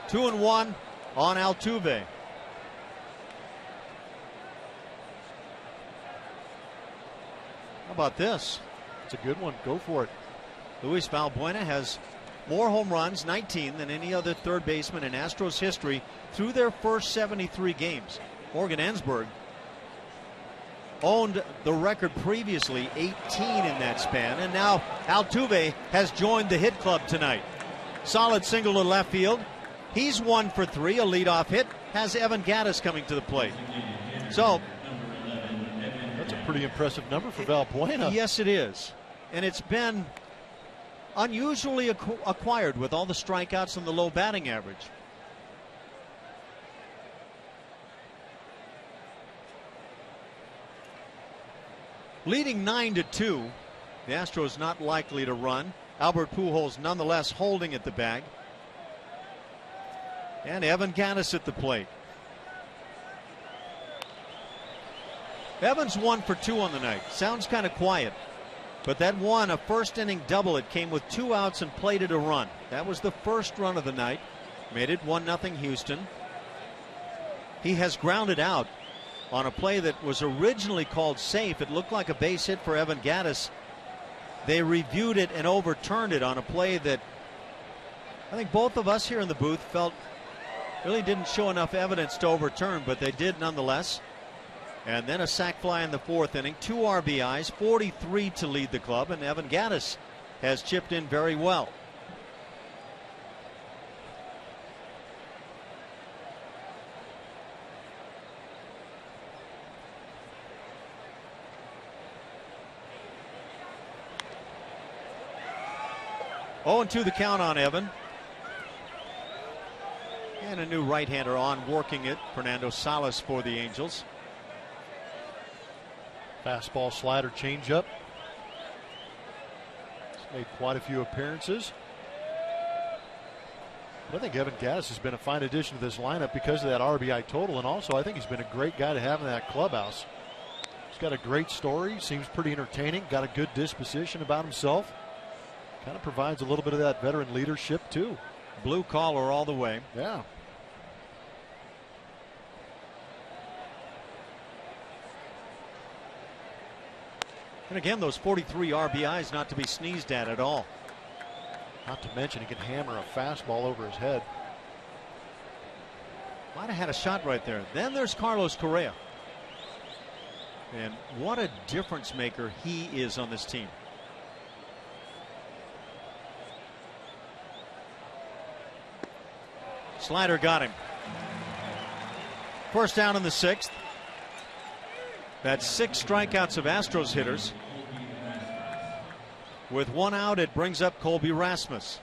2-1 on Altuve. How about this? It's a good one. Go for it. Luis Valbuena has more home runs, 19, than any other third baseman in Astros history through their first 73 games. Morgan Ensberg owned the record previously, 18 in that span, and now Altuve has joined the hit club tonight. Solid single to left field. He's 1 for 3, a leadoff hit. Has Evan Gattis coming to the plate. So that's a pretty impressive number for Valbuena. Yes, it is, and it's been unusually acquired with all the strikeouts and the low batting average. Leading 9-2, the Astros not likely to run. Albert Pujols nonetheless holding at the bag. And Evan Gattis at the plate. Evans 1 for 2 on the night. Sounds kind of quiet. But that one, a first inning double, it came with 2 outs and plated a run. That was the first run of the night. Made it 1-0 Houston. He has grounded out on a play that was originally called safe. It looked like a base hit for Evan Gattis. They reviewed it and overturned it on a play that I think both of us here in the booth felt really didn't show enough evidence to overturn, but they did nonetheless. And then a sac fly in the 4th inning, 2 RBIs, 43 to lead the club, and Evan Gattis has chipped in very well. Oh, 2 the count on Evan. And a new right-hander on working it, Fernando Salas for the Angels. Fastball, slider, changeup. He's made quite a few appearances. But I think Evan Gattis has been a fine addition to this lineup because of that RBI total, and also I think he's been a great guy to have in that clubhouse. He's got a great story, seems pretty entertaining, got a good disposition about himself. Kind of provides a little bit of that veteran leadership too. Blue collar all the way. Yeah. And again, those 43 RBIs not to be sneezed at all. Not to mention he can hammer a fastball over his head. Might have had a shot right there. Then there's Carlos Correa. And what a difference maker he is on this team. Slider got him. First down in the 6th. That's 6 strikeouts of Astros hitters. With 1 out, it brings up Colby Rasmus.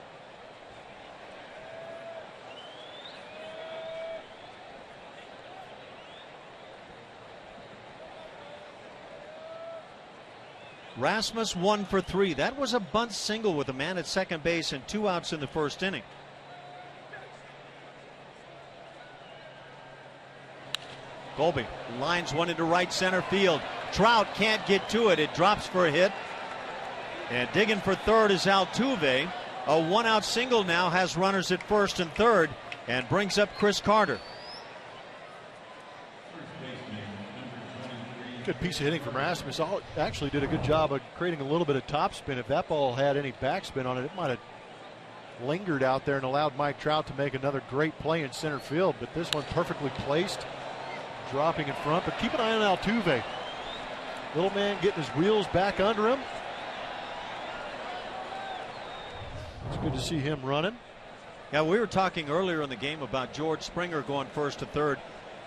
Rasmus 1 for 3. That was a bunt single with a man at second base and 2 outs in the first inning. Colby lines one into right center field. Trout can't get to it. It drops for a hit. And digging for third is Altuve. A 1-out single now has runners at first and third and brings up Chris Carter. Good piece of hitting from Rasmus. Actually did a good job of creating a little bit of topspin. If that ball had any backspin on it, it might have lingered out there and allowed Mike Trout to make another great play in center field. But this one perfectly placed, dropping in front. But keep an eye on Altuve. Little man getting his wheels back under him. It's good to see him running. Yeah, we were talking earlier in the game about George Springer going first to third,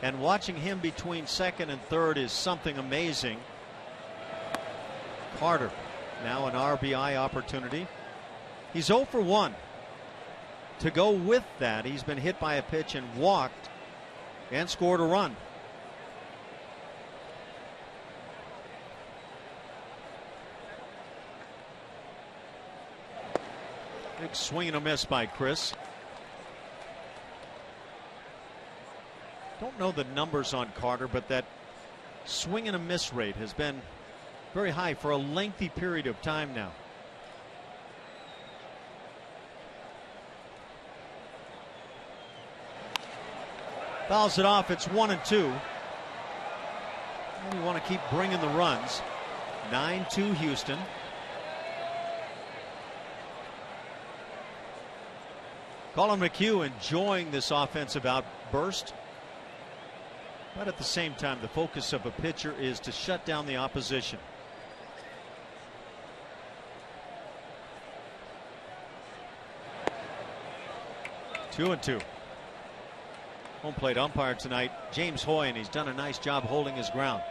and watching him between second and third is something amazing. Carter now an RBI opportunity. He's 0 for 1. To go with that, he's been hit by a pitch and walked and scored a run. Big swing and a miss by Chris. Don't know the numbers on Carter, but that swing and a miss rate has been very high for a lengthy period of time now. Fouls it off. It's 1-2. And you want to keep bringing the runs. 9-2 Houston. Colin McHugh enjoying this offensive outburst. But at the same time, the focus of a pitcher is to shut down the opposition. Two and two. Home plate umpire tonight, James Hoy, and he's done a nice job holding his ground.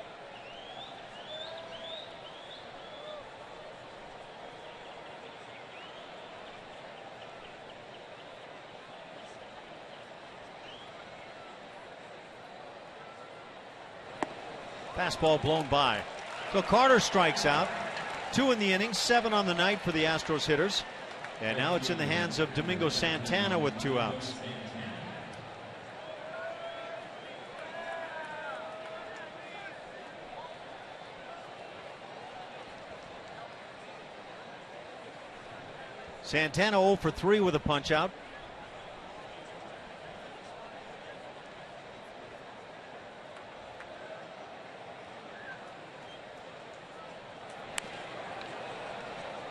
Fastball blown by. So Carter strikes out. 2 in the inning, 7 on the night for the Astros hitters. And now it's in the hands of Domingo Santana with 2 outs. Santana 0 for 3 with a punch out.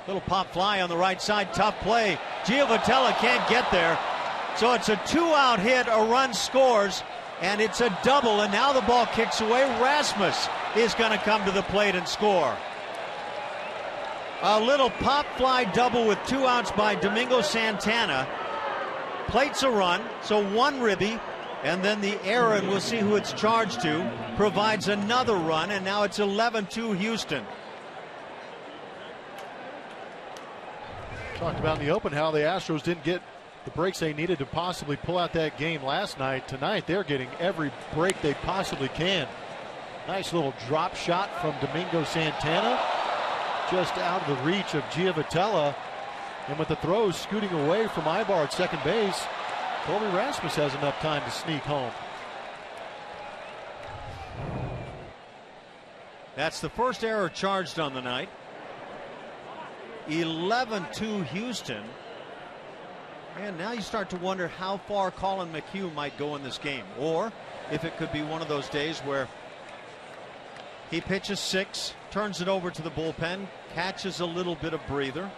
Little pop fly on the right side, tough play. Giovitella can't get there. So it's a 2-out hit, a run scores, and it's a double, and now the ball kicks away. Rasmus is going to come to the plate and score. A little pop fly double with 2 outs by Domingo Santana. Plates a run, so 1 ribby, and then the error, and we'll see who it's charged to, provides another run, and now it's 11-2 Houston. Talked about in the open how the Astros didn't get the breaks they needed to possibly pull out that game last night. Tonight they're getting every break they possibly can. Nice little drop shot from Domingo Santana, just out of the reach of Giovitella, and with the throws scooting away from Ibar at second base, Colby Rasmus has enough time to sneak home. That's the first error charged on the night. 11-2 Houston. And now you start to wonder how far Colin McHugh might go in this game, or if it could be one of those days where he pitches 6, turns it over to the bullpen, catches a little bit of breather.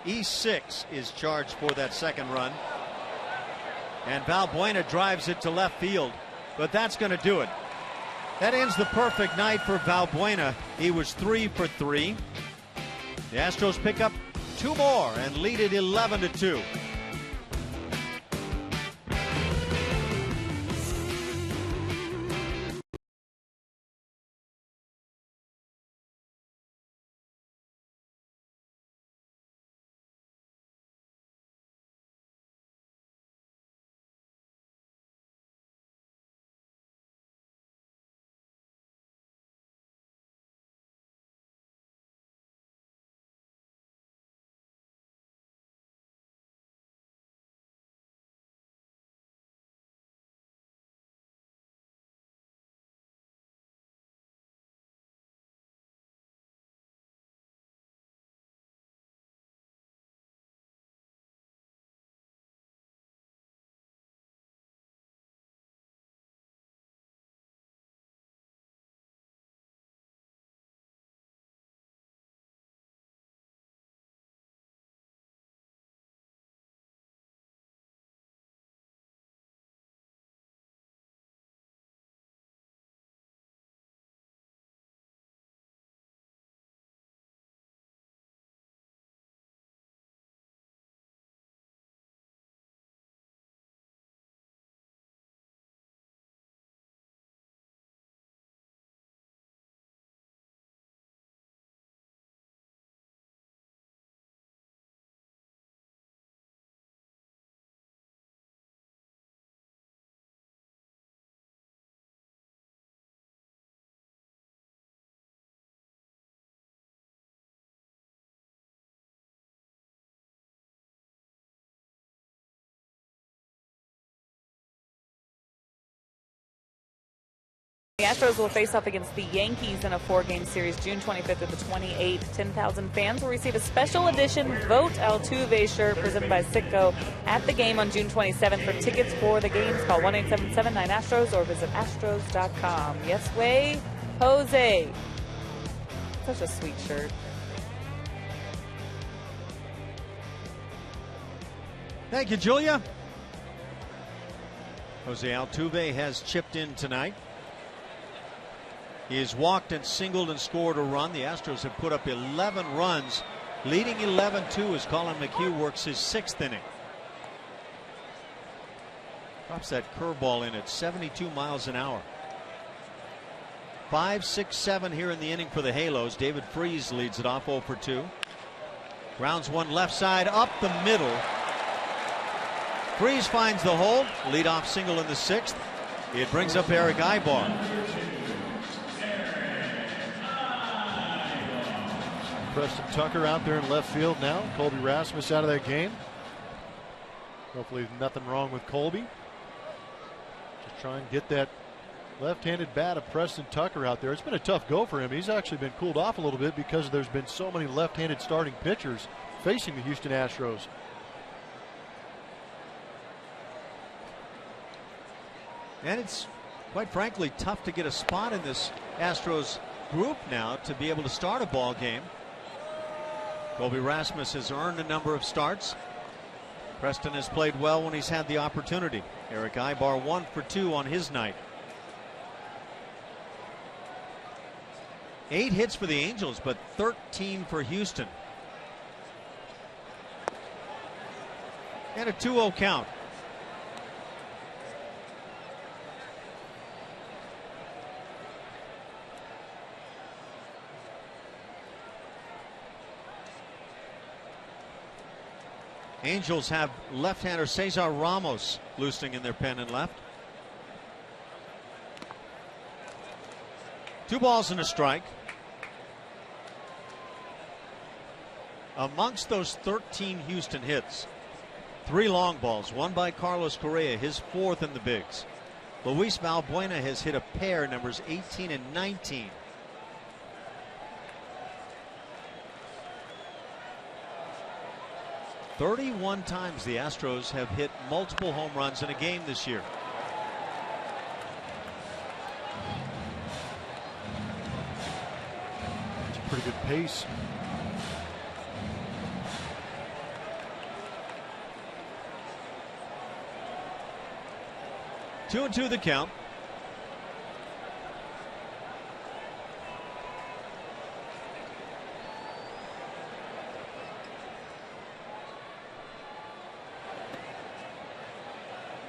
E6 is charged for that second run. And Valbuena drives it to left field, but that's going to do it. That ends the perfect night for Valbuena. He was 3 for 3. The Astros pick up 2 more and lead it 11-2. The Astros will face off against the Yankees in a 4-game series June 25th to the 28th. 10,000 fans will receive a special edition Vote Altuve shirt presented by Citgo at the game on June 27th. For tickets for the games, call 1-877-9-ASTROS or visit astros.com. Yes, way, Jose. Such a sweet shirt. Thank you, Julia. Jose Altuve has chipped in tonight. He has walked and singled and scored a run. The Astros have put up 11 runs, leading 11-2 as Colin McHugh works his 6th inning. Drops that curveball in at 72 miles an hour. 5, 6, 7 here in the inning for the Halos. David Freese leads it off 0 for 2. Grounds one left side up the middle. Freese finds the hole. Leadoff single in the 6th. It brings up Eric Ibar. Preston Tucker out there in left field now. Colby Rasmus out of that game. Hopefully nothing wrong with Colby. Just try and get that left-handed bat of Preston Tucker out there. It's been a tough go for him. He's actually been cooled off a little bit because there's been so many left-handed starting pitchers facing the Houston Astros. And it's quite frankly tough to get a spot in this Astros group now to be able to start a ball game. Colby Rasmus has earned a number of starts. Preston has played well when he's had the opportunity. Eric Ibar 1 for 2 on his night. 8 hits for the Angels, but 13 for Houston. And a 2-0 count. Angels have left-hander Cesar Ramos loosening in their pen and left. 2 balls and a strike. Amongst those 13 Houston hits, 3 long balls, 1 by Carlos Correa, his 4th in the bigs. Luis Valbuena has hit a pair, numbers 18 and 19. "31 times the Astros have hit multiple home runs in a game this year." It's a pretty good pace. Two and two the count.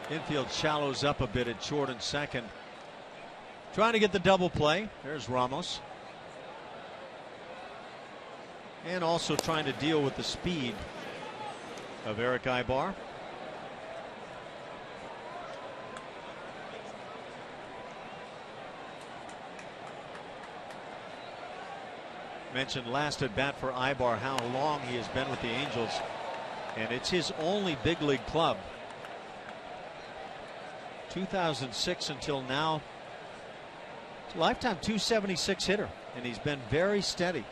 Infield shallows up a bit at short and second. Trying to get the double play. There's Ramos. And also trying to deal with the speed of Eric Ibar. Mentioned last at bat for Ibar how long he has been with the Angels. And it's his only big league club. 2006 until now. It's a lifetime 276 hitter, and he's been very steady.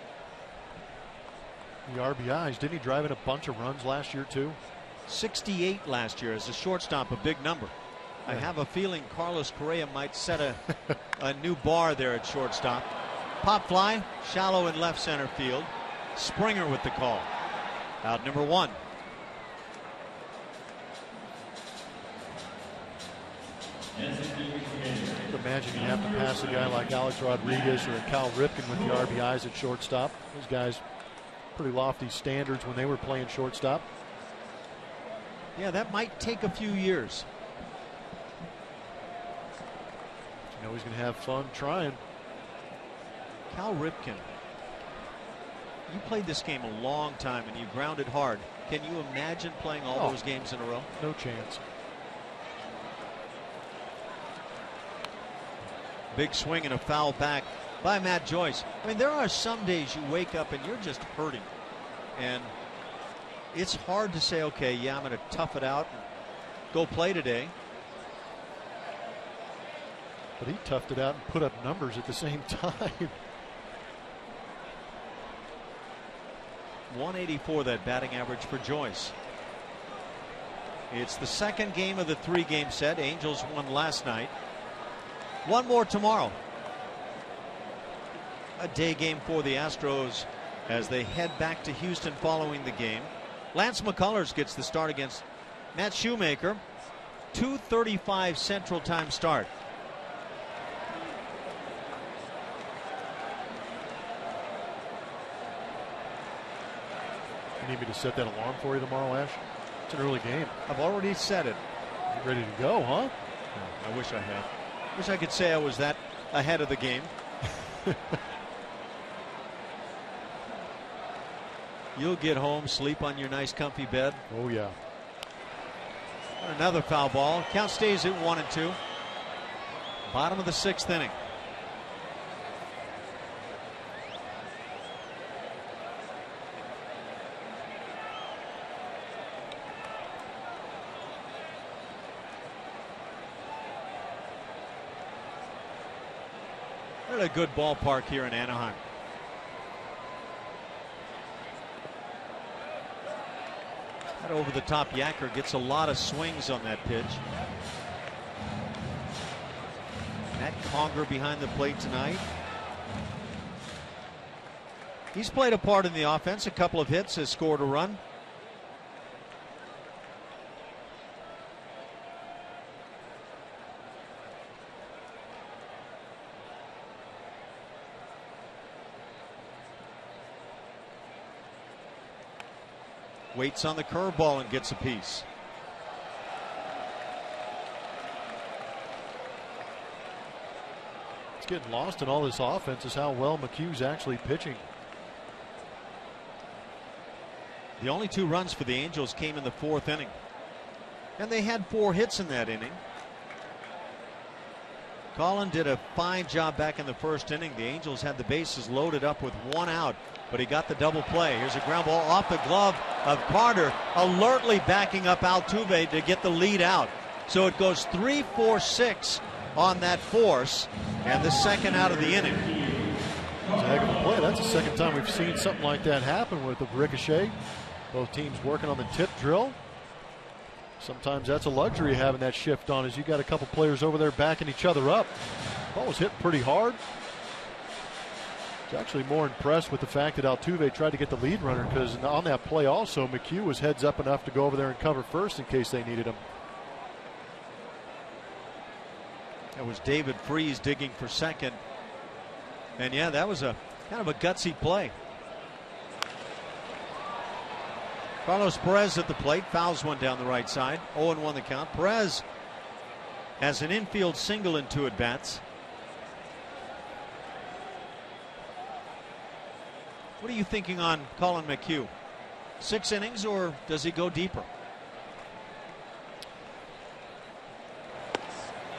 The RBIs, didn't he drive in a bunch of runs last year too? 68 last year as a shortstop, a big number. I have a feeling Carlos Correa might set a new bar there at shortstop. Pop fly, shallow in left center field. Springer with the call. Out number 1. Imagine you have to pass a guy like Alex Rodriguez or a Cal Ripken with the RBIs at shortstop. Those guys, pretty lofty standards when they were playing shortstop. Yeah, that might take a few years. You know he's going to have fun trying. Cal Ripken, you played this game a long time and you grounded hard. Can you imagine playing all those games in a row? No chance. Big swing and a foul back by Matt Joyce. I mean, there are some days you wake up and you're just hurting. And it's hard to say, okay, yeah, I'm going to tough it out and go play today. But he toughed it out and put up numbers at the same time. 184 that batting average for Joyce. It's the second game of the 3-game set. Angels won last night. One more tomorrow. A day game for the Astros as they head back to Houston following the game. Lance McCullers gets the start against Matt Shoemaker. 2:35 Central Time start. You need me to set that alarm for you tomorrow, Ash? It's an early game. I've already said it. You ready to go, huh? I wish I had. Wish I could say I was that ahead of the game. You'll get home, sleep on your nice comfy bed. Oh, yeah. Another foul ball. Count stays at 1-2. Bottom of the 6th inning. What a good ballpark here in Anaheim. That over the top Yacker gets a lot of swings on that pitch. Matt Conger behind the plate tonight. He's played a part in the offense. A couple of hits, has scored a run. Waits on the curveball and gets a piece. It's getting lost in all this offense is how well McHugh's actually pitching. The only 2 runs for the Angels came in the 4th inning. And they had 4 hits in that inning. Colin did a fine job back in the 1st inning. The Angels had the bases loaded up with 1 out, but he got the double play. Here's a ground ball off the glove of Carter, alertly backing up Altuve to get the lead out. So it goes 3-4-6 on that force, and the 2nd out of the inning. That's a heck of a play. That's the 2nd time we've seen something like that happen with the ricochet. Both teams working on the tip drill. Sometimes that's a luxury having that shift on, as you got a couple players over there backing each other up. Ball was hit pretty hard. I was actually more impressed with the fact that Altuve tried to get the lead runner, because on that play also McHugh was heads up enough to go over there and cover first in case they needed him. That was David Freese digging for second. And yeah, that was a kind of a gutsy play. Carlos Perez at the plate, fouls one down the right side. 0-1 the count. Perez has an infield single in 2 at-bats. What are you thinking on Colin McHugh? 6 innings, or does he go deeper?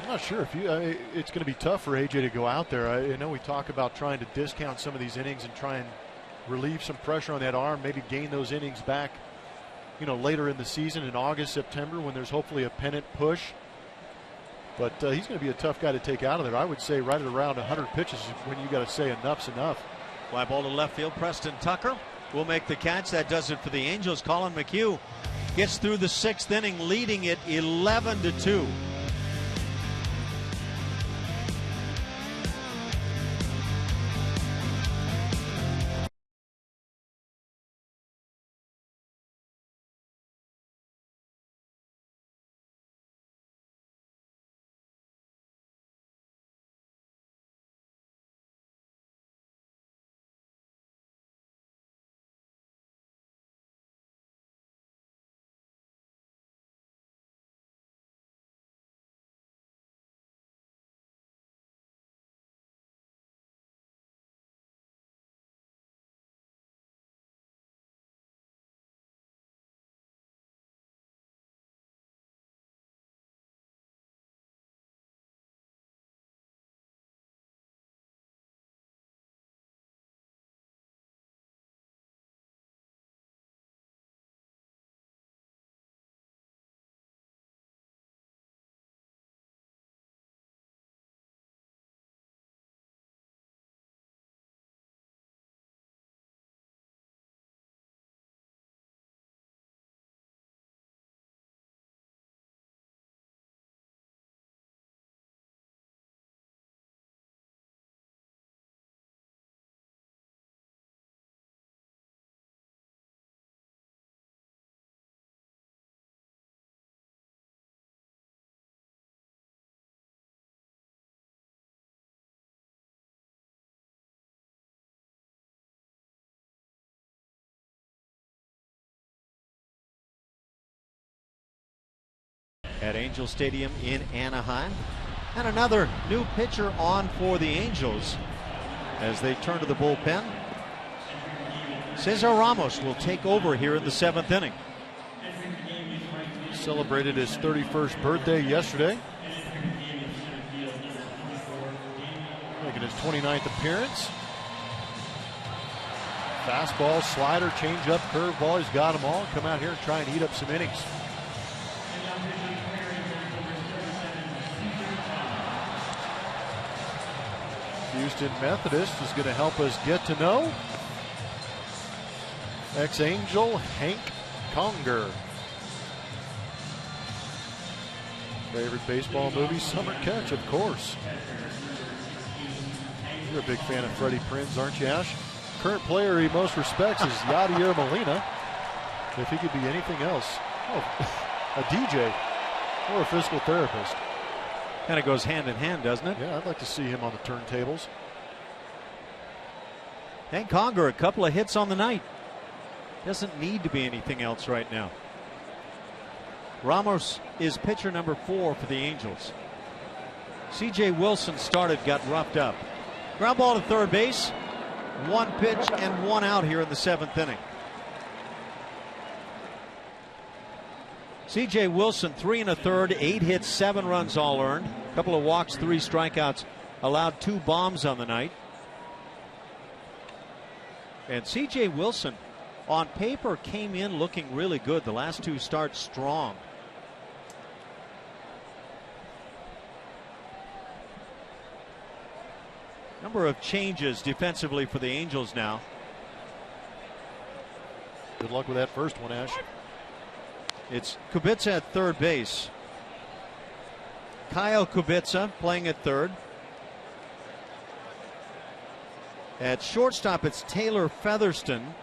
I'm not sure if it's going to be tough for AJ to go out there. I know we talk about trying to discount some of these innings and try and relieve some pressure on that arm, maybe gain those innings back, later in the season in August, September, when there's hopefully a pennant push. But he's going to be a tough guy to take out of there. I would say right at around 100 pitches is when you got to say enough's enough. Fly ball to left field. Preston Tucker will make the catch. That does it for the Angels. Colin McHugh gets through the 6th inning, leading it 11-2. at Angel Stadium in Anaheim. And another new pitcher on for the Angels as they turn to the bullpen. Cesar Ramos will take over here in the 7th inning. Celebrated his 31st birthday yesterday, making his 29th appearance. Fastball, slider, changeup, curveball, he's got them all. Come out here and try and eat up some innings. Houston Methodist is going to help us get to know ex-Angel Hank Conger. Favorite baseball movie, Summer Catch, of course. You're a big fan of Freddie Prinze, aren't you, Ash? Current player he most respects is Yadier Molina. If he could be anything else, a DJ or a physical therapist. Kind of goes hand in hand, doesn't it? Yeah, I'd like to see him on the turntables. Hank Conger, a couple of hits on the night. Doesn't need to be anything else right now. Ramos is pitcher number 4 for the Angels. C.J. Wilson started, got roughed up. Ground ball to third base. 1 pitch and 1 out here in the 7th inning. C.J. Wilson, 3 1/3, 8 hits, 7 runs all earned. A couple of walks, 3 strikeouts, allowed 2 bombs on the night. And C.J. Wilson, on paper, came in looking really good. The last 2 starts strong. Number of changes defensively for the Angels now. Good luck with that first one, Ash. It's Kubica at third base. Kyle Kubica playing at third. At shortstop, it's Taylor Featherston.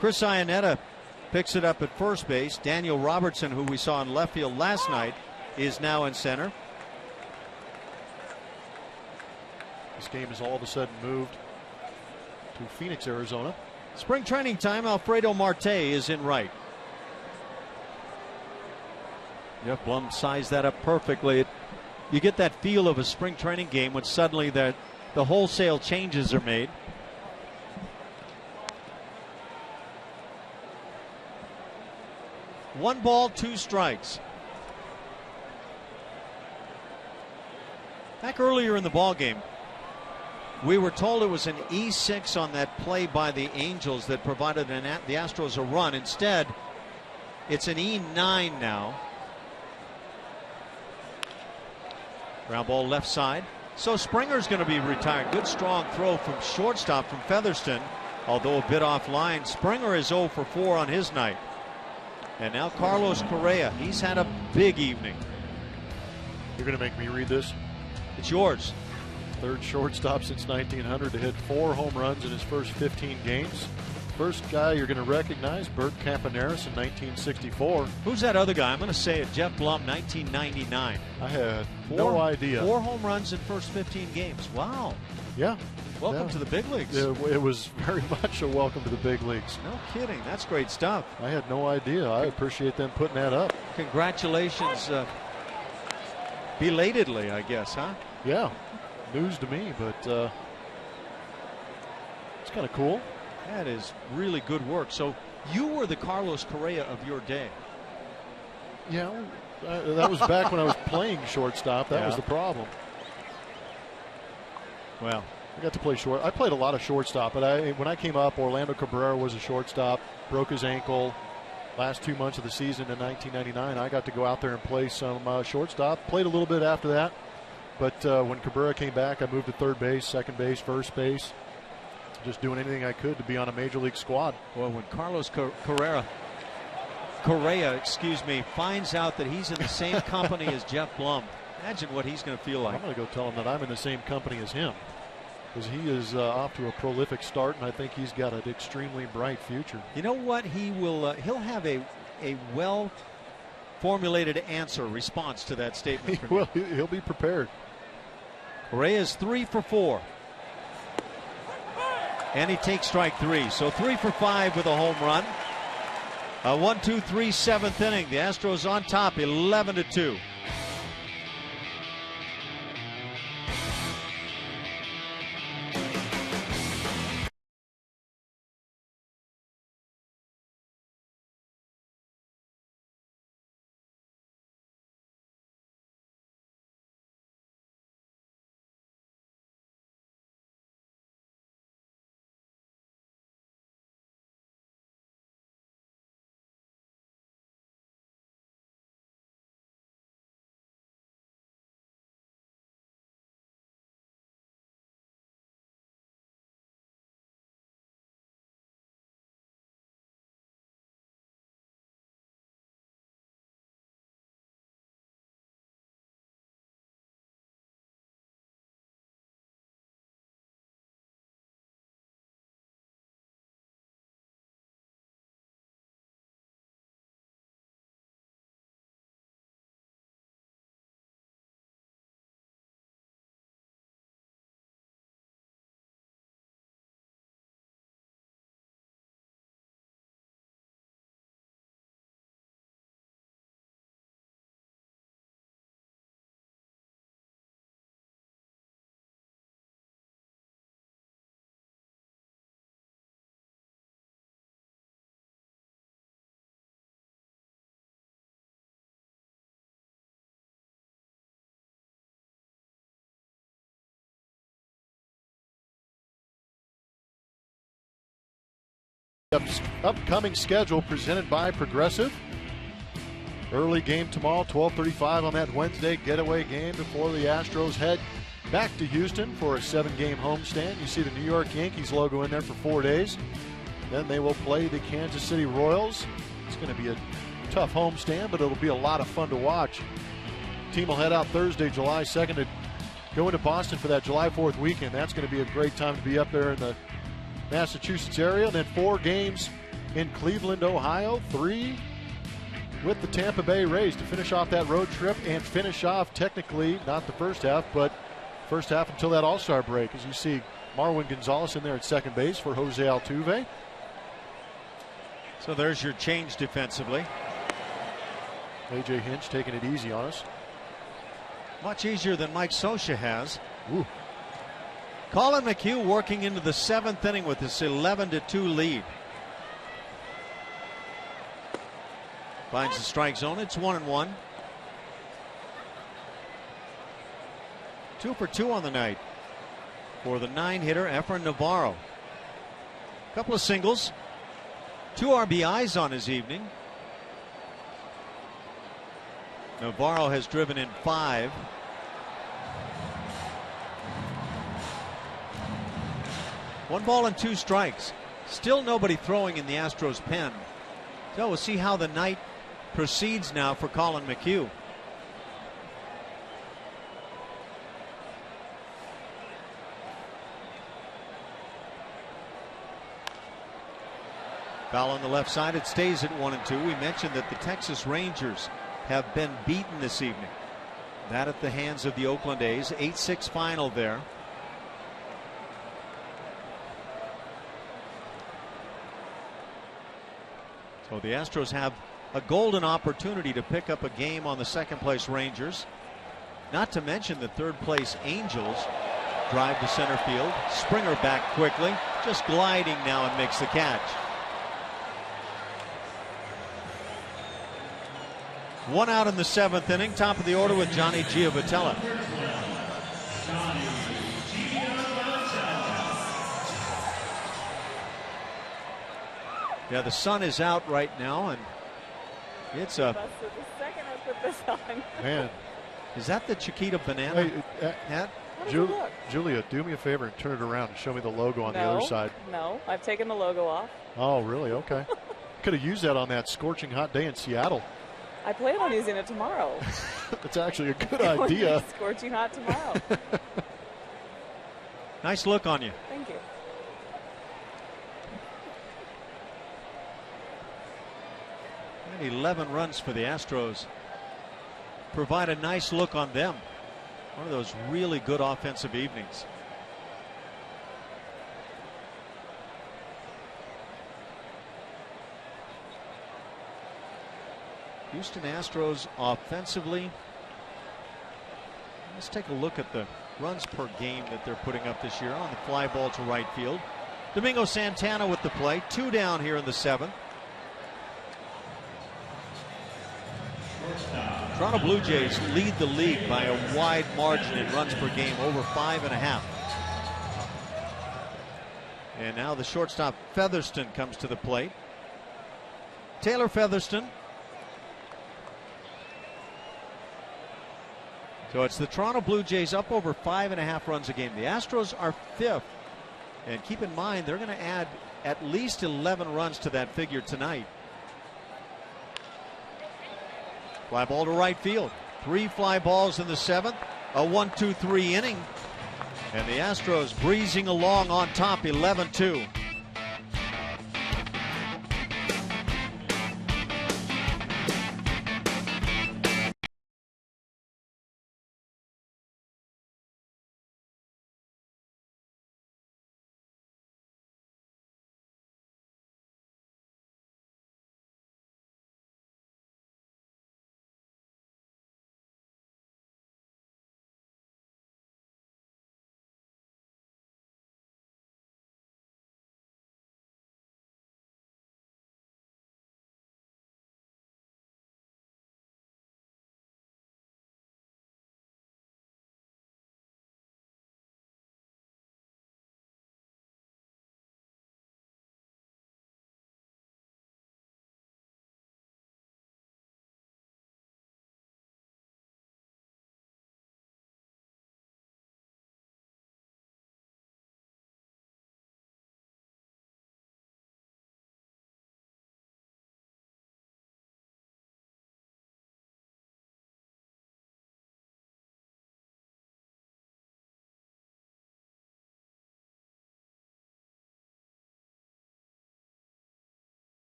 Chris Iannetta picks it up at first base. Daniel Robertson, who we saw in left field last night, is now in center. This game has all of a sudden moved to Phoenix, Arizona. Spring training time, Alfredo Marte is in right. Jeff Blum sized that up perfectly. You get that feel of a spring training game when suddenly the wholesale changes are made. One ball, 2 strikes. Back earlier in the ball game, we were told it was an E6 on that play by the Angels that provided the Astros a run. Instead, it's an E9 now. Ground ball left side. So Springer's going to be retired. Good strong throw from shortstop from Featherston. Although a bit offline, Springer is 0 for 4 on his night. And now Carlos Correa. He's had a big evening. You're going to make me read this? It's yours. Third shortstop since 1900 to hit 4 home runs in his first 15 games. First guy you're going to recognize, Bert Campaneris in 1964. Who's that other guy? I'm going to say it. Jeff Blum, 1999. I had no idea. 4 home runs in first 15 games. Wow. Yeah. Welcome to the big leagues. It was very much a welcome to the big leagues. No kidding. That's great stuff. I had no idea. I appreciate them putting that up. Congratulations. Belatedly, I guess, huh? Yeah. News to me, but it's kind of cool. That is really good work. So you were the Carlos Correa of your day. Yeah, that was back when I was playing shortstop. That was the problem. Well, I got to play short. I played a lot of shortstop, but when I came up, Orlando Cabrera was a shortstop, broke his ankle. Last 2 months of the season in 1999, I got to go out there and play some shortstop. Played a little bit after that. But when Cabrera came back, I moved to third base, second base, first base. Just doing anything I could to be on a major league squad. Well, when Carlos Correa, finds out that he's in the same company as Jeff Blum, imagine what he's going to feel like. I'm going to go tell him that I'm in the same company as him, because he is off to a prolific start, and I think he's got an extremely bright future. You know what? He'll have a well formulated response to that statement. He'll be prepared. Correa's 3 for 4. And he takes strike 3. So 3 for 5 with a home run. A 1-2-3 7th inning. The Astros on top, 11-2. Upcoming schedule presented by Progressive. Early game tomorrow, 12:35 on that Wednesday getaway game before the Astros head back to Houston for a 7-game homestand. You see the New York Yankees logo in there for 4 days. Then they will play the Kansas City Royals. It's going to be a tough homestand, but it'll be a lot of fun to watch. Team will head out Thursday, July 2nd to go into Boston for that July 4th weekend. That's going to be a great time to be up there in the Massachusetts area. And then 4 games in Cleveland, Ohio, 3 with the Tampa Bay Rays to finish off that road trip and finish off technically not the first half, but first half until that All-Star break. As you see Marwin Gonzalez in there at second base for Jose Altuve. So there's your change defensively. A.J. Hinch taking it easy on us. Much easier than Mike Scioscia has. Ooh. Colin McHugh working into the 7th inning with this 11-2 lead. Finds the strike zone. It's 1-1. 2 for 2 on the night for the 9-hitter Efrain Navarro. A couple of singles, 2 RBIs on his evening. Navarro has driven in 5. One ball and 2 strikes. Still nobody throwing in the Astros pen. So we'll see how the night proceeds now for Colin McHugh. Foul on the left side. It stays at 1-2. We mentioned that the Texas Rangers have been beaten this evening. That at the hands of the Oakland A's. 8-6 final there. So the Astros have a golden opportunity to pick up a game on the second-place Rangers. Not to mention the third-place Angels drive to center field. Springer back quickly, just gliding now and makes the catch. 1 out in the 7th inning. Top of the order with Johnny Giavotella. Yeah, the sun is out right now, and it's a. The second I put this on. Man, is that the Chiquita banana hat? Julia, do me a favor and turn it around and show me the logo on the other side. No, I've taken the logo off. Oh, really? Okay. Could have used that on that scorching hot day in Seattle. I plan on using it tomorrow. That's actually a good idea. Scorching hot tomorrow. Nice look on you. Thank you. And 11 runs for the Astros. Provide a nice look on them. One of those really good offensive evenings. Houston Astros offensively. Let's take a look at the runs per game that they're putting up this year on the fly ball to right field. Domingo Santana with the play. 2 down here in the 7th. Toronto Blue Jays lead the league by a wide margin in runs per game, over 5.5. And now the shortstop Featherston comes to the plate. Taylor Featherston. So it's the Toronto Blue Jays up over 5.5 runs a game. The Astros are 5th. And keep in mind, they're going to add at least 11 runs to that figure tonight. Fly ball to right field. 3 fly balls in the 7th. A 1-2-3 inning. And the Astros breezing along on top, 11-2.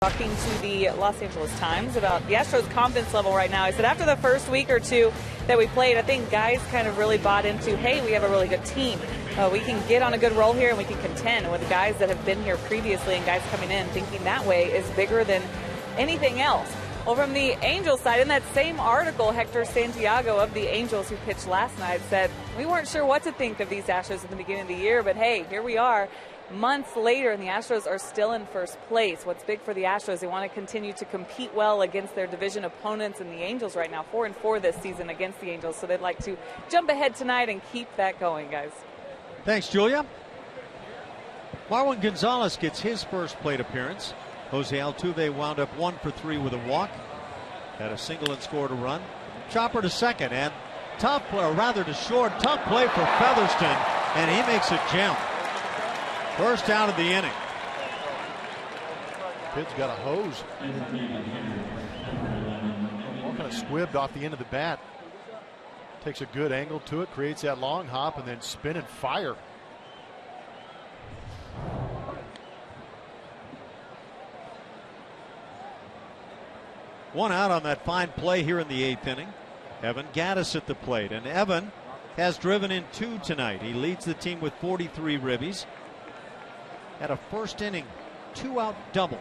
Talking to the Los Angeles Times about the Astros' confidence level right now. I said after the first week or two that we played, I think guys kind of really bought into, hey, we have a really good team. We can get on a good roll here and we can contend. And with the guys that have been here previously and guys coming in thinking that way is bigger than anything else. Well, from the Angels side, in that same article, Hector Santiago of the Angels, who pitched last night, said, we weren't sure what to think of these Astros at the beginning of the year, but hey, here we are. Months later, and the Astros are still in first place. What's big for the Astros, they want to continue to compete well against their division opponents, and the Angels right now 4-4 this season against the Angels, so they'd like to jump ahead tonight and keep that going, guys. Thanks, Julia. Marwin Gonzalez gets his first plate appearance. Jose Altuve wound up 1 for 3 with a walk. Had a single and scored a run. Chopper to second, and tough play, or rather to short. Tough play for Featherston, and he makes a jump. First out of the inning. Kid's got a hose. All kind of squibbed off the end of the bat. Takes a good angle to it, creates that long hop, and then spin and fire. One out on that fine play here in the 8th inning. Evan Gattis at the plate, and Evan has driven in 2 tonight. He leads the team with 43 ribbies. Had a first inning 2-out double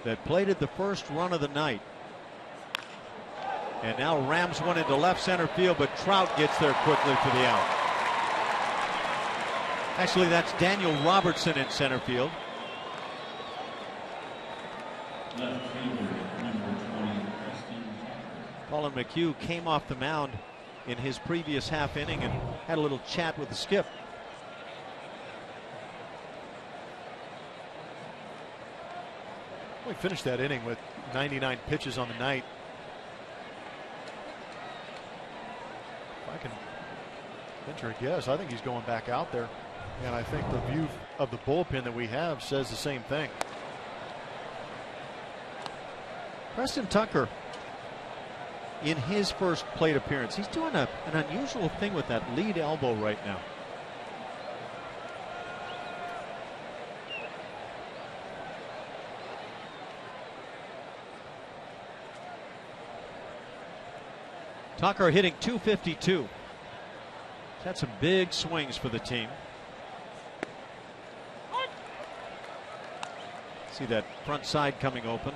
that plated the first run of the night. And now rams one into left center field, but Trout gets there quickly for the out. Actually, that's Daniel Robertson in center field. Colin McHugh came off the mound in his previous half inning and had a little chat with the skip. We finished that inning with 99 pitches on the night. If I can venture a guess, I think he's going back out there. And I think the view of the bullpen that we have says the same thing. Preston Tucker, in his first plate appearance, he's doing an unusual thing with that lead elbow right now. Tucker hitting .252. He's had some big swings for the team. See that front side coming open.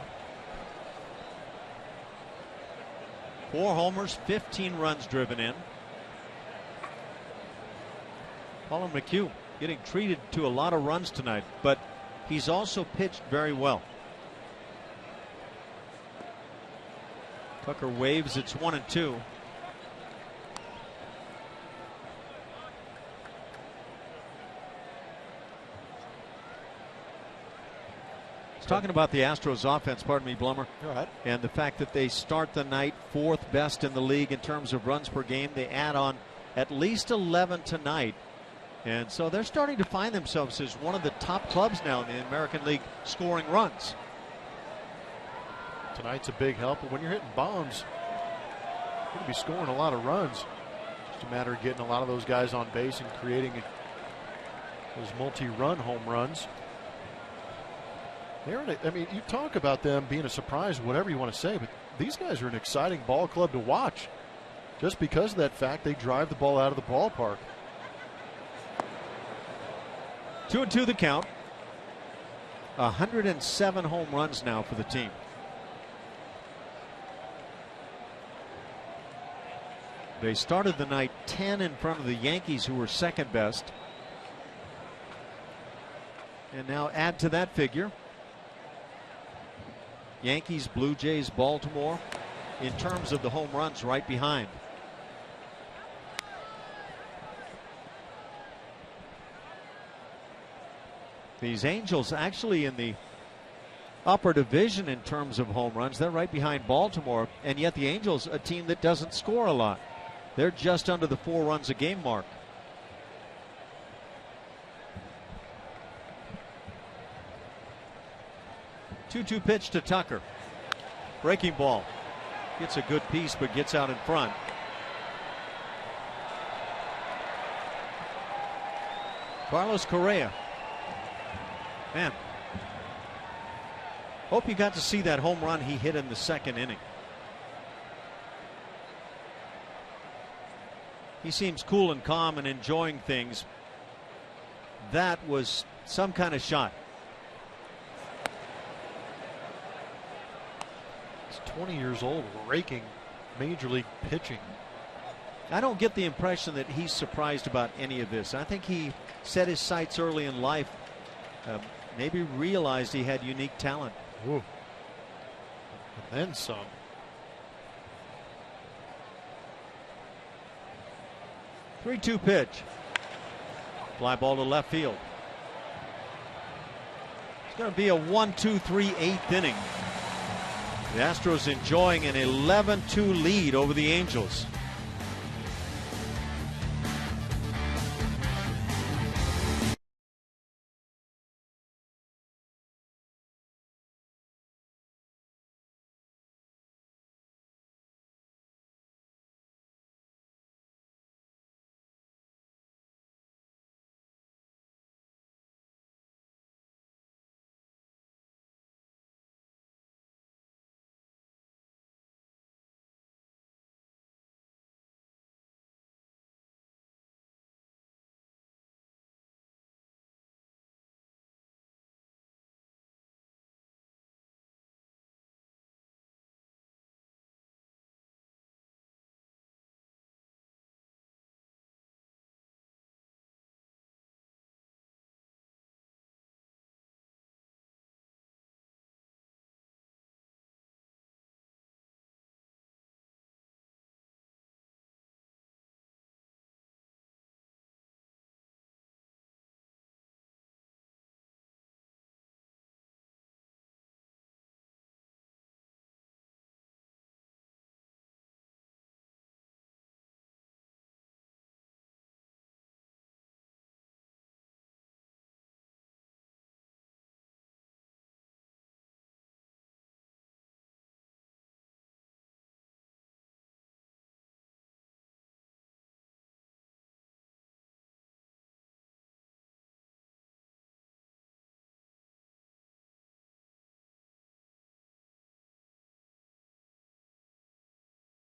4 homers, 15 runs driven in. Colin McHugh getting treated to a lot of runs tonight, but he's also pitched very well. Tucker waves. It's 1-2. Talking about the Astros offense, pardon me, Blummer. All right. And the fact that they start the night 4th best in the league in terms of runs per game. They add on at least 11 tonight. And so they're starting to find themselves as one of the top clubs now in the American League scoring runs. Tonight's a big help, but when you're hitting bombs, you're going to be scoring a lot of runs. Just a matter of getting a lot of those guys on base and creating those multi-run home runs. I mean, you talk about them being a surprise, whatever you want to say, but these guys are an exciting ball club to watch just because of that fact they drive the ball out of the ballpark. 2-2 the count. 107 home runs now for the team. They started the night 10 in front of the Yankees, who were second best. And now add to that figure Yankees, Blue Jays, Baltimore, in terms of the home runs, right behind. These Angels actually in the upper division in terms of home runs. They're right behind Baltimore, and yet the Angels, a team that doesn't score a lot. They're just under the 4 runs a game mark. Two-two pitch to Tucker. Breaking ball. Gets a good piece, but gets out in front. Carlos Correa. Man, hope you got to see that home run he hit in the 2nd inning. He seems cool and calm and enjoying things. That was some kind of shot. 20 years old, raking major league pitching. I don't get the impression that he's surprised about any of this. I think he set his sights early in life, maybe realized he had unique talent. Ooh. And then some. Three-two pitch. Fly ball to left field. It's going to be a 1-2-3 8th inning. The Astros enjoying an 11-2 lead over the Angels.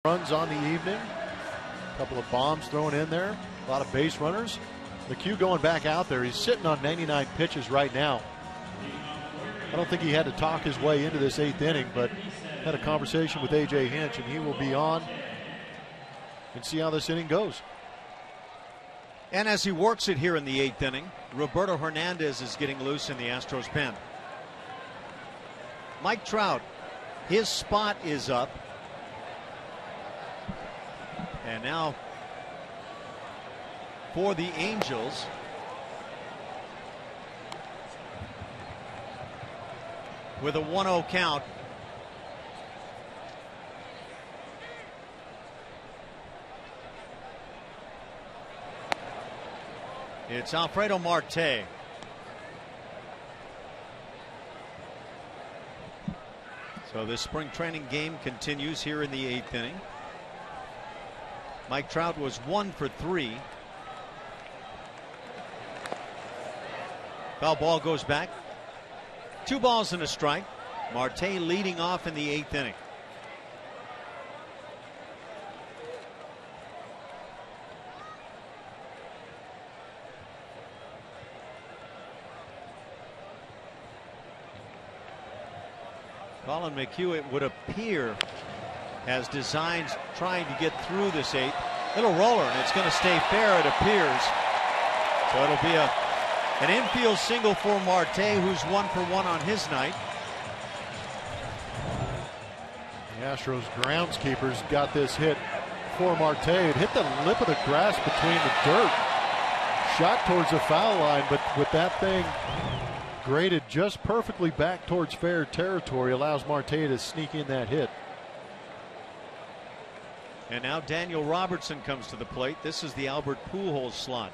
runs on the evening. A couple of bombs thrown in there. A lot of base runners. McHugh going back out there. He's sitting on 99 pitches right now. I don't think he had to talk his way into this 8th inning, but had a conversation with A.J. Hinch, and he will be on and see how this inning goes. And as he works it here in the 8th inning, Roberto Hernandez is getting loose in the Astros pen. Mike Trout, his spot is up. And now for the Angels, with a 1-0 count, it's Alfredo Marte. So this spring training game continues here in the 8th inning. Mike Trout was 1 for 3. Foul ball goes back. 2 balls and a strike. Marte leading off in the 8th inning. Colin McHugh, it would appear, has designs trying to get through this 8th. Little roller, and it's going to stay fair, it appears. So it'll be an infield single for Marte, who's 1 for 1 on his night. The Astros groundskeepers got this hit for Marte. It hit the lip of the grass between the dirt. Shot towards the foul line, but with that thing graded just perfectly back towards fair territory, allows Marte to sneak in that hit. And now Daniel Robertson comes to the plate. This is the Albert Pujols slot.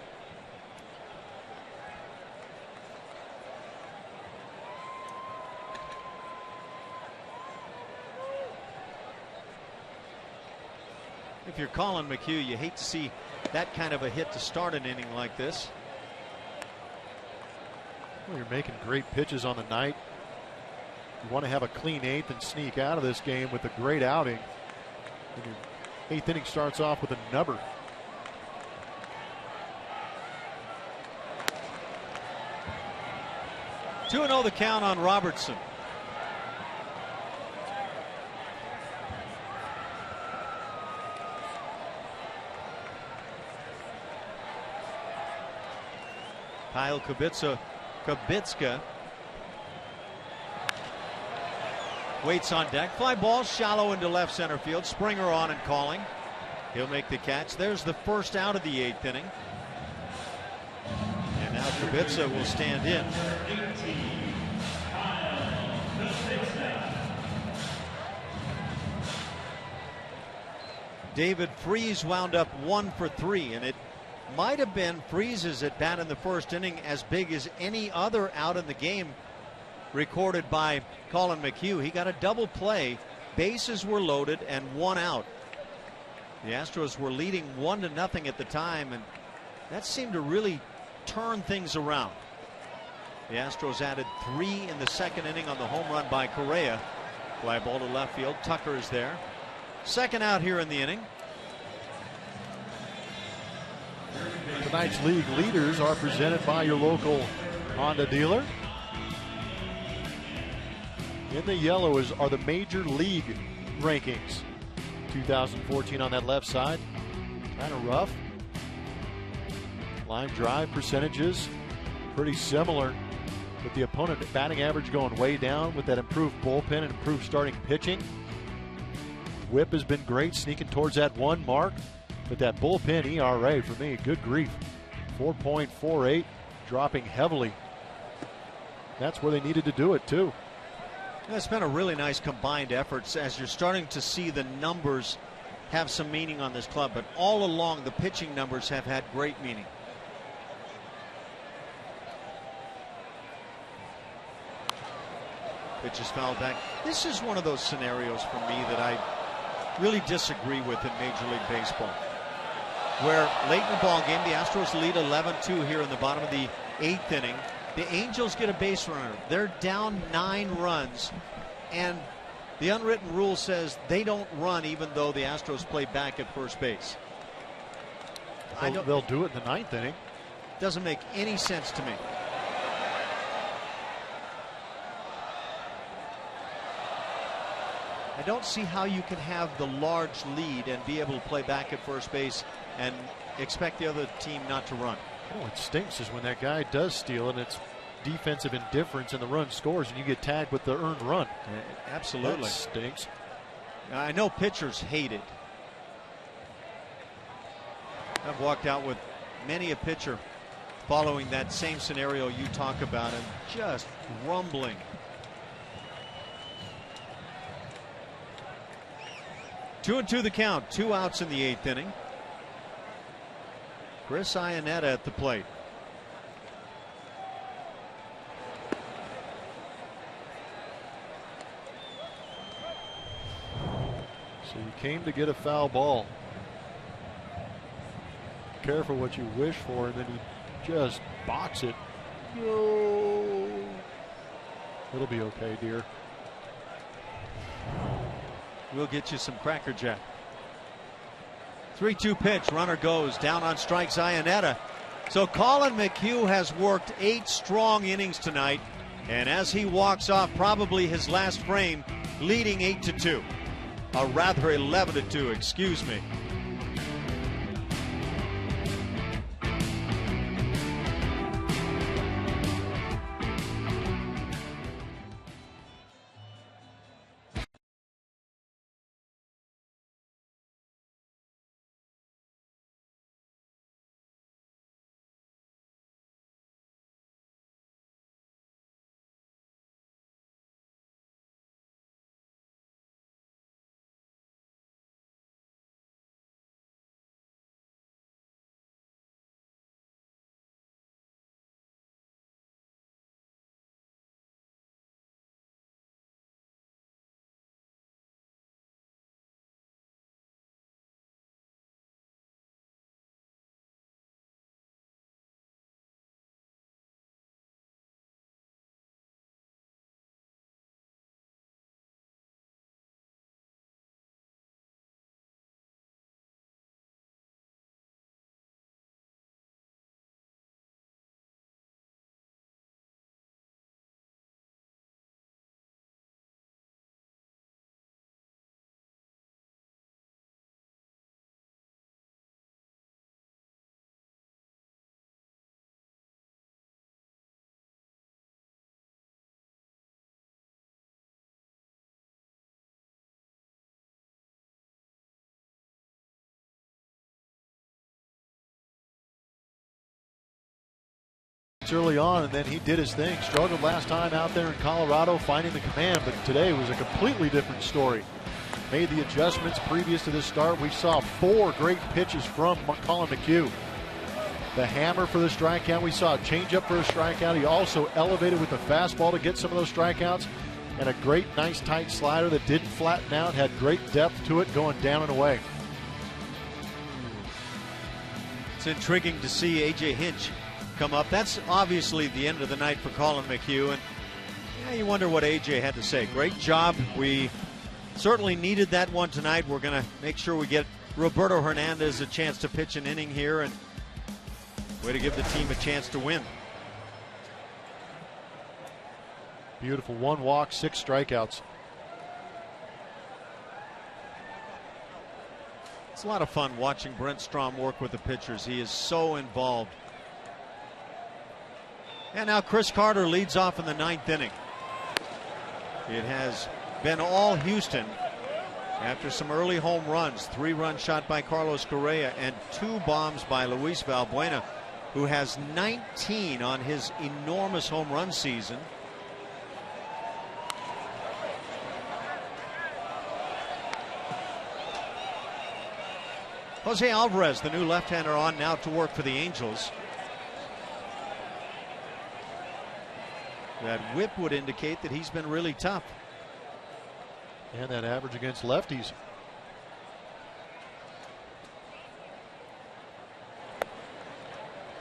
If you're Colin McHugh, you hate to see that kind of a hit to start an inning like this. Well, you're making great pitches on the night. You want to have a clean 8th and sneak out of this game with a great outing. And your 8th inning starts off with a number. Two 2-0 the count on Robertson. Kyle Kubitska waits on deck. Fly ball shallow into left center field. Springer on and calling. He'll make the catch. There's the first out of the 8th inning. And now Kubitska will stand in. David Freese wound up 1 for 3, and it might have been Freese's at bat in the first inning as big as any other out in the game recorded by Colin McHugh. He got a double play, bases were loaded, and 1 out. The Astros were leading 1-0 at the time, and that seemed to really turn things around. The Astros added 3 in the second inning on the home run by Correa. Fly ball to left field. Tucker is there. Second out here in the inning. Tonight's league leaders are presented by your local Honda dealer. In the yellow are the major league rankings. 2014 on that left side. Kind of rough. Line drive percentages pretty similar, with the opponent batting average going way down with that improved bullpen and improved starting pitching. Whip has been great, sneaking towards that 1 mark. But that bullpen ERA for me, good grief, 4.48, dropping heavily. That's where they needed to do it too. It's been a really nice combined effort as you're starting to see the numbers have some meaning on this club, but all along the pitching numbers have had great meaning. Pitch is fouled back. This is one of those scenarios for me that I really disagree with in Major League Baseball, where late in the ball game the Astros lead 11-2 here in the bottom of the 8th inning. The Angels get a base runner. They're down 9 runs, and The unwritten rule says they don't run even though the Astros play back at first base. They'll do it in the ninth inning. Doesn't make any sense to me. I don't see how you can have the large lead and be able to play back at first base and expect the other team not to run. Oh, what stinks is when that guy does steal and it's defensive indifference and the run scores and you get tagged with the earned run. Absolutely. That stinks. I know pitchers hate it. I've walked out with many a pitcher following that same scenario you talk about and just rumbling. Two and two the count. 2 outs in the 8th inning. Chris Iannetta at the plate. So you came to get a foul ball. Careful what you wish for, and then you just box it. No. It'll be okay, dear. We'll get you some Cracker Jack. 3-2 pitch. Runner goes down on strikes. Iannetta. So Colin McHugh has worked 8 strong innings tonight, and as he walks off probably his last frame, leading 8-2. Or rather 11-2. Excuse me. Early on, and then he did his thing. Struggled last time out there in Colorado finding the command, but today was a completely different story. Made the adjustments previous to this start. We saw 4 great pitches from Colin McHugh. The hammer for the strikeout. We saw a changeup for a strikeout. He also elevated with the fastball to get some of those strikeouts, and a great, nice, tight slider that didn't flatten out. Had great depth to it going down and away. It's intriguing to see A.J. Hinch come up. That's obviously the end of the night for Colin McHugh, and yeah, you wonder what AJ had to say. Great job. We certainly needed that one tonight. We're going to make sure we get Roberto Hernandez a chance to pitch an inning here, and way to give the team a chance to win. Beautiful. 1 walk, 6 strikeouts. It's a lot of fun watching Brent Strom work with the pitchers. He is so involved. And now Chris Carter leads off in the 9th inning. It has been all Houston after some early home runs. 3-run shot by Carlos Correa and 2 bombs by Luis Valbuena, who has 19 on his enormous home run season. Jose Alvarez, the new left-hander, on now to work for the Angels. That whip would indicate that he's been really tough. And that average against lefties.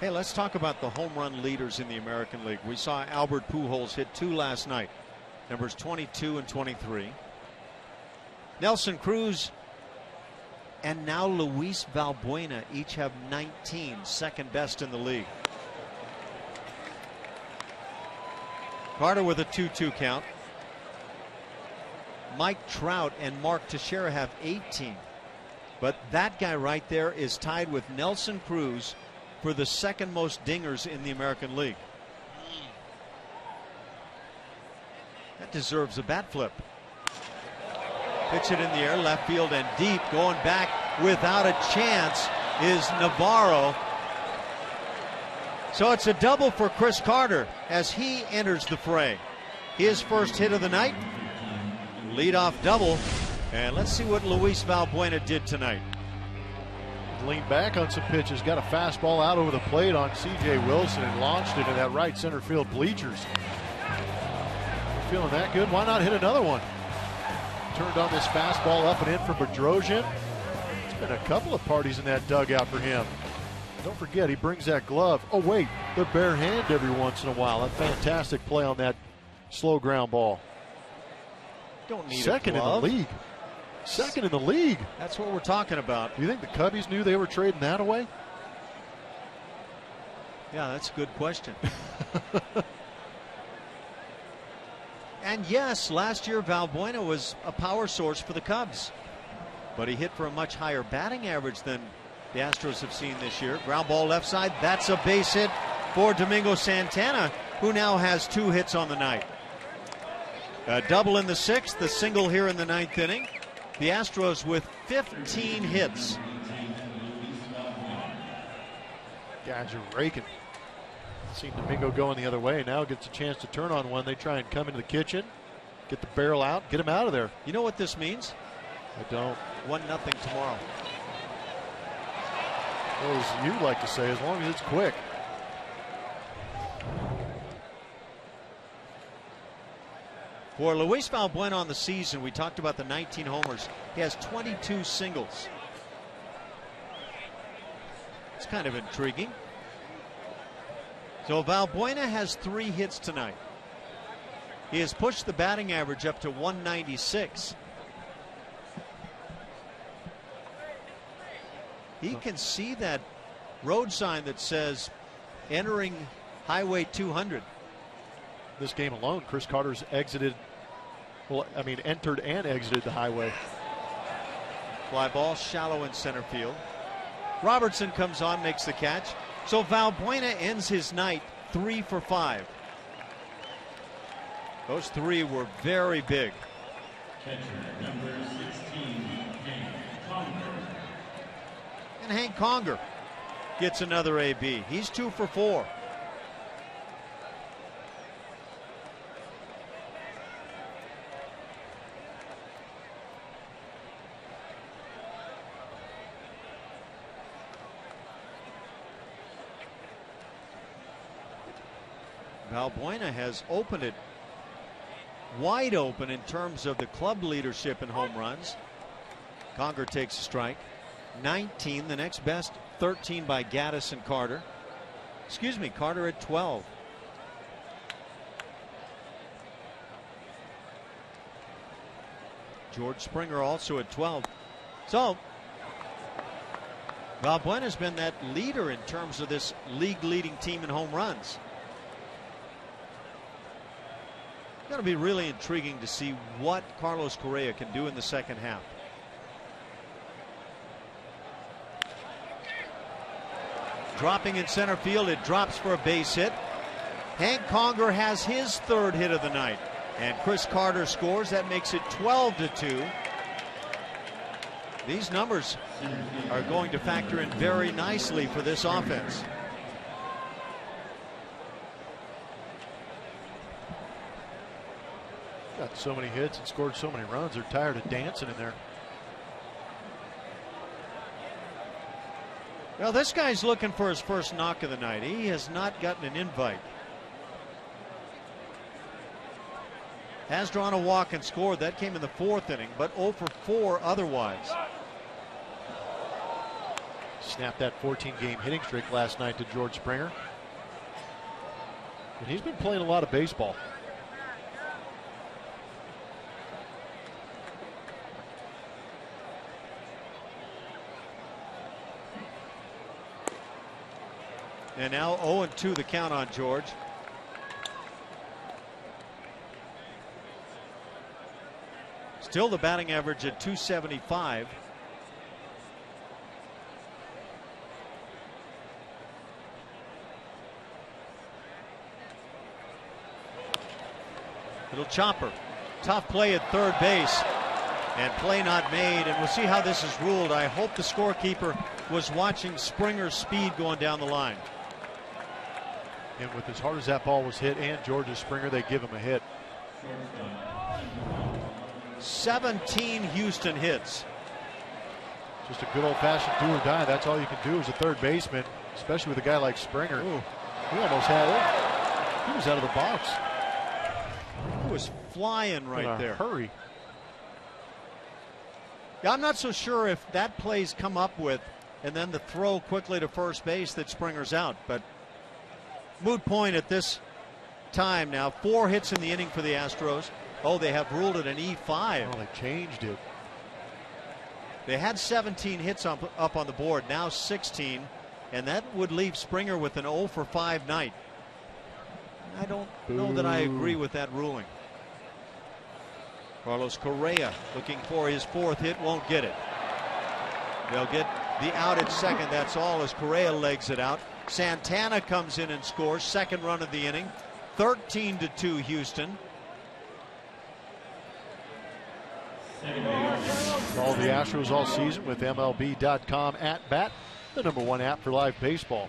Hey, let's talk about the home run leaders in the American League. We saw Albert Pujols hit 2 last night. Numbers 22 and 23. Nelson Cruz and now Luis Valbuena each have 19, second best in the league. Carter with a 2-2 count. Mike Trout and Mark Teixeira have 18. But that guy right there is tied with Nelson Cruz for the second most dingers in the American League. That deserves a bat flip. Pitch it in the air, left field and deep. Going back without a chance is Navarro. So it's a double for Chris Carter as he enters the fray. His first hit of the night. Leadoff double. And let's see what Luis Valbuena did tonight. Leaned back on some pitches, got a fastball out over the plate on C.J. Wilson and launched it in that right center field bleachers. Feeling that good? Why not hit another one? Turned on this fastball up and in for Bedrosian. It's been a couple of parties in that dugout for him. Don't forget, he brings that glove. Oh, wait, the bare hand every once in a while. A fantastic play on that slow ground ball. Don't need second a glove. in the league. Second in the league. That's what we're talking about. Do you think the Cubbies knew they were trading that away? Yeah, that's a good question. And yes, last year Valbuena was a power source for the Cubs. But he hit for a much higher batting average than the Astros have seen this year. Ground ball left side. That's a base hit for Domingo Santana, who now has 2 hits on the night. A double in the 6th, the single here in the 9th inning. The Astros with 15 hits. Guys are raking. Seen Domingo going the other way. Now gets a chance to turn on one. They try and come into the kitchen, get the barrel out, get him out of there. You know what this means? I don't. 1-0 tomorrow. Well, as you like to say, as long as it's quick. For Luis Valbuena on the season, we talked about the 19 homers. He has 22 singles. It's kind of intriguing. So Valbuena has 3 hits tonight. He has pushed the batting average up to 196. He can see that road sign that says entering Highway 200. This game alone, Chris Carter's entered and exited the highway. Fly ball shallow in center field. Robertson comes on, makes the catch. So Valbuena ends his night 3 for 5. Those 3 were very big. Catcher number 16, Hank Conger. And Hank Conger gets another AB. He's 2 for 4. Valbuena has opened it wide open in terms of the club leadership in home runs. Conger takes a strike. 19, the next best, 13 by Gaddis and Carter. Excuse me, Carter at 12. George Springer also at 12. So Valbuena's been that leader in terms of this league leading team in home runs. Going to be really intriguing to see what Carlos Correa can do in the second half. Dropping in center field, it drops for a base hit. Hank Conger has his 3rd hit of the night, and Chris Carter scores. That makes it 12-2. These numbers are going to factor in very nicely for this offense. Got so many hits and scored so many runs. They're tired of dancing in there. Well, this guy's looking for his first knock of the night. He has not gotten an invite. Has drawn a walk and scored. That came in the 4th inning, but 0 for 4 otherwise. Snapped that 14-game hitting streak last night to George Springer. And he's been playing a lot of baseball. And now 0-2 the count on George. Still the batting average at .275. Little chopper. Tough play at third base. And play not made. And we'll see how this is ruled. I hope the scorekeeper was watching Springer's speed going down the line. And with as hard as that ball was hit and George's Springer, they give him a hit. 17 Houston hits. Just a good old-fashioned do or die. That's all you can do as a third baseman, especially with a guy like Springer. Ooh. He almost had it. He was out of the box. He was flying right there. Hurry. Yeah, I'm not so sure if that play's come up with and then the throw quickly to first base that Springer's out. But moot point at this time now. 4 hits in the inning for the Astros. Oh, they have ruled it an E5. Oh, they changed it. They had 17 hits up on the board, now 16, and that would leave Springer with an 0 for 5 night. I don't know that I agree with that ruling. Carlos Correa looking for his 4th hit, won't get it. They'll get the out at second, that's all, as Correa legs it out. Santana comes in and scores, 2nd run of the inning. 13-2 Houston. All the Astros all season with MLB.com At Bat, the #1 app for live baseball.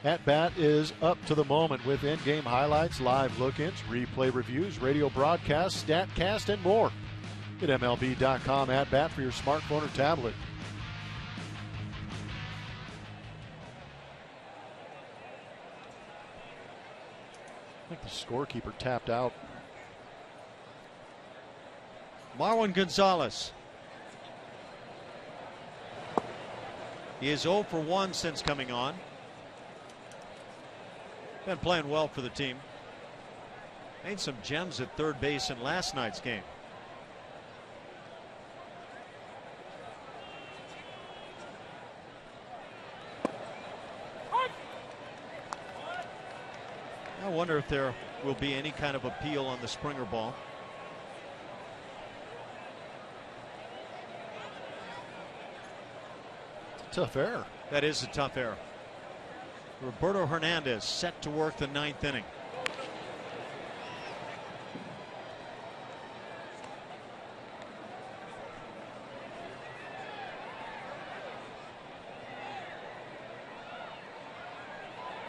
At Bat is up to the moment with in-game highlights, live look-ins, replay reviews, radio broadcasts, StatCast, and more. Get MLB.com At Bat for your smartphone or tablet. I think the scorekeeper tapped out. Marwin Gonzalez. He is 0 for 1 since coming on. Been playing well for the team. Made some gems at third base in last night's game. I wonder if there will be any kind of appeal on the Springer ball. Tough error. That is a tough error. Roberto Hernandez set to work the 9th inning.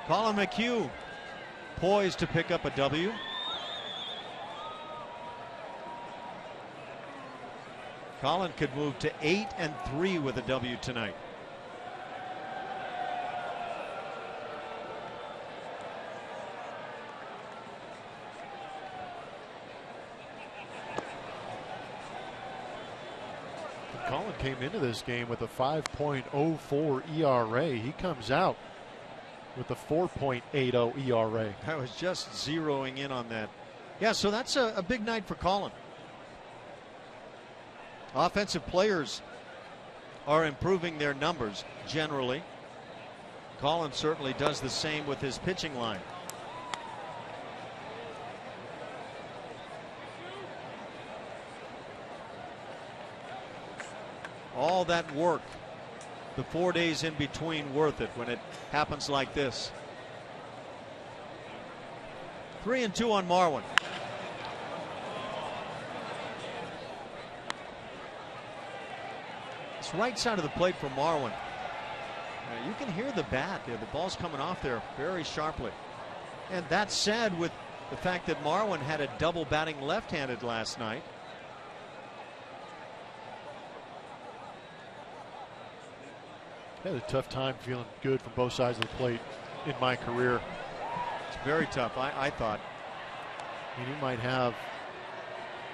Colin McHugh poised to pick up a W. Colin could move to 8-3 with a W tonight. Colin came into this game with a 5.04 ERA. He comes out with a 4.80 ERA. I was just zeroing in on that. Yeah, so that's a big night for Colin. Offensive players are improving their numbers generally. Colin certainly does the same with his pitching line. All that work, the 4 days in between, worth it when it happens like this. 3-2 on Marwin. It's right side of the plate for Marwin. You can hear the bat there. The ball's coming off there very sharply. And that said, with the fact that Marwin had a double batting left-handed last night, I had a tough time feeling good from both sides of the plate in my career. it's very tough. I thought. I mean, you might have,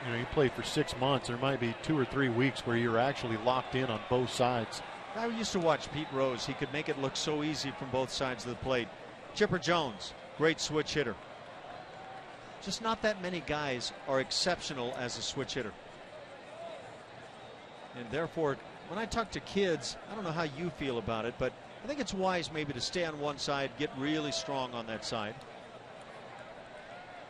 you played for 6 months. There might be 2 or 3 weeks where you're actually locked in on both sides. I used to watch Pete Rose. He could make it look so easy from both sides of the plate. Chipper Jones, great switch hitter. Just not that many guys are exceptional as a switch hitter. And therefore, when I talk to kids, I don't know how you feel about it, but I think it's wise maybe to stay on one side, get really strong on that side.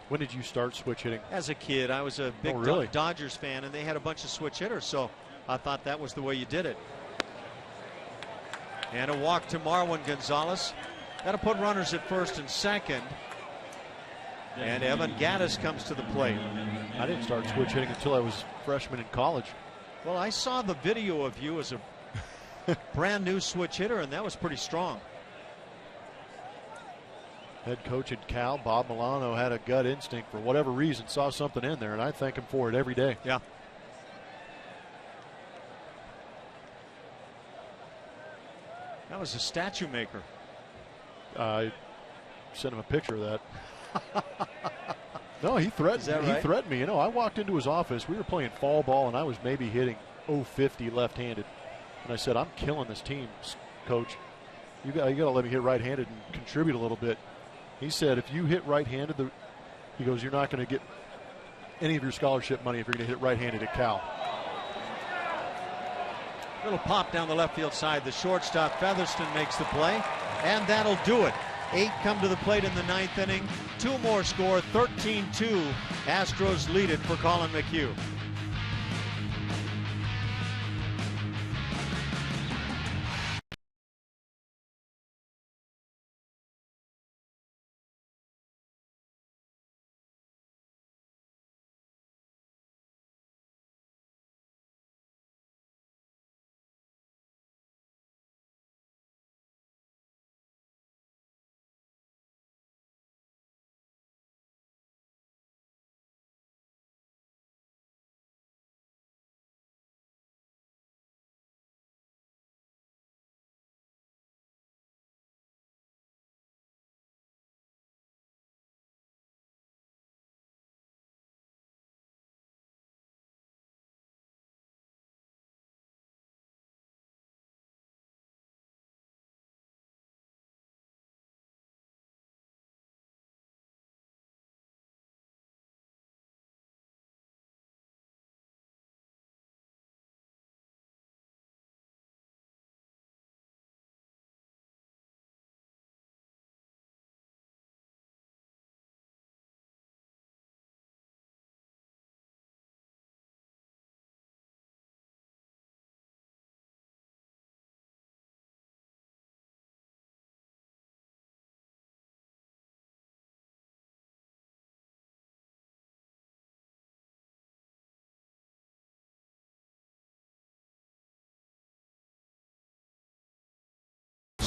When did you start switch hitting? As a kid, I was a big really? Dodgers fan, and they had a bunch of switch hitters, so I thought that was the way you did it. And a walk to Marwin Gonzalez. Got to put runners at first and second. And Evan Gattis comes to the plate. I didn't start switch hitting until I was a freshman in college. Well, I saw the video of you as a brand new switch hitter, and that was pretty strong. Head coach at Cal, Bob Milano, had a gut instinct for whatever reason, saw something in there, and I thank him for it every day. Yeah. That was a statue maker. I sent him a picture of that. No, he threatened. Right? He threatened me. You know, I walked into his office. We were playing fall ball, and I was maybe hitting 050 left-handed. And I said, "I'm killing this team, coach. You got to let me hit right-handed and contribute a little bit." He said, "If you hit right-handed, he goes, you're not going to get any of your scholarship money if you're going to hit right-handed at Cal." Little pop down the left field side. The shortstop Featherston makes the play, and that'll do it. 8 come to the plate in the 9th inning. 2 more score, 13-2. Astros lead it for Colin McHugh.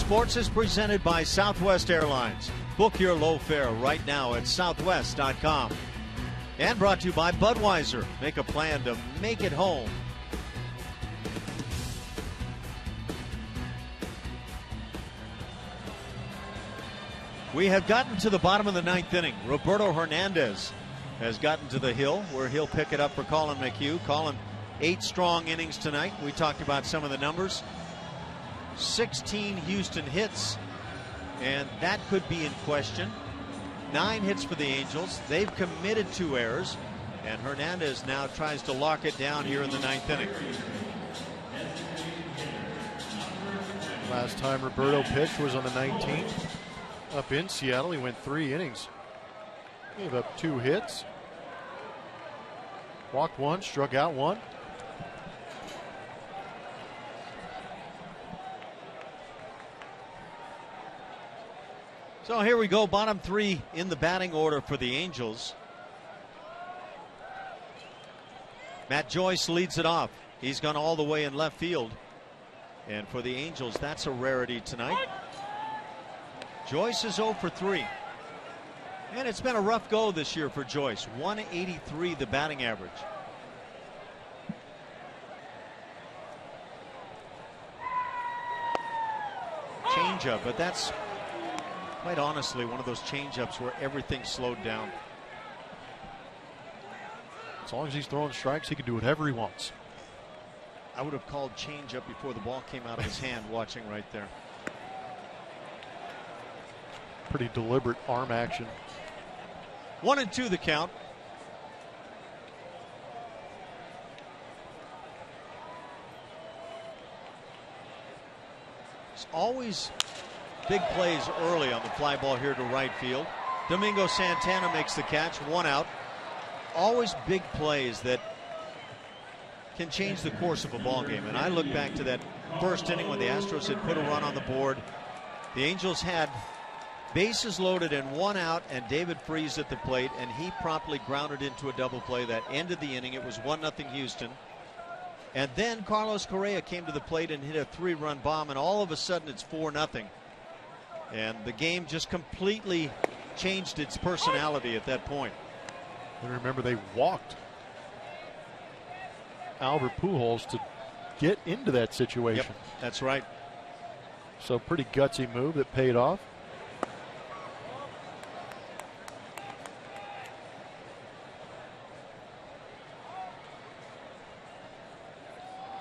Sports is presented by Southwest Airlines. Book your low fare right now at southwest.com. And brought to you by Budweiser. Make a plan to make it home. We have gotten to the bottom of the 9th inning. Roberto Hernandez has gotten to the hill where he'll pick it up for Colin McHugh. Colin, 8 strong innings tonight. We talked about some of the numbers. 16 Houston hits, and that could be in question. 9 hits for the Angels. They've committed 2 errors, and Hernandez now tries to lock it down here in the 9th inning. Last time Roberto pitched was on the 19th up in Seattle. He went 3 innings. Gave up 2 hits. Walked 1, struck out 1. So here we go, bottom 3 in the batting order for the Angels. Matt Joyce leads it off. He's gone all the way in left field. And for the Angels, that's a rarity tonight. Joyce is 0 for 3. And it's been a rough go this year for Joyce. 183 the batting average. Changeup, but that's quite honestly one of those changeups where everything slowed down. As long as he's throwing strikes, he can do whatever he wants. I would have called changeup before the ball came out of his hand, watching right there. Pretty deliberate arm action. 1-2 the count. always big plays early on the fly ball here to right field. Domingo Santana makes the catch, 1 out. Always big plays that can change the course of a ball game. And I look back to that first inning when the Astros had put a run on the board. The Angels had bases loaded and 1 out, and David Freese at the plate, and he promptly grounded into a double play that ended the inning. It was 1-0 Houston. And then Carlos Correa came to the plate and hit a 3-run bomb, and all of a sudden it's 4-0. And the game just completely changed its personality at that point. And remember, they walked Albert Pujols to get into that situation. Yep, that's right. So pretty gutsy move that paid off.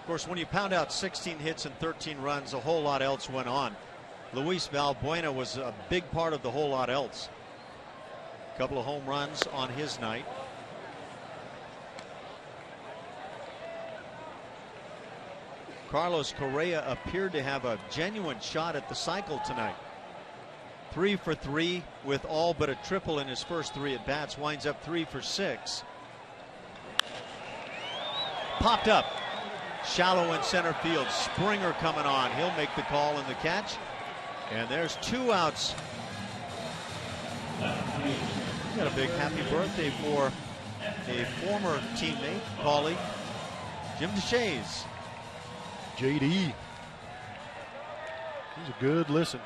Of course, when you pound out 16 hits and 13 runs, a whole lot else went on. Luis Valbuena was a big part of the whole lot else. A couple of home runs on his night. Carlos Correa appeared to have a genuine shot at the cycle tonight. 3 for 3 with all but a triple in his first 3 at bats. Winds up 3 for 6. Popped up. Shallow in center field. Springer coming on. He'll make the call and the catch. And there's 2 outs. Got a big happy birthday for a former teammate, colleague, Jim DeShays. JD. He's a good listen.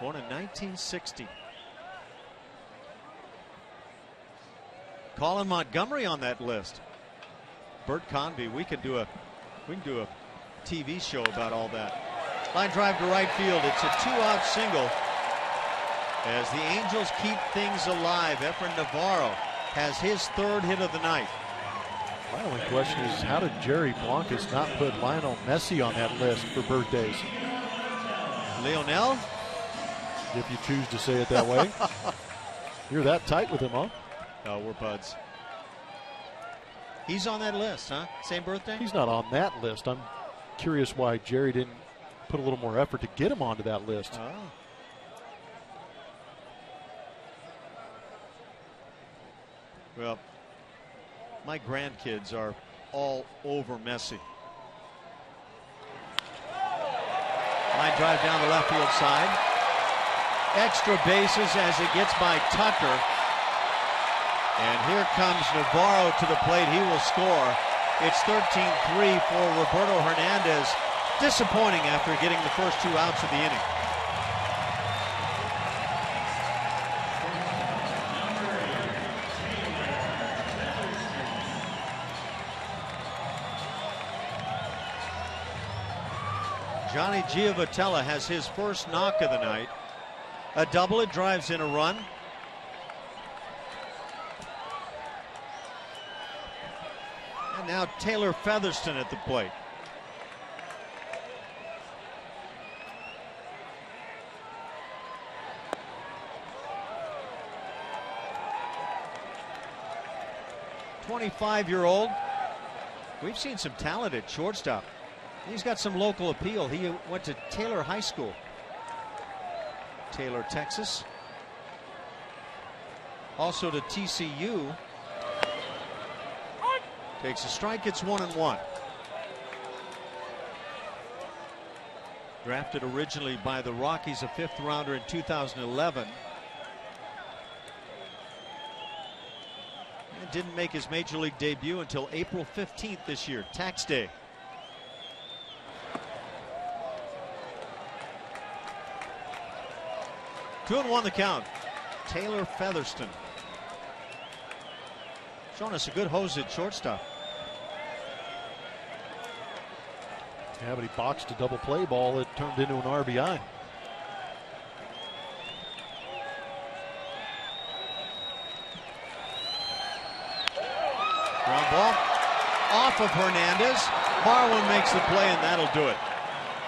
Born in 1960. Colin Montgomery on that list. Bert Convey. We can do a TV show about all that. Line drive to right field. It's a 2-out single as the Angels keep things alive. Efrain Navarro has his 3rd hit of the night. My only question is, how did Jerry Blancas not put Lionel Messi on that list for birthdays? Lionel? If you choose to say it that way. You're that tight with him, huh? Oh, we're buds. He's on that list, huh? Same birthday? He's not on that list. I'm curious why Jerry didn't put a little more effort to get him onto that list. Oh. Well, my grandkids are all over Messi. Line drive down the left field side. Extra bases as it gets by Tucker. And here comes Navarro to the plate. He will score. It's 13-3 for Roberto Hernandez. Disappointing after getting the first 2 outs of the inning. Johnny Giavotella has his first knock of the night. A double, it drives in a run. And now Taylor Featherston at the plate. '25-year-old. We've seen some talent at shortstop. He's got some local appeal. He went to Taylor High School. Taylor, Texas. Also to TCU. Takes a strike, it's 1-1. Drafted originally by the Rockies, a 5th rounder in 2011. And didn't make his major league debut until April 15th this year, tax day. Two and 1 the count. Taylor Featherston. Showing us a good hose at shortstop. Yeah, but he boxed a double play ball that turned into an RBI. Ground ball off of Hernandez. Marlin makes the play, and that'll do it.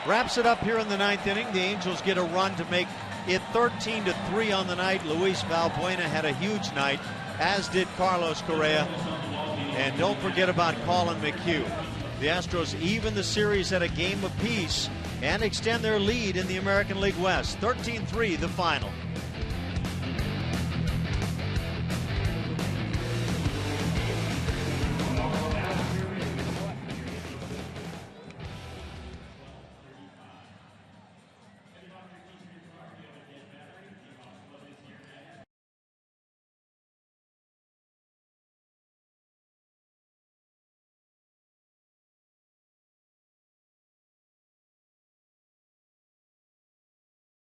Wraps it up here in the 9th inning. The Angels get a run to make it 13-3 on the night. Luis Valbuena had a huge night, as did Carlos Correa. And don't forget about Colin McHugh. The Astros even the series at a game apiece and extend their lead in the American League West. 13-3 the final.